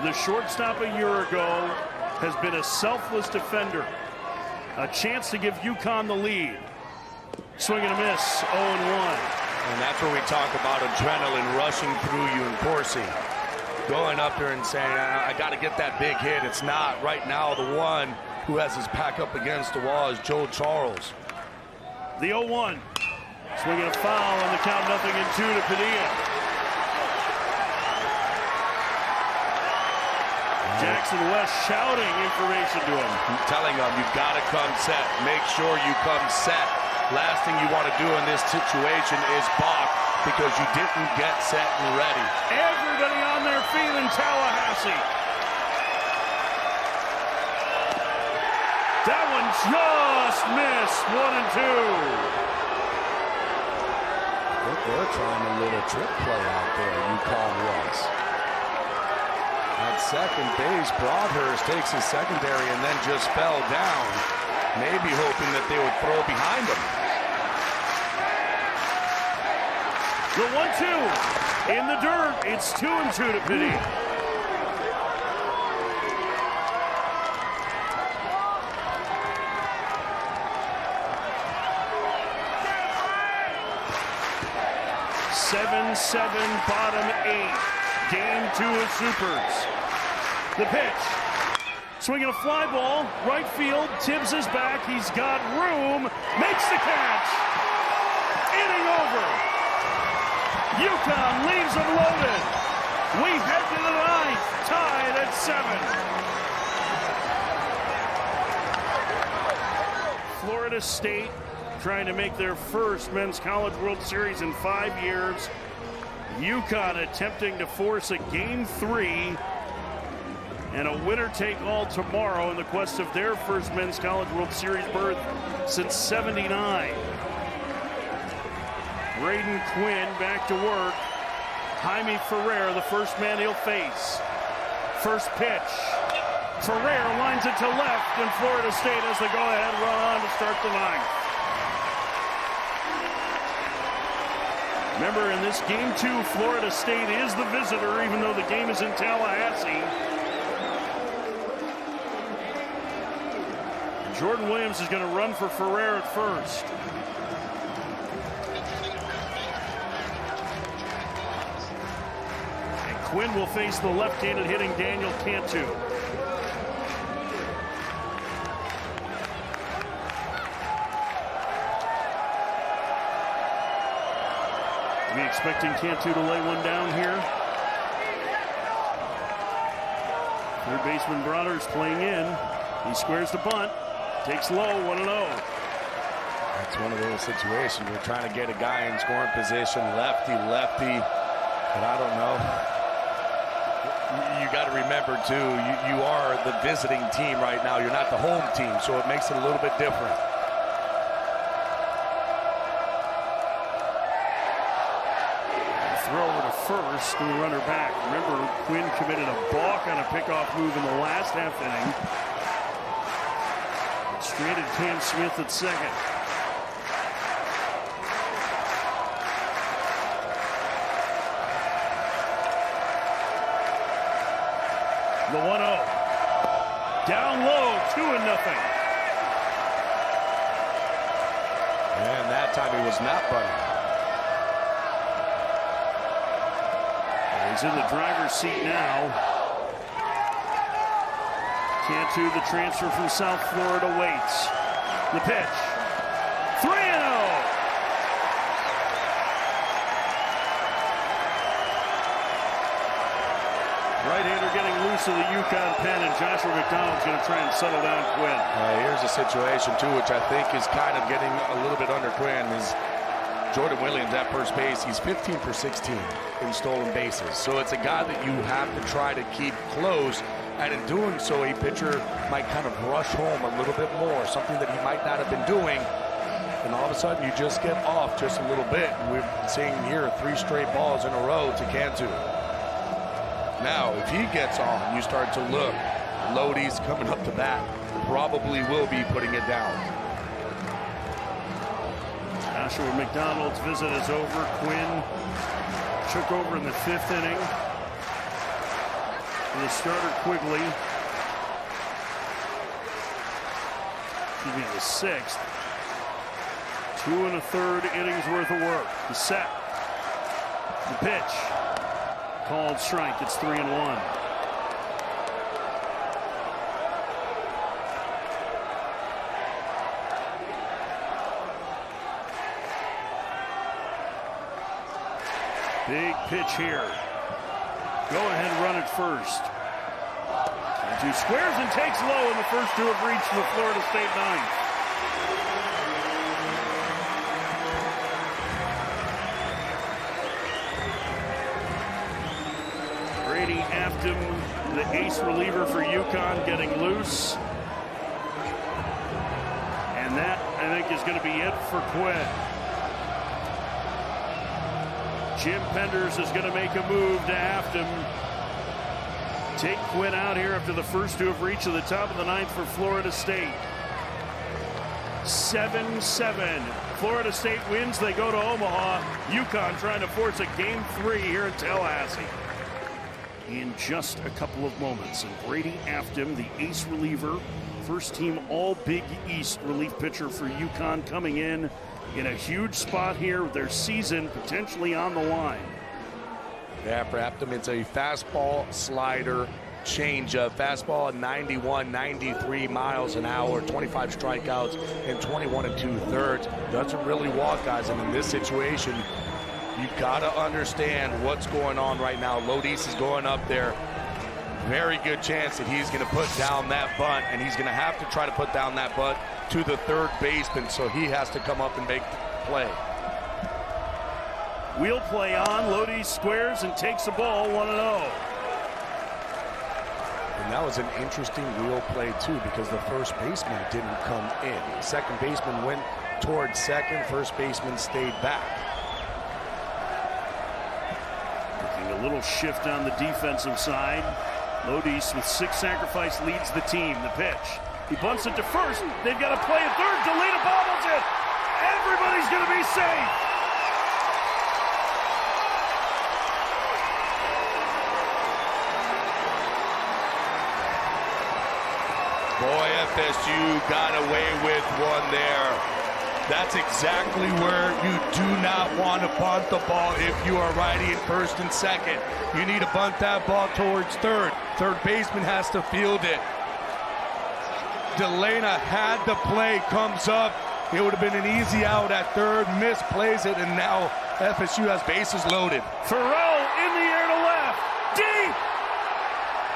The shortstop a year ago has been a selfless defender. A chance to give UConn the lead. Swing and a miss, 0-1. And that's where we talk about adrenaline rushing through you in coursing. Going up there and saying, I got to get that big hit. It's not. Right now, the one who has his back up against the wall is Joe Charles. The 0-1. Swinging a foul on the count, 0-2 to Padilla. Jackson West shouting information to him. Telling him, you've got to come set. Make sure you come set. Last thing you want to do in this situation is balk because you didn't get set and ready. Everybody on their feet in Tallahassee. That one just missed, 1-2. They're trying a little trick play out there, UConn was. At second base, Broadhurst takes his secondary and then just fell down, maybe hoping that they would throw behind him. The 1-2 in the dirt. It's 2-2 to Padilla. Seven, bottom 8. Game 2 of Supers. The pitch. Swinging a fly ball. Right field. Tibs is back. He's got room. Makes the catch. Inning over. UConn leaves them loaded. We head to the 9th. Tied at 7. Florida State trying to make their first Men's College World Series in 5 years. UConn attempting to force a Game 3 and a winner-take-all tomorrow in the quest of their first Men's College World Series berth since '79. Braden Quinn back to work. Jaime Ferrer, the first man he'll face. First pitch. Ferrer lines it to left, and Florida State has the go-ahead run on to start the ninth. Remember, in this game 2, Florida State is the visitor, even though the game is in Tallahassee. Jordan Williams is going to run for Ferrer at first. And Quinn will face the left-handed hitting Daniel Cantu. We expecting Cantu to lay one down here. Third baseman Broadhurst playing in. He squares the bunt. Takes low, 1-0. That's one of those situations. We're trying to get a guy in scoring position, lefty, but I don't know. You got to remember, too, you are the visiting team right now. You're not the home team, so it makes it a little bit different. Throw over to first, and the runner back. Remember, Quinn committed a balk on a pickoff move in the last half inning. Stranded Cam Smith at second. The 1-0. Down low, 2-0. And that time he was not bunting. He's in the driver's seat now. Cantu, the transfer from South Florida, waits. The pitch. 3-0. Right-hander getting loose of the UConn pen, and Joshua McDonald's going to try and settle down Quinn. Here's a situation, too, which I think is kind of getting a little bit under Quinn, is Jordan Williams at first base. He's 15 for 16 in stolen bases. So it's a guy that you have to try to keep close. And in doing so, a pitcher might kind of rush home a little bit more, something that he might not have been doing. And all of a sudden, you just get off just a little bit. And we're seeing here 3 straight balls in a row to Cantu. Now, if he gets on, you start to look. Lodi's coming up to bat. Probably will be putting it down. Joshua McDonald's visit is over. Quinn took over in the 5th inning. The starter Quigley. Excuse me, the 6th. 2 1/3 innings worth of work. The set. The pitch. Called strike. It's 3-1. Big pitch here. Go ahead, run at first. Cantu squares and takes low, and the first 2 have reached the Florida State ninth. Brady Afton, the ace reliever for UConn, getting loose. And that, I think, is going to be it for Quinn. Jim Penders is going to make a move to Afton. Take Quinn out here after the first 2 have reached to the top of the 9th for Florida State. 7-7. Florida State wins. They go to Omaha. UConn trying to force a game 3 here in Tallahassee. In just a couple of moments. And Brady Afton, the ace reliever, first team all Big East relief pitcher for UConn, coming in a huge spot here with their season potentially on the line. Yeah, for Afton, it's a fastball, slider, changeup. Fastball at 91, 93 miles an hour, 25 strikeouts, and 21 2/3. Doesn't really walk guys, and in this situation, you've got to understand what's going on right now. Lodis is going up there. Very good chance that he's going to put down that bunt, and he's going to have to try to put down that bunt to the third baseman, so he has to come up and make the play. Wheel play on. Lodi squares and takes the ball, 1-0. And And that was an interesting wheel play, too, because the first baseman didn't come in. The second baseman went towards second. First baseman stayed back. Making a little shift on the defensive side. Lodis with 6 sacrifice leads the team. The pitch. He bunts it to first. They've got to play at third. Delena bobbles it. Everybody's going to be safe. Boy, FSU got away with one there. That's exactly where you do not want to bunt the ball if you are righty at first and second. You need to bunt that ball towards third. Third baseman has to field it. Delena had the play, comes up. It would have been an easy out at third, misplays it, and now FSU has bases loaded. Farrell in the air to left, deep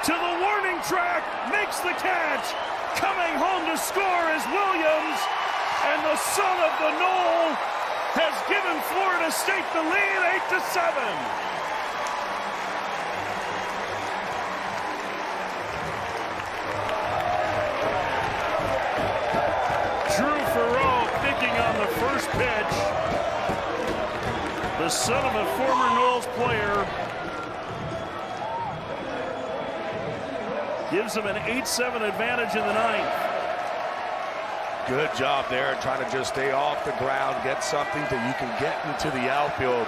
to the warning track, makes the catch. Coming home to score is Williams, and the son of the Knoll has given Florida State the lead, 8-7. On the first pitch, the son of a former Knowles player gives him an 8-7 advantage in the ninth. Good job there, trying to just stay off the ground, get something that you can get into the outfield.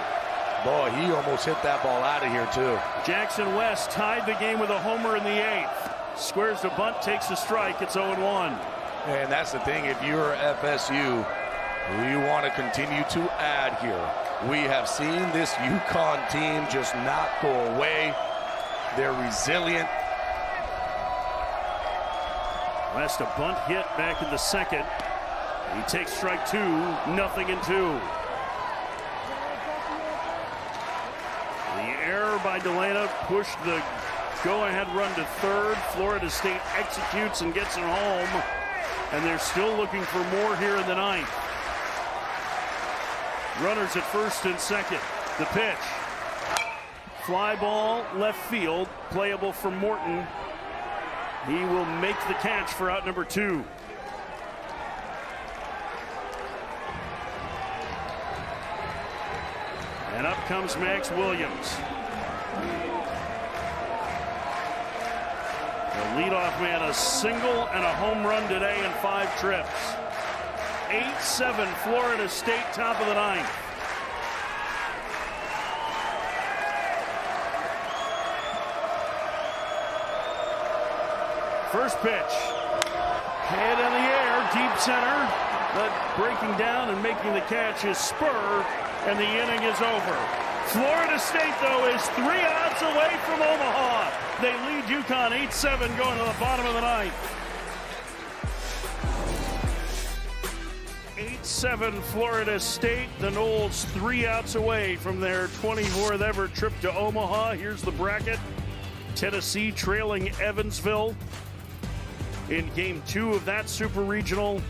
Boy, he almost hit that ball out of here too. Jackson West tied the game with a homer in the 8th. Squares the bunt, takes a strike. It's 0-1. And that's the thing, if you're FSU, we want to continue to add here. We have seen this UConn team just not go away. They're resilient. West a bunt hit back in the second. He takes strike 2, 0-2. The error by Delena pushed the go-ahead run to third. Florida State executes and gets it home. And they're still looking for more here in the ninth. Runners at first and second. The pitch. Fly ball left field. Playable for Morton. He will make the catch for out number 2. And up comes Max Williams. The leadoff man, a single and a home run today in 5 trips. 8-7 Florida State, top of the ninth. First pitch. Head in the air, deep center. But breaking down and making the catch is Spur, and the inning is over. Florida State, though, is 3 outs away from Omaha. They lead UConn 8-7 going to the bottom of the ninth. 8-7 Florida State. The Noles 3 outs away from their 24th ever trip to Omaha. Here's the bracket. Tennessee trailing Evansville in game 2 of that Super Regional.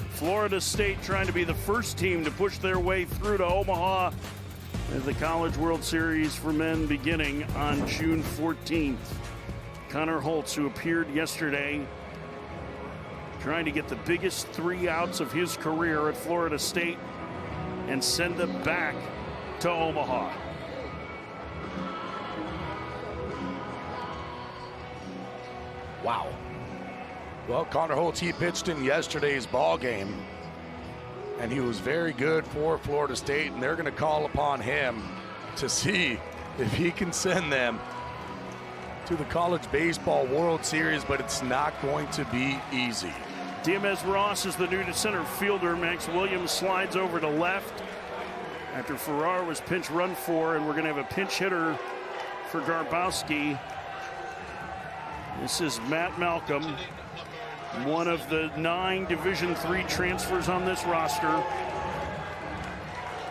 Florida State trying to be the first team to push their way through to Omaha at the College World Series for men beginning on June 14th. Connor Holtz, who appeared yesterday, trying to get the biggest 3 outs of his career at Florida State and send them back to Omaha. Wow. Well, Connor Holtz, he pitched in yesterday's ball game, and he was very good for Florida State, and they're going to call upon him to see if he can send them to the College Baseball World Series, but it's not going to be easy. Diamez Ross is the new center fielder. Max Williams slides over to left after Farrar was pinch run for, and we're going to have a pinch hitter for Garbowski. This is Matt Malcolm, one of the 9 Division III transfers on this roster.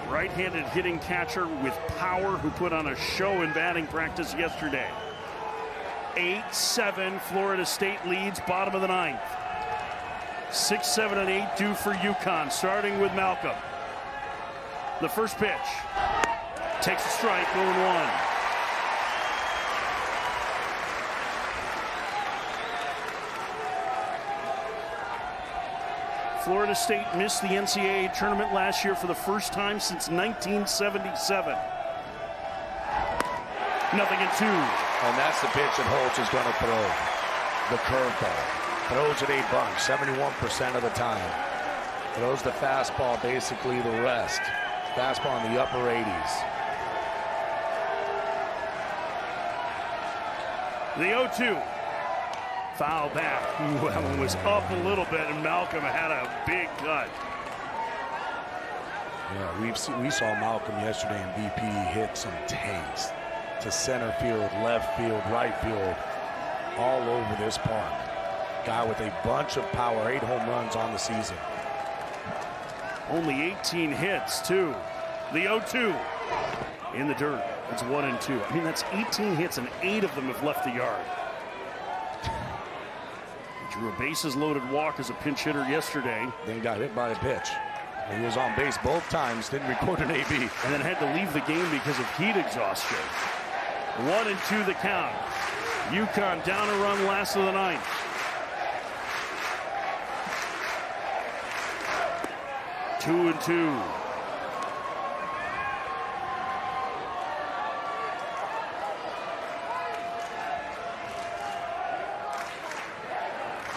Right-handed hitting catcher with power who put on a show in batting practice yesterday. 8-7 Florida State leads, bottom of the ninth. 6, 7, and 8 due for UConn, starting with Malcolm. The first pitch. Takes a strike, 0-1. Florida State missed the NCAA tournament last year for the first time since 1977. 0-2. And that's the pitch that Holtz is going to throw. The curveball. Throws it a bunch, 71% of the time. Throws the fastball basically the rest. Fastball in the upper 80s. The 0-2. Foul back. Ooh, that one was up a little bit, and Malcolm had a big cut. Yeah, we saw Malcolm yesterday in BP hit some tanks to center field, left field, right field, all over this park. Guy with a bunch of power, 8 home runs on the season. Only 18 hits, too. The 0-2 in the dirt. It's 1-2. I mean, that's 18 hits, and 8 of them have left the yard. He drew a bases-loaded walk as a pinch hitter yesterday. Then got hit by a pitch. He was on base both times, didn't record an AB. And then had to leave the game because of heat exhaustion. 1-2 the count. UConn down a run last of the ninth. Two and two.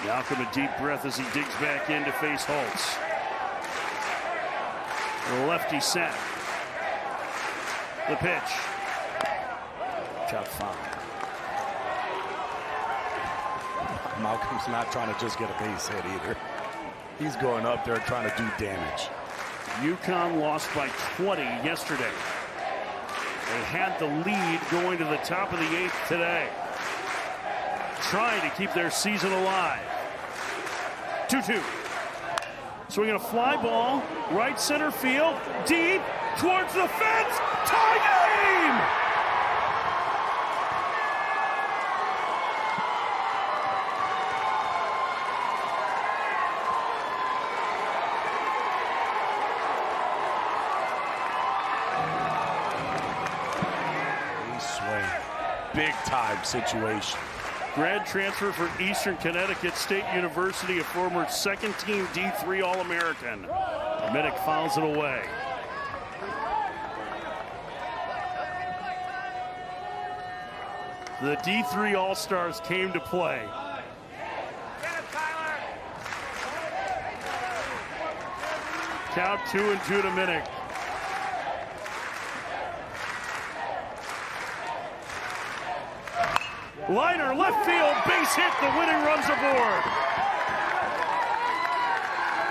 Malcolm a deep breath as he digs back in to face Holtz. The lefty set. The pitch. Chop foul. Malcolm's not trying to just get a base hit either. He's going up there trying to do damage. UConn lost by 20 yesterday. They had the lead going to the top of the 8th today. Trying to keep their season alive. 2-2. Swinging a fly ball, right center field, deep, towards the fence, tie game! Big time situation. Grad transfer for Eastern Connecticut State University, a former second-team D3 All-American. Minnick fouls it away. The D3 All-Stars came to play. Count 2-2 to Minnick. Liner, left field, base hit, the winning run's aboard.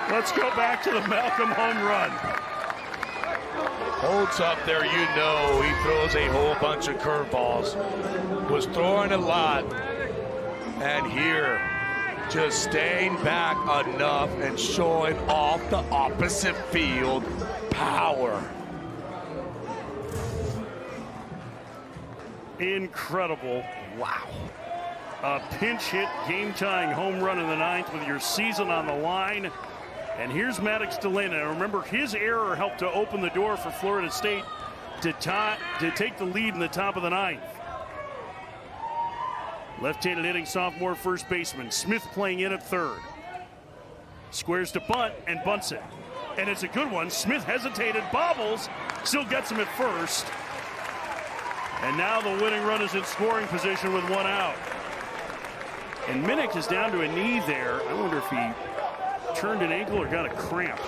Let's go back to the Malcolm home run. Holtz up there, you know, he throws a whole bunch of curveballs. Was throwing a lot. And here, just staying back enough and showing off the opposite field power. Incredible. Wow. A pinch hit, game-tying home run in the 9th with your season on the line. And here's Maddox DeLynn. And remember, his error helped to open the door for Florida State to take the lead in the top of the 9th. Left-handed hitting sophomore first baseman. Smith playing in at third. Squares to bunt and bunts it. And it's a good one. Smith hesitated, bobbles, still gets him at first. And now the winning run is in scoring position with 1 out. And Minnick is down to a knee there. I wonder if he turned an ankle or got a cramp.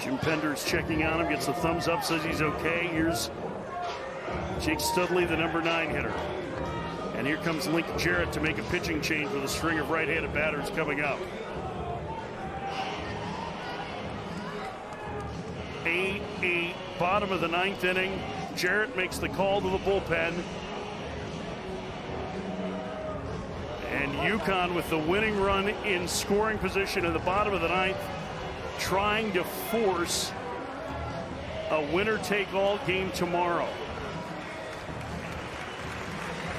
Jim Pender's checking on him, gets the thumbs up, says he's okay. Here's Jake Studley, the number 9 hitter. And here comes Link Jarrett to make a pitching change with a string of right-handed batters coming up. 8-8, bottom of the 9th inning. Jarrett makes the call to the bullpen. And UConn with the winning run in scoring position in the bottom of the 9th, trying to force a winner-take-all game tomorrow.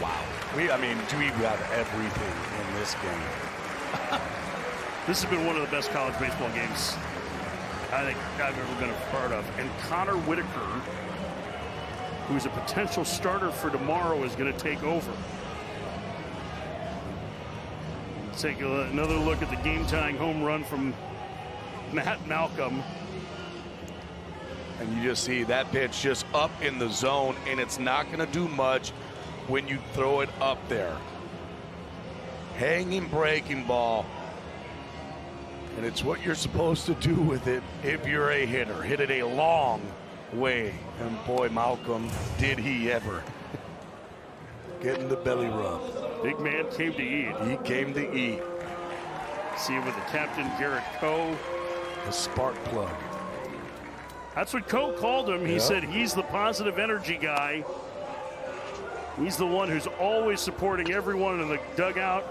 Wow. We have everything in this game. This has been one of the best college baseball games I think I've ever been a part of. And Connor Whitaker, who's a potential starter for tomorrow, is going to take over. take another look at the game-tying home run from Matt Malcolm. And you just see that pitch just up in the zone, and it's not going to do much when you throw it up there. Hanging breaking ball. And it's what you're supposed to do with it if you're a hitter. Hit it a long way. And boy, Malcolm, did he ever. Getting the belly rub. Big man came to eat. He came to eat. See him with the captain, Garrett Coe. The spark plug. That's what Coe called him. He said he's the positive energy guy. He's the one who's always supporting everyone in the dugout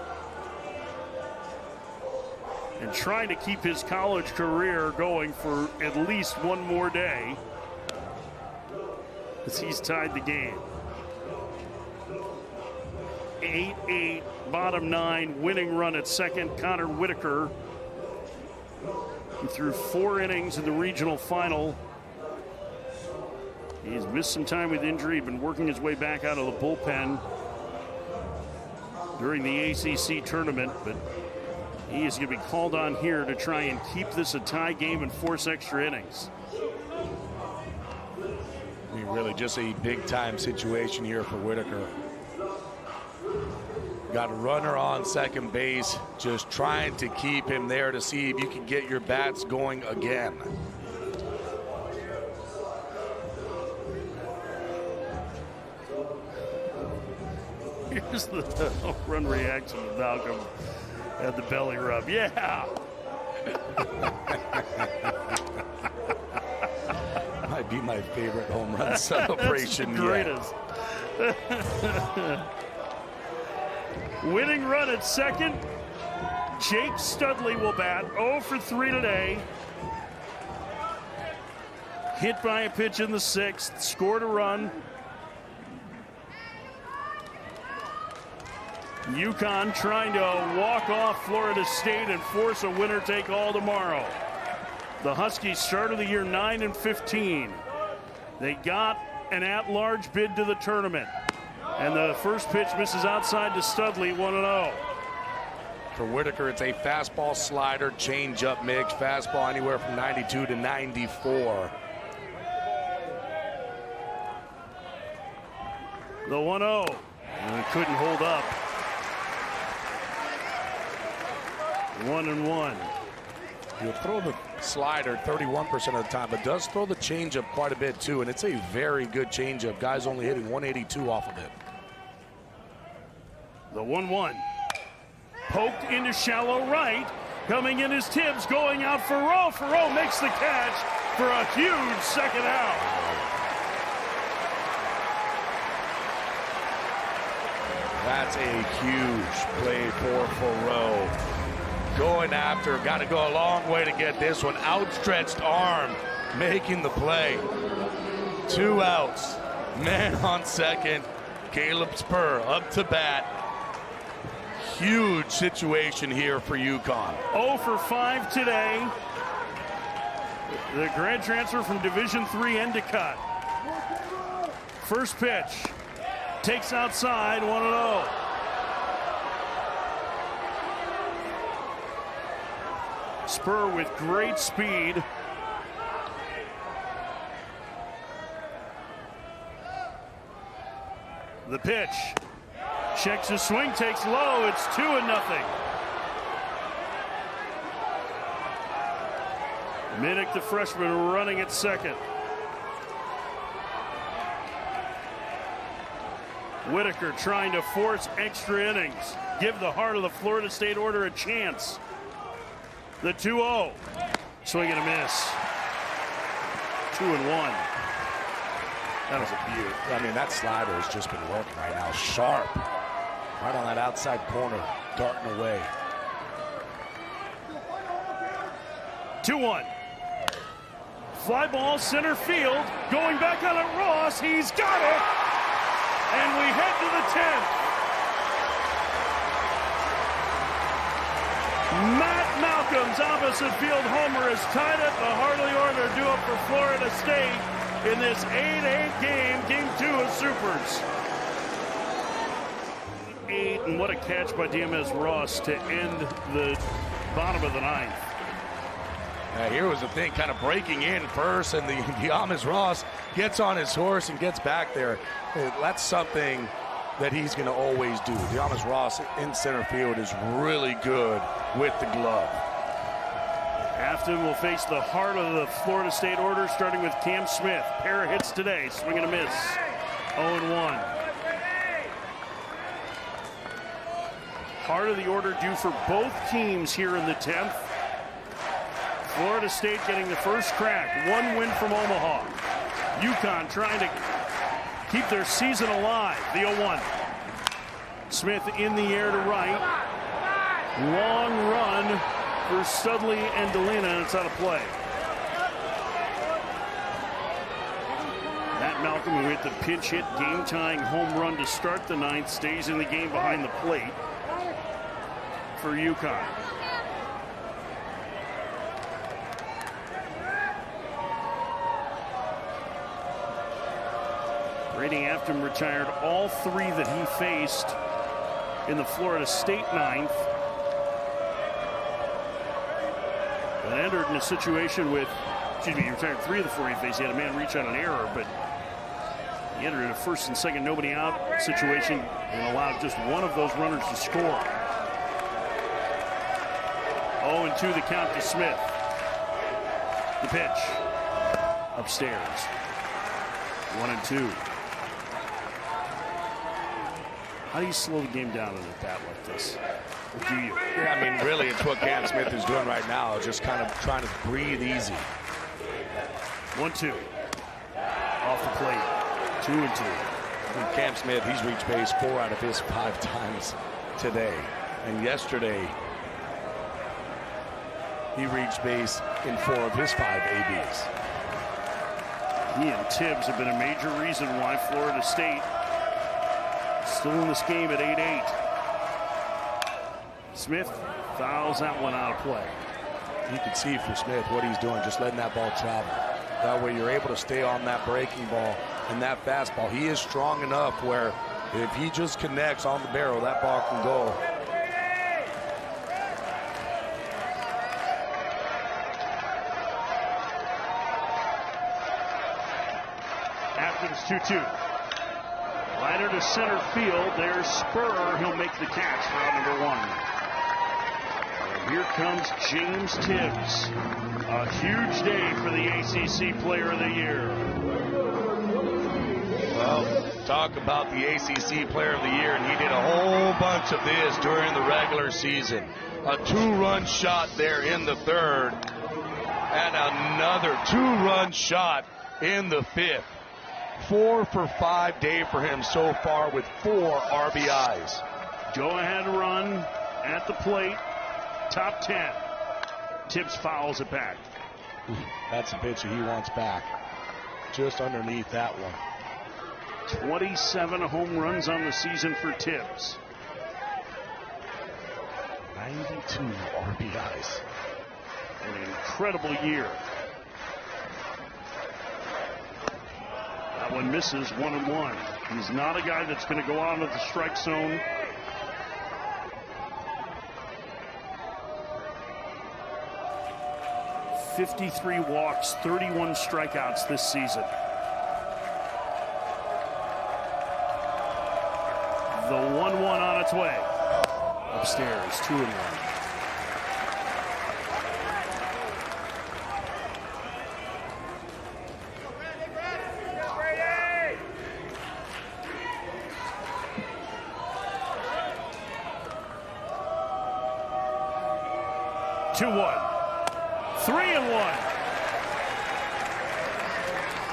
and trying to keep his college career going for at least one more day, as he's tied the game. 8-8, bottom 9, winning run at second. Connor Whitaker, who threw 4 innings in the regional final. He's missed some time with injury, been working his way back out of the bullpen during the ACC tournament, but he is going to be called on here to try and keep this a tie game and force extra innings. I mean, really just a big-time situation here for Whitaker. Got a runner on second base, just trying to keep him there to see if you can get your bats going again. Here's the run reaction of Malcolm at the belly rub. Yeah. Might be my favorite home run celebration yet. Greatest. Winning run at second. Jake Studley will bat 0 for 3 today. Hit by a pitch in the 6th, scored a run. UConn trying to walk off Florida State and force a winner-take-all tomorrow. The Huskies started the year 9-15. They got an at-large bid to the tournament. And the first pitch misses outside to Studley, 1-0. For Whitaker, it's a fastball, slider, change-up mix. Fastball anywhere from 92 to 94. The 1-0. And couldn't hold up. 1-1. He'll throw the slider 31% of the time, but does throw the changeup quite a bit too, and it's a very good changeup. Guys only hitting 182 off of it. The 1-1. Poked into shallow right. Coming in is Tibs, going out for Rowe. Rowe makes the catch for a huge second out. That's a huge play for Thoreau. Going after, got to go a long way to get this one. Outstretched arm, making the play. 2 outs. Man on second. Caleb Spur up to bat. Huge situation here for UConn. 0 for 5 today. The grad transfer from Division III Endicott. First pitch. Takes outside, 1-0. Spur with great speed. The pitch. Checks his swing, takes low. It's 2-0. Minnick, the freshman, running at second. Whitaker trying to force extra innings. Give the heart of the Florida State order a chance. The 2-0. Swing and a miss. 2-1. That was a beaut. I mean, that slider has just been working right now. Sharp. Right on that outside corner. Darting away. 2-1. Fly ball center field. Going back on it, Ross. He's got it. And we head to the 10th. Matt Malcolm's opposite field homer has tied it. The Hartley Order due up for Florida State in this 8-8 game, game 2 of Supers. 8 and what a catch by Diamez-Ross to end the bottom of the ninth. Here was the thing, kind of breaking in first, and the Diamez-Ross gets on his horse and gets back there. That's something that he's going to always do. Diamez-Ross in center field is really good with the glove. Afton will face the heart of the Florida State order, starting with Cam Smith. Pair of hits today, swing and a miss. 0-1. Heart of the order due for both teams here in the 10th. Florida State getting the first crack. One win from Omaha. UConn trying to keep their season alive. The 0-1. Smith in the air to right. Long run for Studley and Delina, and it's out of play. Matt Malcolm, who hit the pinch hit game-tying home run to start the ninth, stays in the game behind the plate for UConn. Brady Afton retired all three that he faced in the Florida State ninth. And entered in a situation with, he retired three of the four he faced. He had a man reach on an error, but he entered in a first and second nobody out situation and allowed just one of those runners to score. 0-2 the count to Smith. The pitch. Upstairs. 1-2. How do you slow the game down in a bat like this? Or do you? Yeah, I mean, really, it's what Cam Smith is doing right now, just kind of trying to breathe easy. 1-2. Off the plate. 2-2. And Cam Smith, he's reached base 4 out of his 5 times today. And yesterday, he reached base in 4 of his 5 ABs. He and Tibbs have been a major reason why Florida State still in this game at 8-8. Smith fouls that one out of play. You can see for Smith what he's doing, just letting that ball travel. That way you're able to stay on that breaking ball and that fastball. He is strong enough where if he just connects on the barrel, that ball can go. Afton's 2-2. Liner to center field. There's Spur. He'll make the catch for out number 1. And here comes James Tibbs. A huge day for the ACC Player of the Year. Well, talk about the ACC Player of the Year, and he did a whole bunch of this during the regular season. A 2-run shot there in the 3rd, and another 2-run shot in the 5th. 4 for 5 day for him so far with 4 RBIs. Go-ahead run at the plate. Top 10. Tibbs fouls it back. That's a pitch he wants back. Just underneath that one. 27 home runs on the season for Tibbs. 92 RBIs. An incredible year. That one misses 1-1. He's not a guy that's going to go out into the strike zone. .53 walks, 31 strikeouts this season. The 1-1 on its way. Upstairs, 2-1.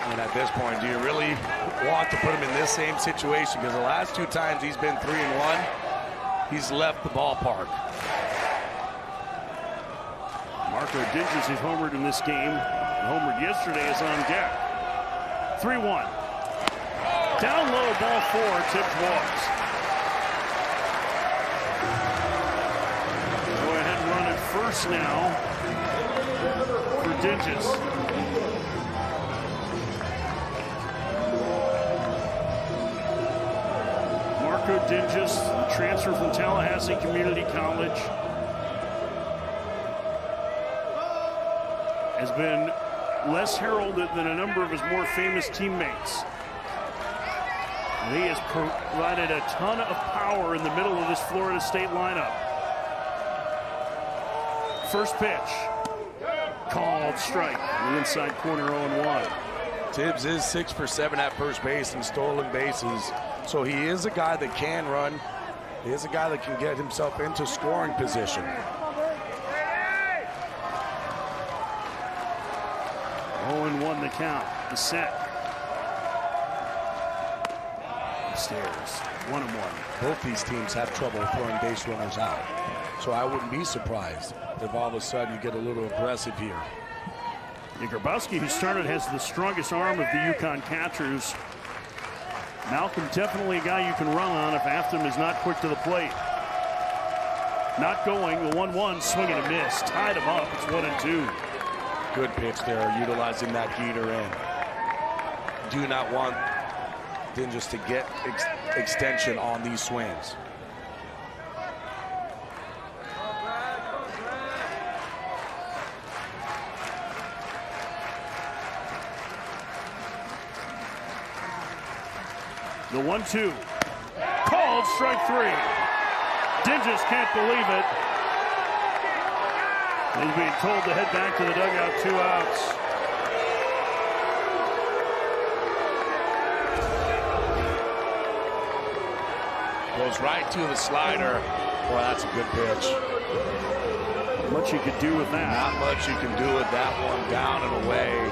And at this point, do you really want to put him in this same situation? Because the last 2 times he's been 3-1, he's left the ballpark. Marco Dinges, who's homered in this game, homered yesterday, is on deck. 3-1. Down low, ball 4, Tibbs walks. Go ahead and run at first now for Dinges. Marco Dinges, transfer from Tallahassee Community College, has been less heralded than a number of his more famous teammates. And he has provided a ton of power in the middle of this Florida State lineup. First pitch, called strike on the inside corner, 0-1. Tibs is 6 for 7 at first base and stolen bases. So he is a guy that can run. He is a guy that can get himself into scoring position. 0-1 the count. The set. Upstairs. 1-1. Both these teams have trouble throwing base runners out. So I wouldn't be surprised if all of a sudden you get a little aggressive here. Grabowski, who started, has the strongest arm of the UConn catchers. Malcolm, definitely a guy you can run on if Afton is not quick to the plate. Not going. The 1-1, swing and a miss. Tied him up. It's 1-2. Good pitch there, utilizing that heater in. Do not want Dinges to get extension on these swings. The 1-2. Called strike 3. Dinges can't believe it. He's being told to head back to the dugout, 2 outs. Goes right to the slider. Boy, that's a good pitch. Not much you could do with that. Not much you can do with that one. Down and away.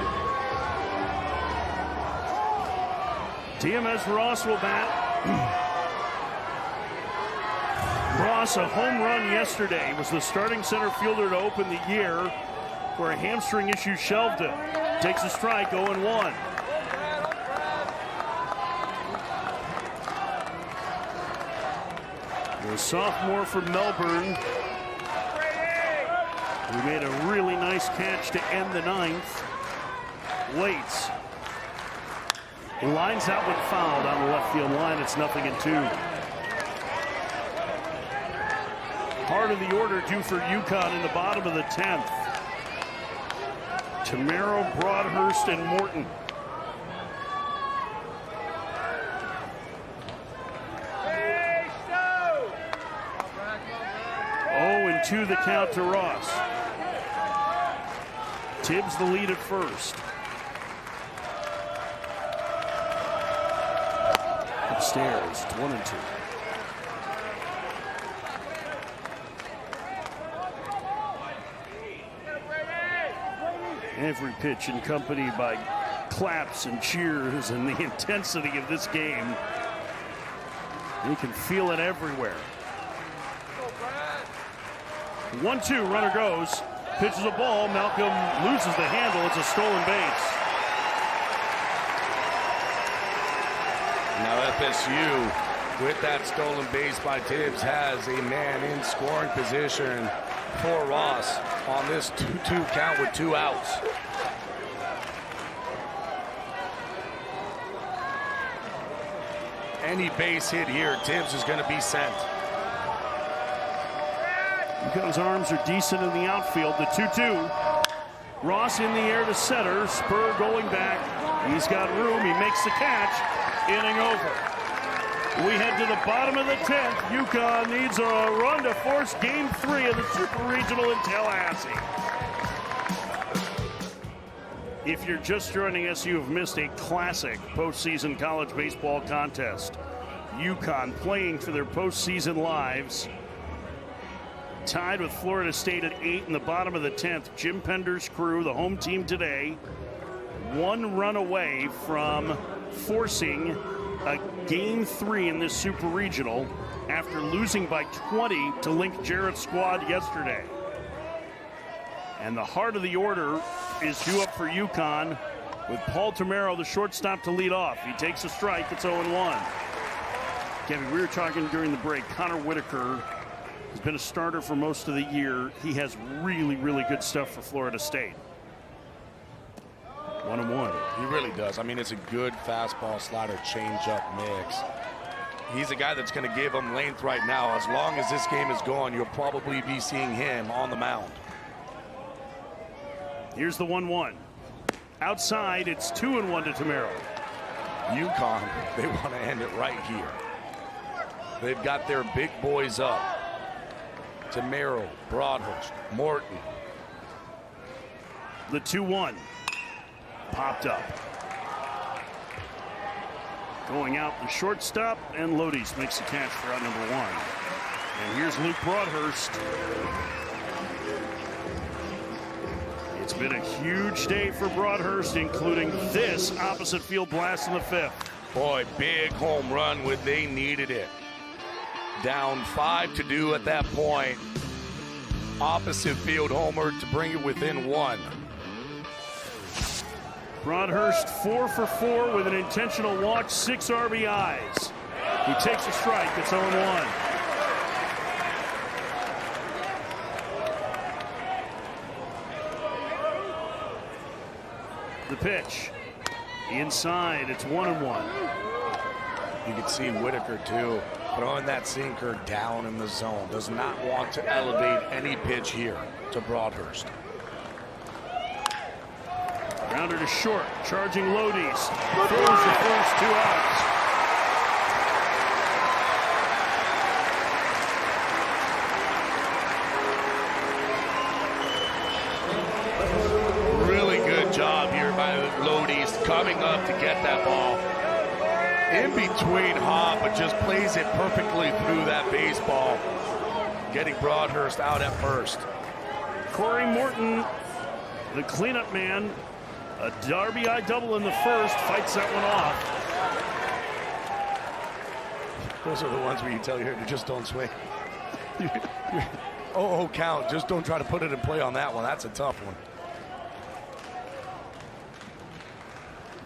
DMS Ross will bat. Ross, a home run yesterday, was the starting center fielder to open the year, where a hamstring issue shelved him. Takes a strike, 0-1. The sophomore from Melbourne, who made a really nice catch to end the 9th. Waits. He lines out when fouled on the left field line. It's 0-2. Heart of the order due for UConn in the bottom of the 10th. Tamero, Broadhurst, and Morton. And 2 the count to Ross. Tibs the lead at first. Upstairs, it's 1-2. Every pitch accompanied by claps and cheers, and the intensity of this game. You can feel it everywhere. 1-2, runner goes. Pitches a ball. Malcolm loses the handle. It's a stolen base. Now FSU, with that stolen base by Tibs, has a man in scoring position for Ross on this 2-2 count with 2 outs. Any base hit here, Tibs is going to be sent. UConn's arms are decent in the outfield. The 2-2. Ross in the air to center. Spur going back. He's got room. He makes the catch. Inning over. We head to the bottom of the 10th. UConn needs a run to force Game 3 of the Super Regional in Tallahassee. If you're just joining us, you have missed a classic postseason college baseball contest. UConn playing for their postseason lives. Tied with Florida State at 8 in the bottom of the 10th. Jim Pender's crew, the home team today, 1 run away from forcing a Game 3 in this Super Regional after losing by 20 to Link Jarrett's squad yesterday. And the heart of the order is due up for UConn with Paul Tamero, the shortstop, to lead off. He takes a strike. It's 0-1. Kevin, we were talking during the break. Connor Whitaker has been a starter for most of the year. He has really, really good stuff for Florida State. 1-1. He really does. I mean, it's a good fastball slider changeup mix. He's a guy that's going to give them length right now. As long as this game is going, you'll probably be seeing him on the mound. Here's the 1-1. Outside, it's 2-1 to Tamero. UConn, they want to end it right here. They've got their big boys up. Tamero, Broadhurst, Morton. The 2-1. Popped up. Going out the shortstop, and Lodi's makes the catch for out number 1. And here's Luke Broadhurst. It's been a huge day for Broadhurst, including this opposite field blast in the 5th. Boy, big home run when they needed it. Down 5 to do at that point. Opposite field homer to bring it within 1. Broadhurst 4 for 4 with an intentional walk, 6 RBIs. He takes a strike. It's 0-1. The pitch. Inside, it's 1-1. You can see Whitaker, too, throwing that sinker down in the zone. Does not want to elevate any pitch here to Broadhurst. Grounder to short, charging Lodi's. Throws the first 2 outs. Really good job here by Lodi's coming up to get that ball. In between Hop, but just plays it perfectly through that baseball. Getting Broadhurst out at first. Corey Morton, the cleanup man. A RBI double in the 1st, fights that one off. Those are the ones where you tell your hitter, just don't swing. Oh, count. Just don't try to put it in play on that one. That's a tough one.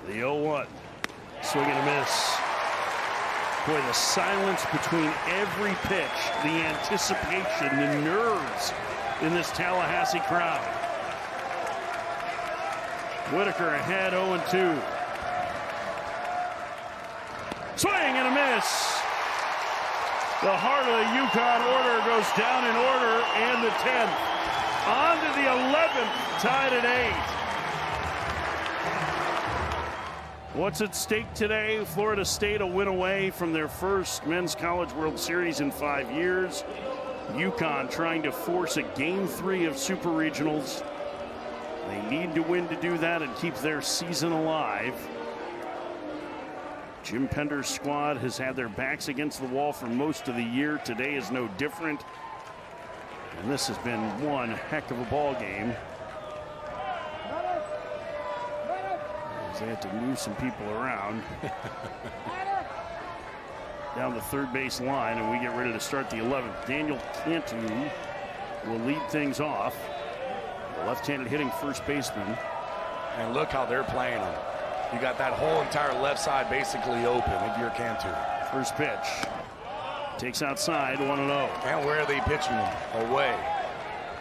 The 0-1. Swing and a miss. Boy, the silence between every pitch, the anticipation, the nerves in this Tallahassee crowd. Whitaker ahead, 0-2. Swing and a miss. The heart of the UConn order goes down in order, and the 10th. On to the 11th, tied at 8. What's at stake today? Florida State a win away from their first Men's College World Series in 5 years. UConn trying to force a Game 3 of Super Regionals. They need to win to do that and keep their season alive. Jim Pender's squad has had their backs against the wall for most of the year. Today is no different. And this has been one heck of a ball game. As they had to move some people around. Down the third base line, and we get ready to start the 11th. Daniel Cantu will lead things off. Left-handed hitting first baseman. And look how they're playing him. You got that whole entire left side basically open if you're Cantu. First pitch. Takes outside, 1-0. And where are they pitching him? Away.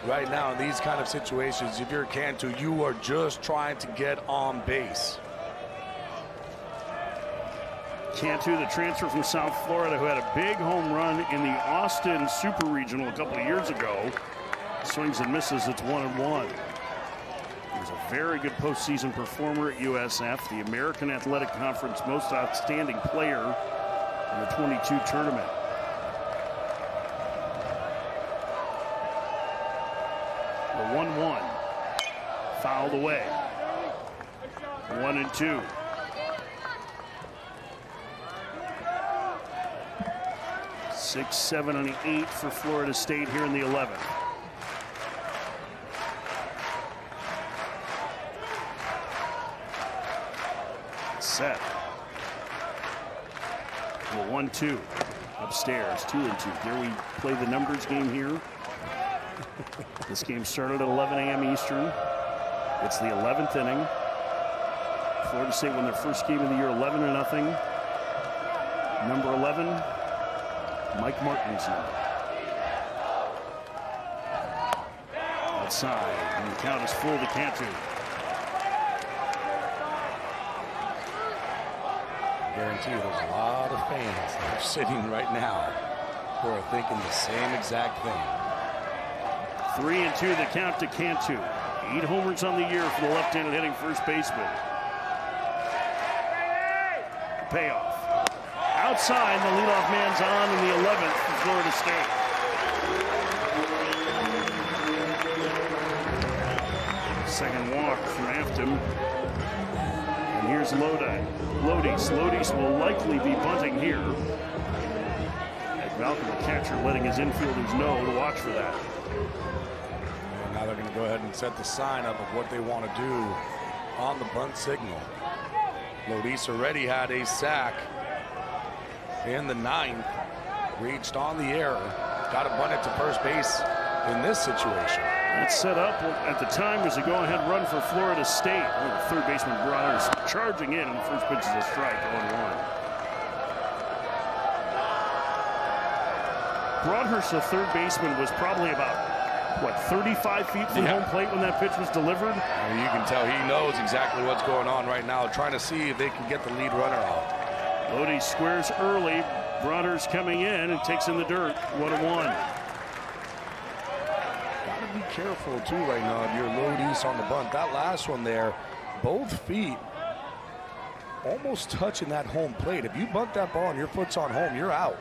Right now in these kind of situations, if you're Cantu, you are just trying to get on base. Cantu, the transfer from South Florida, who had a big home run in the Austin Super Regional a couple of years ago. Swings and misses, it's 1-1. He was a very good postseason performer at USF, the American Athletic Conference most outstanding player in the 22 tournament. The 1-1. Fouled away. 1-2. Six, 7, and 8 for Florida State here in the 11th. Set. The 1-2 upstairs, 2-2. Here we play the numbers game here. This game started at 11 a.m. Eastern. It's the 11th inning. Florida State won their first game of the year 11-0. Number 11, Mike Martin's number. Outside, and the count is full to Cantu. Guarantee you there's a lot of fans are sitting right now who are thinking the same exact thing. 3-2 the count to Cantu. 8 homers on the year for the left-handed hitting first baseman. Payoff. Outside, the leadoff man's on in the 11th for Florida State. Second walk from Afton. And here's Lodi. Lodis will likely be bunting here. And Malcolm, the catcher, letting his infielders know to watch for that. And now they're going to go ahead and set the sign up of what they want to do on the bunt signal. Lodis already had a sack in the 9th. Reached on the error. Got to bunt it to first base in this situation. That set up at the time was a go-ahead run for Florida State. The third baseman Broadhurst charging in, and the first pitch is a strike, 0-1. Broadhurst, the third baseman, was probably about, what, 35 feet from home plate when that pitch was delivered? And you can tell he knows exactly what's going on right now, trying to see if they can get the lead runner out. Lodi squares early. Broadhurst coming in and takes in the dirt, 1-1. Be careful too right now of your Lodis on the bunt. That last one there, both feet almost touching that home plate. If you bunt that ball and your foot's on home, you're out.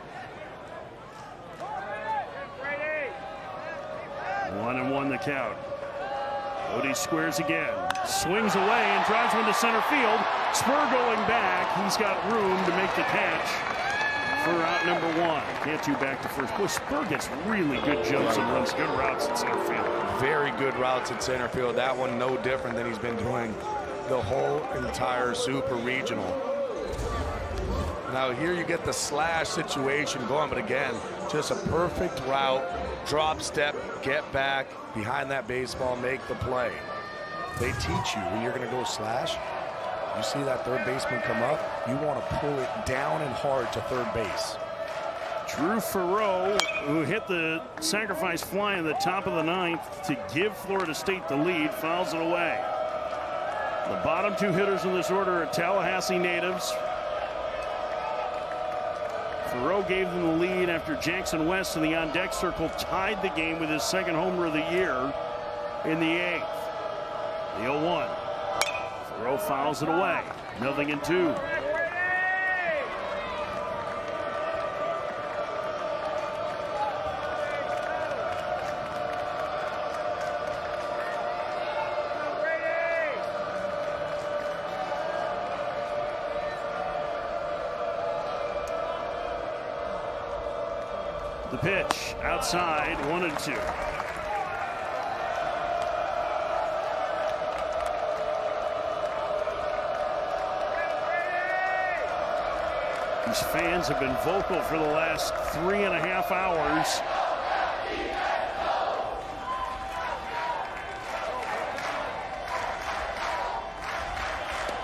1-1 the count. Lodi squares again, swings away and drives one to center field. Spur going back. He's got room to make the catch for out number 1. Cantu back to first. Boy, Spur gets really good jumps and runs good routes at center field. Very good routes at center field. That one no different than he's been doing the whole entire Super Regional. Now here you get the slash situation going, but again, just a perfect route. Drop step, get back, behind that baseball, make the play. They teach you when you're going to go slash. You see that third baseman come up, you want to pull it down and hard to third base. Drew Farreau, who hit the sacrifice fly in the top of the 9th to give Florida State the lead, fouls it away. The bottom 2 hitters in this order are Tallahassee natives. Farreau gave them the lead after Jackson West in the on-deck circle tied the game with his second homer of the year in the 8th. The 0-1. Farreau fouls it away. 0-2. The pitch outside, 1-2. These fans have been vocal for the last 3.5 hours.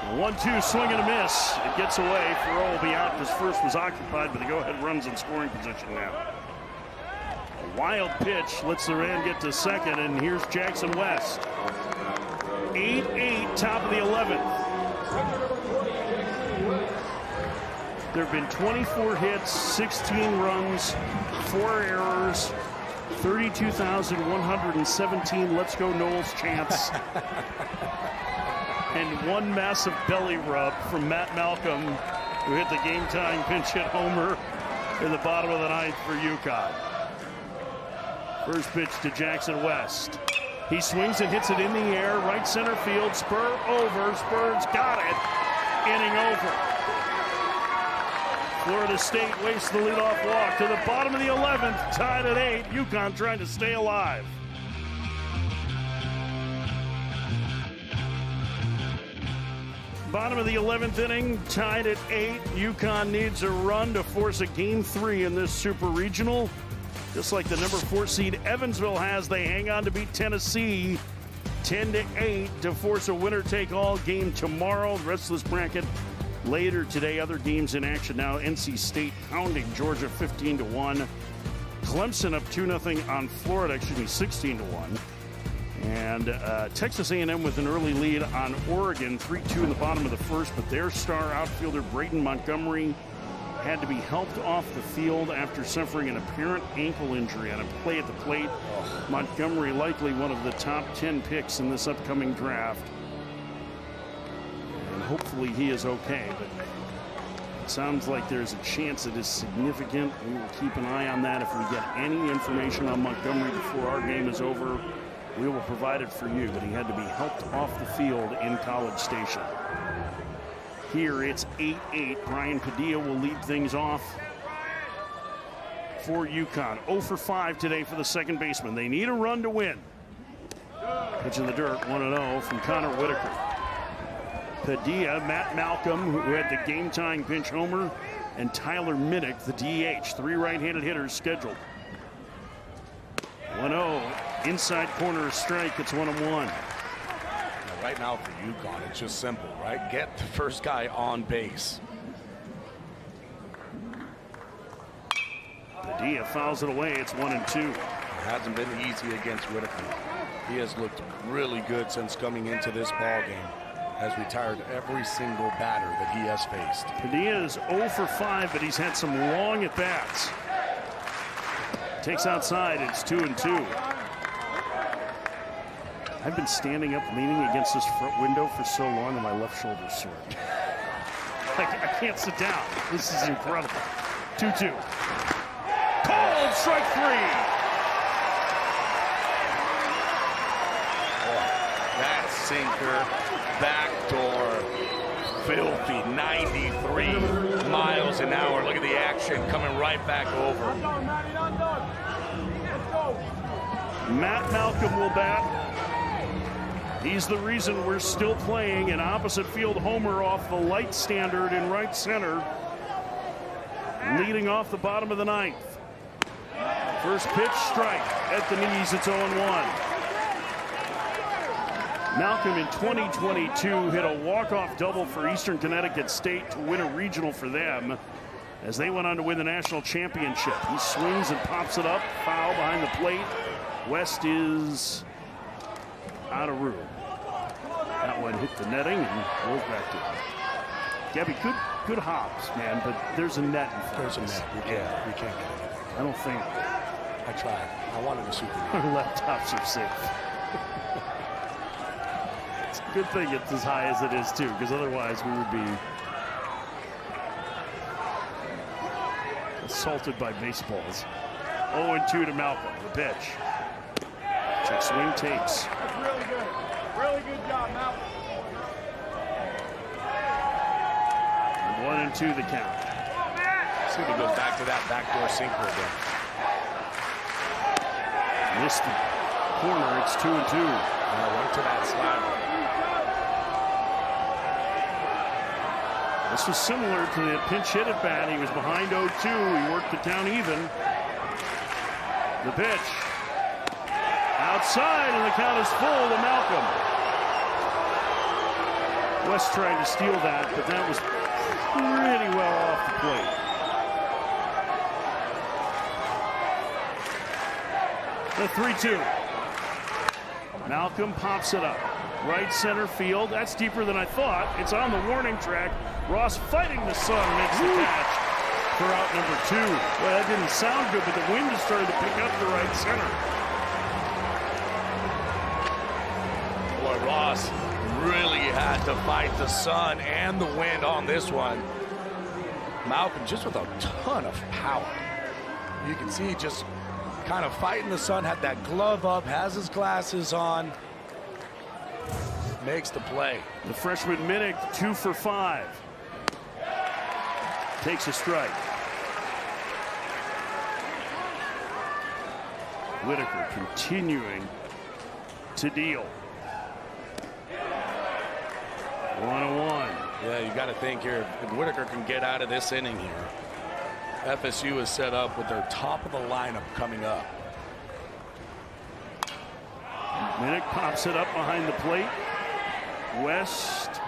The 1-2 swing and a miss. It gets away. Farreau will be out. His first was occupied, but the go-ahead run's in scoring position now. A wild pitch lets the Ram get to second, and here's Jackson West. 8-8, top of the 11th. There have been 24 hits, 16 runs, 4 errors, 32,117 Let's Go Noles chants, and 1 massive belly rub from Matt Malcolm, who hit the game-tying pinch hit homer in the bottom of the 9th for UConn. First pitch to Jackson West. He swings and hits it in the air, right center field, Spur over, Spurs got it, inning over. Florida State wastes the leadoff walk to the bottom of the 11th, tied at 8. UConn trying to stay alive. Bottom of the 11th inning, tied at 8. UConn needs a run to force a Game 3 in this Super Regional. Just like the number 4 seed Evansville has, they hang on to beat Tennessee 10-8 to force a winner-take-all game tomorrow. The rest of this bracket later today. Other games in action now. NC State pounding Georgia 15-1. Clemson up 2-0 on Florida, 16-1. And Texas A&M with an early lead on Oregon, 3-2 in the bottom of the first. But their star outfielder Braden Montgomery had to be helped off the field after suffering an apparent ankle injury on a play at the plate. Montgomery likely one of the top 10 picks in this upcoming draft. And hopefully he is okay, but it sounds like there's a chance it is significant. We will keep an eye on that. If we get any information on Montgomery before our game is over, we will provide it for you, but he had to be helped off the field in College Station. Here it's 8-8. Brian Padilla will lead things off for UConn. 0 for 5 today for the second baseman. They need a run to win. Pitch in the dirt, 1-0 from Connor Whitaker. Padilla, Matt Malcolm, who had the game-tying pinch homer, and Tyler Minnick, the DH. 3 right-handed hitters scheduled. 1-0, inside corner a strike. It's 1-1. Right now for UConn, it's just simple, right? Get the first guy on base. Padilla fouls it away. It's 1-2. It hasn't been easy against Whitaker. He has looked really good since coming into this ball game. Has retired every single batter that he has faced. Padilla is 0 for 5, but he's had some long at-bats. Takes outside. It's 2-2. I've been standing up leaning against this front window for so long and my left shoulder's sore. I can't sit down. This is incredible. 2-2. Called strike 3. That sinker, backdoor, filthy, 93 miles an hour. Look at the action coming right back over. Matt Malcolm will bat. He's the reason we're still playing an opposite field homer off the light standard in right center. Leading off the bottom of the 9th. First pitch, strike at the knees. It's 0-1. Malcolm in 2022 hit a walk-off double for Eastern Connecticut State to win a regional for them as they went on to win the national championship. He swings and pops it up, foul behind the plate. West is out of room. That one hit the netting and goes back to it. Gabby, good hops, man, but there's a net in front. There's a net. We can't get anything. I don't think. I tried. I wanted a super net. Our laptops are safe. It's a good thing it's as high as it is, too, because otherwise we would be assaulted by baseballs. 0-2 to Malcolm. The pitch. Check swing takes. That's really good. Really good job, Malcolm. 1-2 the count. See if he goes back to that backdoor sinker again. Missed the corner. It's 2-2. Went to that slider. This was similar to the pinch hit at bat. He was behind 0-2. He worked it down even. The pitch. Outside, and the count is full to Malcolm. West trying to steal that, but that was pretty well off the plate. The 3-2. Malcolm pops it up. Right center field. That's deeper than I thought. It's on the warning track. Ross fighting the sun makes the catch for out number 2. Well, that didn't sound good, but the wind has started to pick up the right center. Boy, Ross really had to fight the sun and the wind on this one. Malcolm just with a ton of power. You can see just kind of fighting the sun, had that glove up, has his glasses on. Makes the play. The freshman Minnick, 2 for 5. Takes a strike. Whitaker continuing to deal. 1-1. Yeah, you got to think here, if Whitaker can get out of this inning here, FSU is set up with their top of the lineup coming up. Minnick pops it up behind the plate. West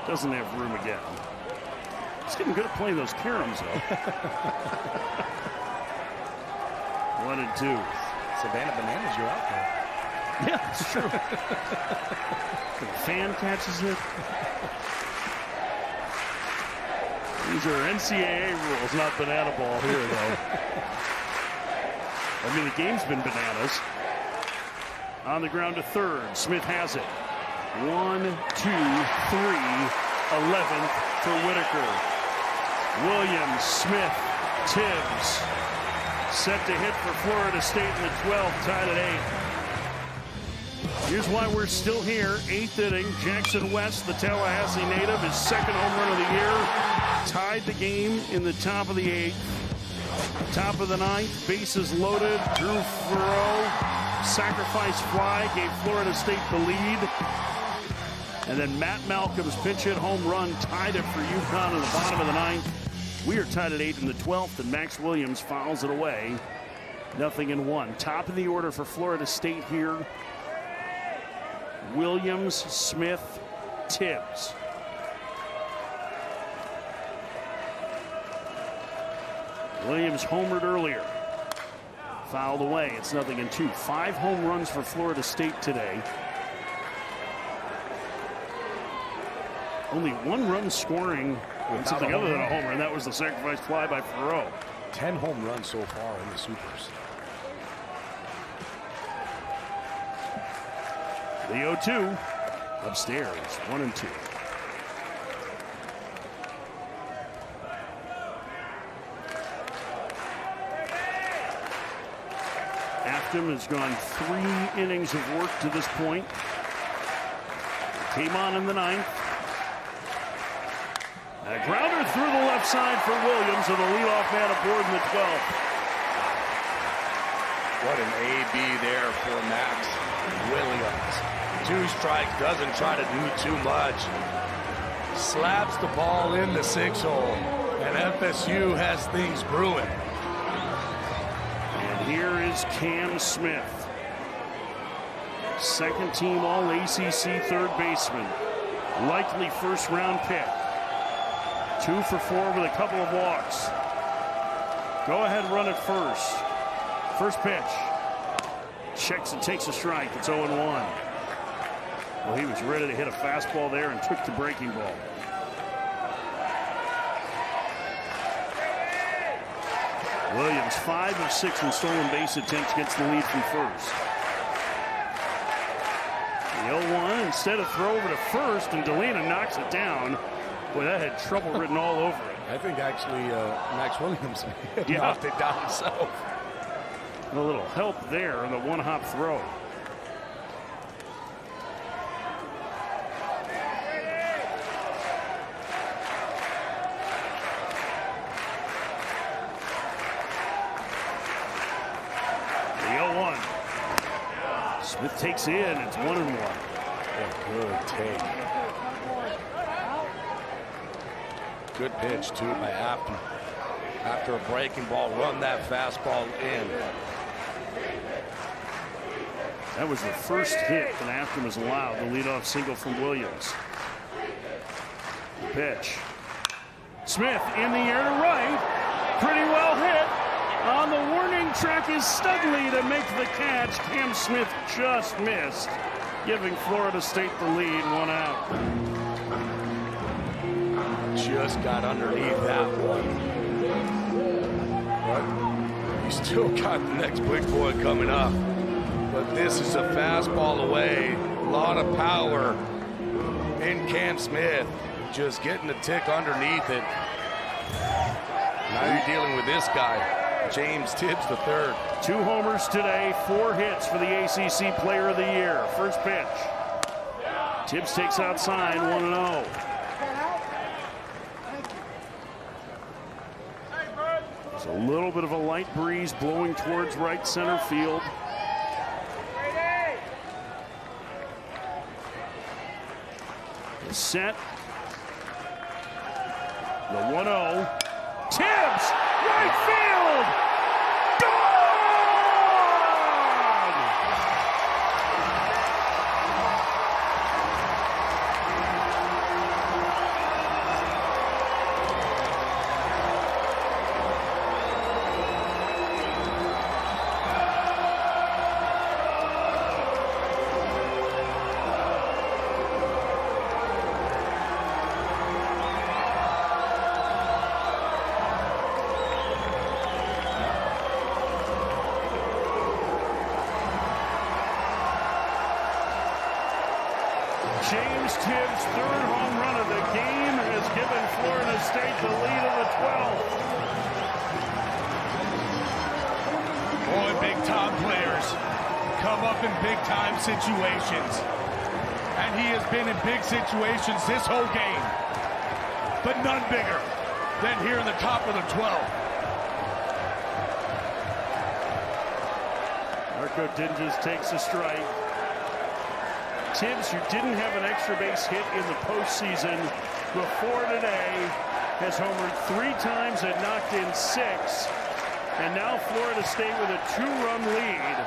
doesn't have room again. He's getting good at playing those caroms, though. 1-2. Savannah Bananas, you're out there. Yeah, it's true. The fan catches it. These are NCAA rules, not banana ball here, though. I mean, the game's been bananas. On the ground to third. Smith has it. 1, 2, 3. 11th for Whitaker. Williams, Smith, Tibbs. Set to hit for Florida State in the 12th, tied at 8. Here's why we're still here. 8th inning. Jackson West, the Tallahassee native, his second home run of the year. Tied the game in the top of the 8th. Top of the 9th. Bases loaded. Drew Furrow. Sacrifice fly gave Florida State the lead. And then Matt Malcolm's pinch hit home run tied it for UConn in the bottom of the 9th. We are tied at 8 in the 12th, and Max Williams fouls it away. 0-1. Top of the order for Florida State here. Williams, Smith, Tibbs. Williams homered earlier. Fouled away. It's 0-2. 5 home runs for Florida State today. Only 1 run scoring on something other than a homer, and that was the sacrifice fly by Furrow. 10 home runs so far in the Supers. The 0-2 upstairs, 1-2. Afton has gone 3 innings of work to this point. Came on in the 9th. A grounder through the left side for Williams, and the leadoff man aboard in the 12th. What an AB there for Max Williams. 2 strikes, doesn't try to do too much. Slaps the ball in the 6-hole, and FSU has things brewing. And here is Cam Smith. Second team All-ACC third baseman. Likely first round pick. 2 for 4 with a couple of walks. Go ahead, run it first. First pitch. Checks and takes a strike. It's 0-1. Well, he was ready to hit a fastball there and took the breaking ball. Williams, 5 of 6 in stolen base attempts, gets the lead from first. The 0-1, instead of throw over to first, and Delina knocks it down. Boy, that had trouble written all over it. I think actually Max Williams Yeah. knocked it down himself. A little help there on the one-hop throw. The 0-1. Smith takes in. It's 1-1. A good take. Good pitch, too, by Afton. After a breaking ball, run that fastball in. That was the first hit that Afton was allowed, the leadoff single from Williams. The pitch. Smith in the air to right. Pretty well hit. On the warning track is Studley to make the catch. Cam Smith just missed, giving Florida State the lead, 1 out. Just got underneath that one. But you still got the next big boy coming up. But this is a fastball away. A lot of power in Cam Smith. Just getting the tick underneath it. Now you're dealing with this guy, James Tibbs III. 2 homers today, 4 hits for the ACC Player of the Year. First pitch. Tibbs takes outside, 1-0. There's a little bit of a light breeze blowing towards right center field. The set. The 1-0. Tibbs, right field. Gone! James Tibs' third home run of the game has given Florida State the lead of the 12th. Boy, big-time players come up in big-time situations. And he has been in big situations this whole game. But none bigger than here in the top of the 12th. Marco Dinges takes a strike. Tibs, who didn't have an extra base hit in the postseason before today, has homered 3 times and knocked in 6. And now Florida State with a 2-run lead.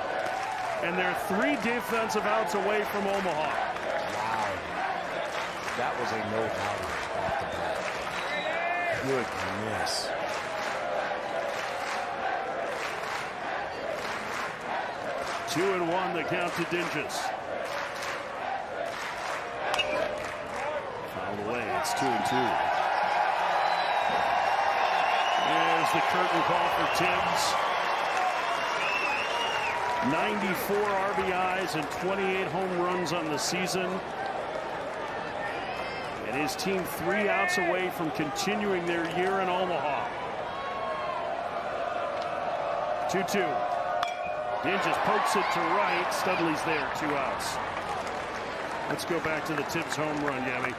And they're 3 defensive outs away from Omaha. Wow. That was a no-doubter off the bat. Goodness. Two and one, the count to Dinges. Fouled away, it's 2-2. There's the curtain call for Tibs. 94 RBIs and 28 home runs on the season. And his team 3 outs away from continuing their year in Omaha. 2-2. Dinges pokes it to right. Studley's there, 2 outs. Let's go back to the Tibs home run, Gabby.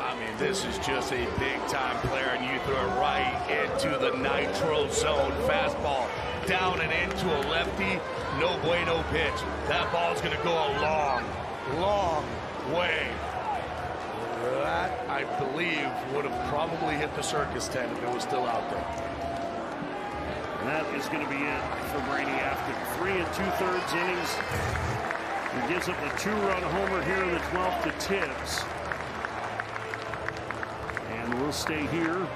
I mean, this is just a big-time player, and you throw it right into the nitro zone fastball. Down and into a lefty, no bueno pitch. That ball's going to go a long, long way. That, I believe, would have probably hit the circus tent if it was still out there. And that is going to be it for Brady after 3 2/3 innings. He gives up a 2-run homer here in the 12th to Tibs. And we'll stay here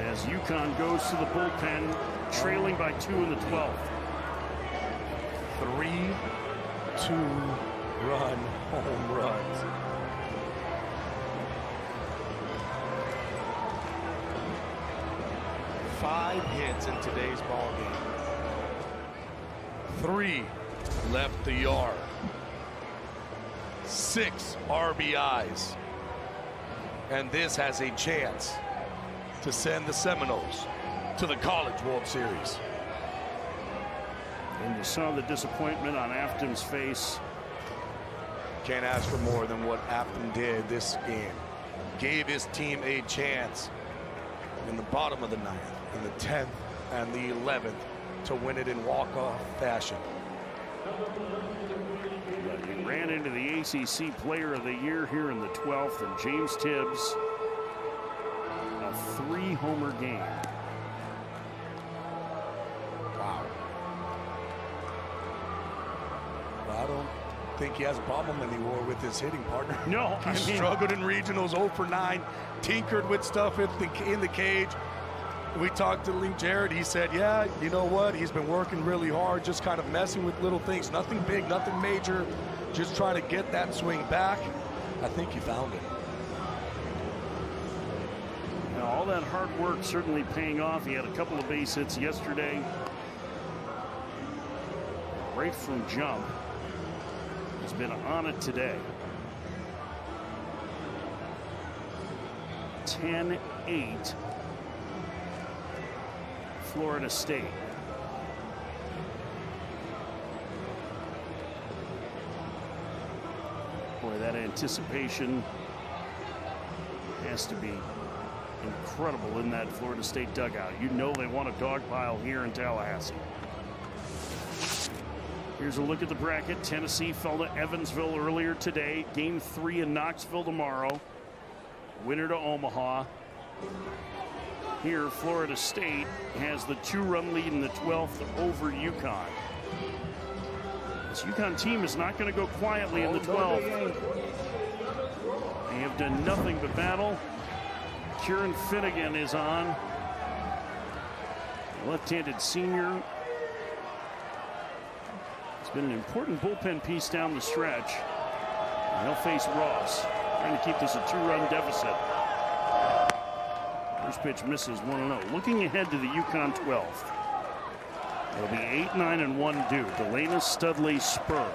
as UConn goes to the bullpen, trailing by 2 in the 12th. 3 2-run home runs. Five hits in today's ball game. 3 left the yard. 6 RBIs. And this has a chance to send the Seminoles to the College World Series. And you saw the disappointment on Afton's face. Can't ask for more than what Afton did this game. Gave his team a chance in the bottom of the 9th, in the 10th, and the 11th to win it in walk-off fashion. He ran into the ACC Player of the Year here in the 12th, and James Tibs, a 3-homer game. Wow. Well, I don't think he has a problem anymore with his hitting partner. No, He struggled in regionals, 0 for 9, tinkered with stuff in the cage. We talked to Lee Jarrett. He said, yeah, you know what? He's been working really hard, just kind of messing with little things. Nothing big, nothing major. Just trying to get that swing back. I think he found it. Now, all that hard work certainly paying off. He had a couple of base hits yesterday. Right from jump. He's been on it today. 10-8. Florida State. Boy, that anticipation has to be incredible in that Florida State dugout. You know they want a dog pile here in Tallahassee. Here's a look at the bracket. Tennessee fell to Evansville earlier today. Game 3 in Knoxville tomorrow. Winner to Omaha. Here, Florida State has the 2-run lead in the 12th over UConn. This UConn team is not going to go quietly in the 12th. They have done nothing but battle. Kieran Finnegan is on. Left-handed senior. It's been an important bullpen piece down the stretch. And he'll face Ross, trying to keep this a 2-run deficit. First pitch misses 1-0. Looking ahead to the UConn 12th. It'll be 8-9-1 due. Delana, Studley, Spur.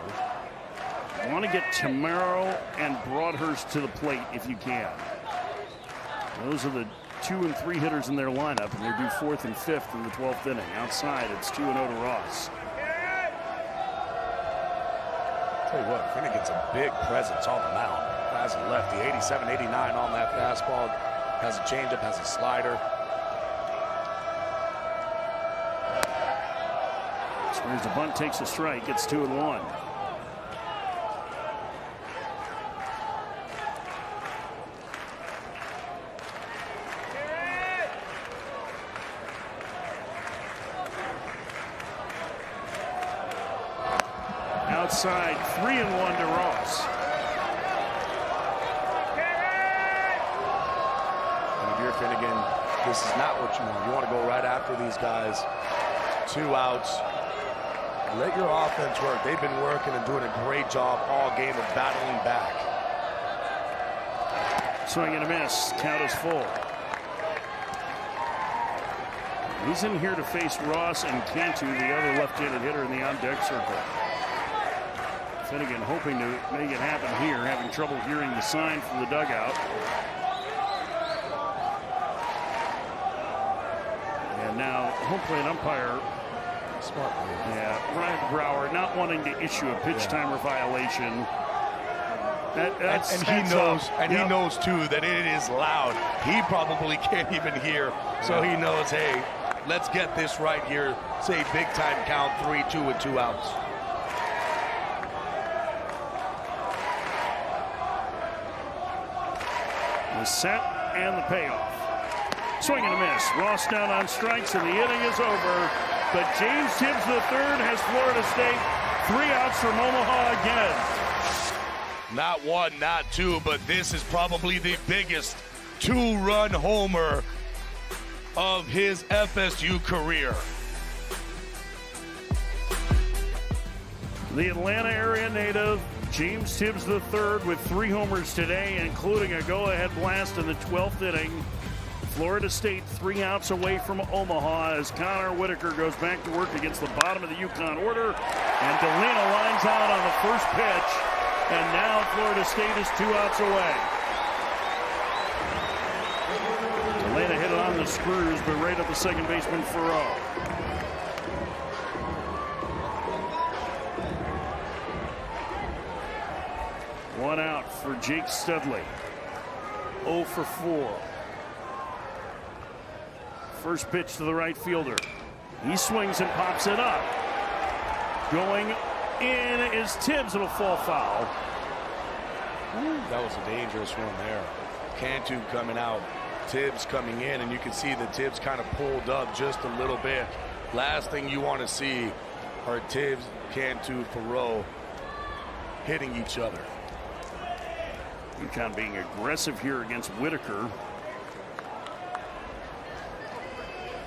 You want to get Tamaro and Broadhurst to the plate if you can. Those are the 2 and 3 hitters in their lineup, and they do 4th and 5th in the 12th inning. Outside, it's 2-0 to Ross. Tell you what, Finnegan's a big presence on the mound. Has a lefty, 87, 89 on that fastball. Has a changeup, has a slider. Swings a bunt, takes a strike, gets 2-1. Outside, 3-1 to Ross. And if you're Finnegan, this is not what you want. You want to go right after these guys. 2 outs. Let your offense work. They've been working and doing a great job all game of battling back. Swing and a miss. Count is full. He's in here to face Ross and Cantu, the other left-handed hitter in the on-deck circle. Finnegan hoping to make it happen here, having trouble hearing the sign from the dugout. And now home plate umpire, Smart move. yeah, Ryan Brower not wanting to issue a pitch timer violation. He knows too that it is loud. He probably can't even hear, so he knows, hey, let's get this right here. Say big time count, 3-2 with 2 outs. The set and the payoff. Swing and a miss. Ross down on strikes, and the inning is over. But James Tibs III has Florida State 3 outs from Omaha again. Not 1, not 2, but this is probably the biggest 2-run homer of his FSU career. The Atlanta area native, James Tibs III, with 3 homers today, including a go-ahead blast in the 12th inning. Florida State 3 outs away from Omaha as Connor Whitaker goes back to work against the bottom of the UConn order. And Delana lines out on the first pitch. And now Florida State is 2 outs away. Delana hit it on the screws, but right at the second baseman Farrow. One out for Jake Studley. 0 for 4. First pitch to the right fielder. He swings and pops it up. Going in is Tibs. It'll fall foul. That was a dangerous one there. Cantu coming out, Tibs coming in, and you can see the Tibs kind of pulled up just a little bit. Last thing you want to see are Tibs, Cantu, Farrow hitting each other. UConn being aggressive here against Whitaker.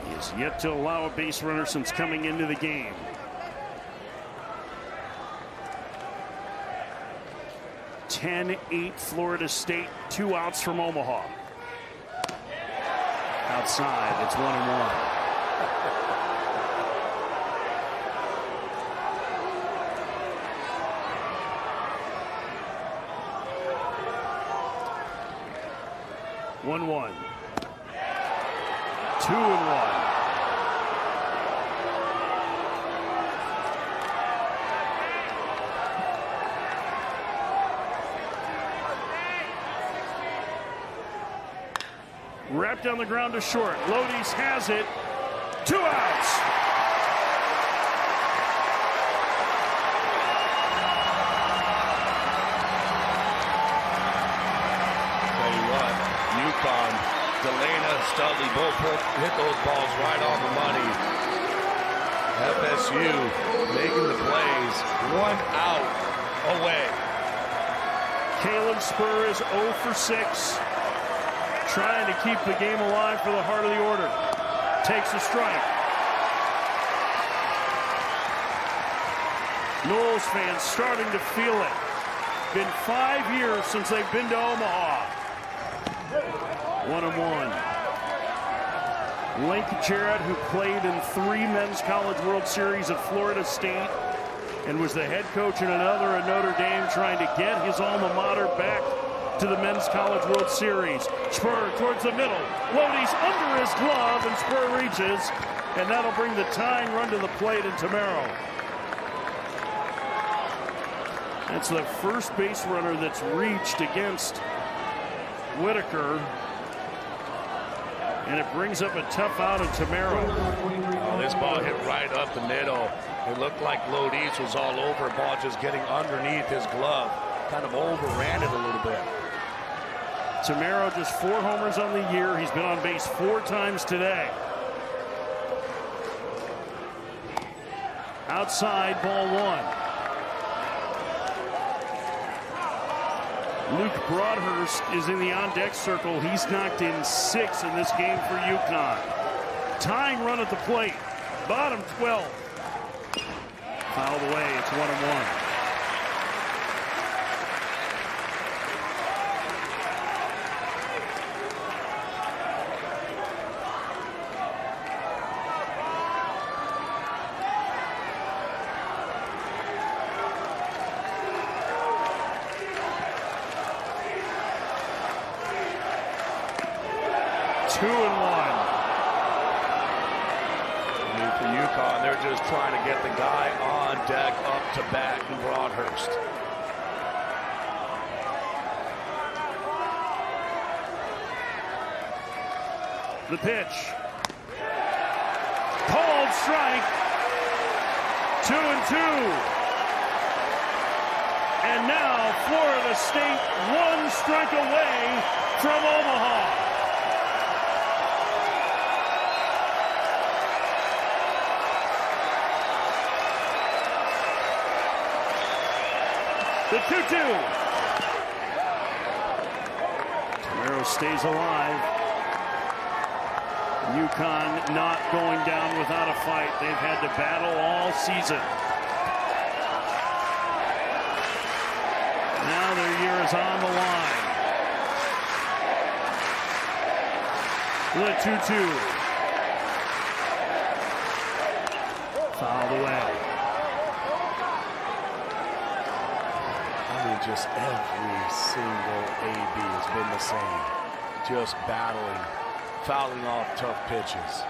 He has yet to allow a base runner since coming into the game. (10-8) Florida State, 2 outs from Omaha. Outside, it's 1-1. (1-1). 2-1. Wrapped on the ground to short. Lodi's has it. 2 outs. Tell you what, UConn, Delana, Studley both hit those balls right on the money. FSU making the plays, 1 out away. Caleb Spur is 0 for 6. Trying to keep the game alive for the heart of the order. Takes a strike. Knowles fans starting to feel it. Been 5 years since they've been to Omaha. 1-1. Link Jarrett, who played in 3 Men's College World Series at Florida State, and was the head coach in another at Notre Dame, trying to get his alma mater back to the Men's College World Series. Spur towards the middle. Lodi's under his glove, and Spur reaches, and that'll bring the tying run to the plate in Tamero. That's the first base runner that's reached against Whitaker. And it brings up a tough out of Tamero. Oh, this ball hit right up the middle. It looked like Lodi's was all over. Ball just getting underneath his glove. Kind of overran it a little bit. Tamero just 4 homers on the year. He's been on base 4 times today. Outside, ball 1. Luke Broadhurst is in the on-deck circle. He's knocked in 6 in this game for UConn. Tying run at the plate. Bottom 12. Fouled away. It's 1-1. For UConn, they're just trying to get the guy on deck up to bat in Broadhurst. The pitch. Called strike. 2-2. And now Florida State 1 strike away from Omaha. The 2-2. Tamero stays alive. UConn not going down without a fight. They've had to battle all season. Now their year is on the line. The 2-2. Fouled away. Just every single AB has been the same. Just battling, fouling off tough pitches.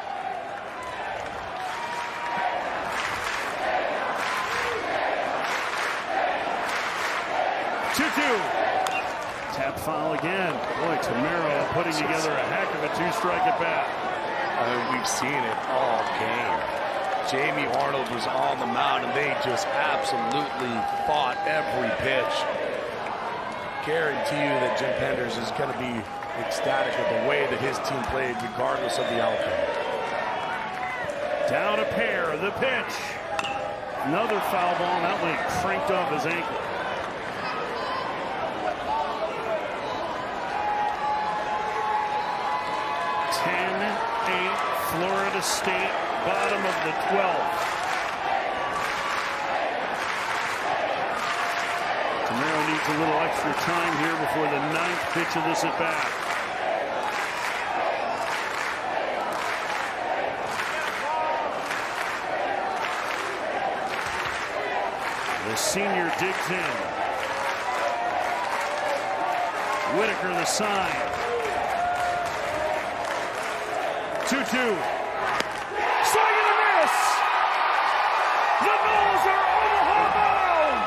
Tap foul again. Boy, Tamero putting together a heck of a 2-strike at bat. We've seen it all game. Jamie Arnold was on the mound, and they just absolutely fought every pitch. Guarantee you that Jim Penders is going to be ecstatic with the way that his team played, regardless of the outcome. Down a pair, the pitch. Another foul ball, and that one cranked off his ankle. Florida State, bottom of the 12th. Tamero needs a little extra time here before the 9th pitch of this at bat. The senior digs in. Whitaker the sign. 2-2. Swing and a miss! The Noles are Omaha bound!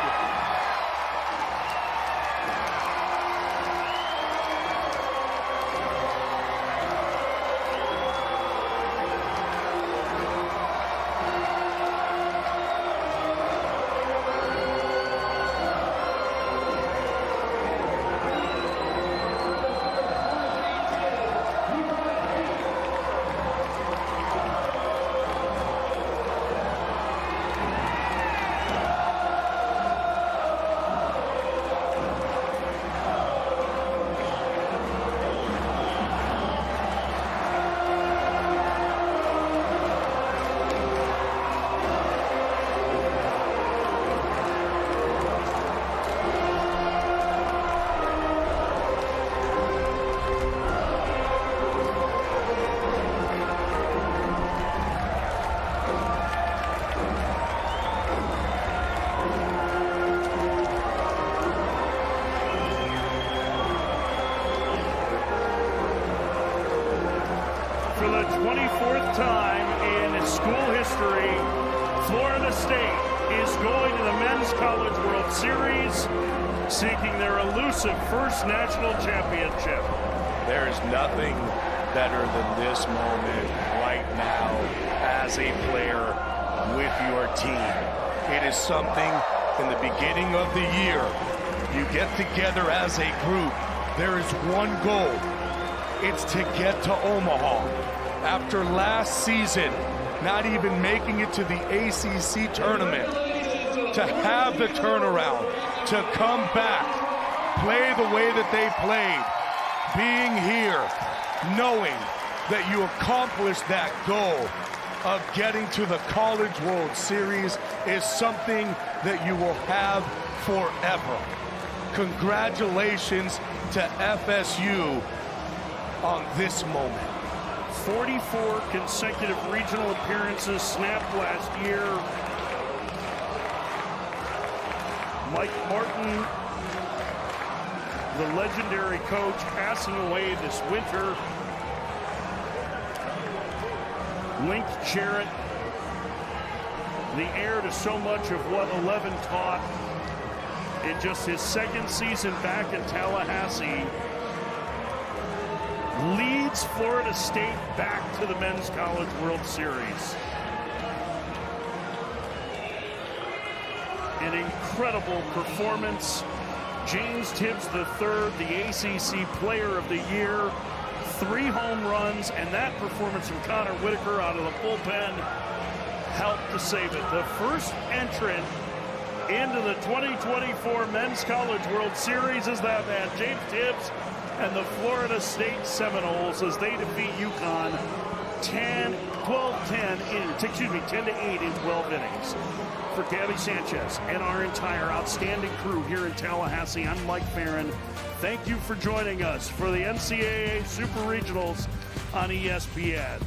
34th time in school history, Florida State is going to the Men's College World Series, seeking their elusive first national championship. There's nothing better than this moment right now as a player with your team. It is something in the beginning of the year. You get together as a group. There is one goal. It's to get to Omaha. After last season, not even making it to the ACC tournament, to have the turnaround, to come back, play the way that they played, being here, knowing that you accomplished that goal of getting to the College World Series is something that you will have forever. Congratulations to FSU on this moment. 44 consecutive regional appearances snapped last year. Mike Martin, the legendary coach, passing away this winter. Link Jarrett, the heir to so much of what 11 taught in just his second season back in Tallahassee, leads Florida State back to the Men's College World Series. An incredible performance. James Tibs III, the ACC Player of the Year, 3 home runs, and that performance from Connor Whitaker out of the bullpen helped to save it. The first entrant into the 2024 Men's College World Series is that man, James Tibs, and the Florida State Seminoles as they defeat UConn 10-8 in 12 innings. For Gabby Sanchez and our entire outstanding crew here in Tallahassee, I'm Mike Farron. Thank you for joining us for the NCAA Super Regionals on ESPN.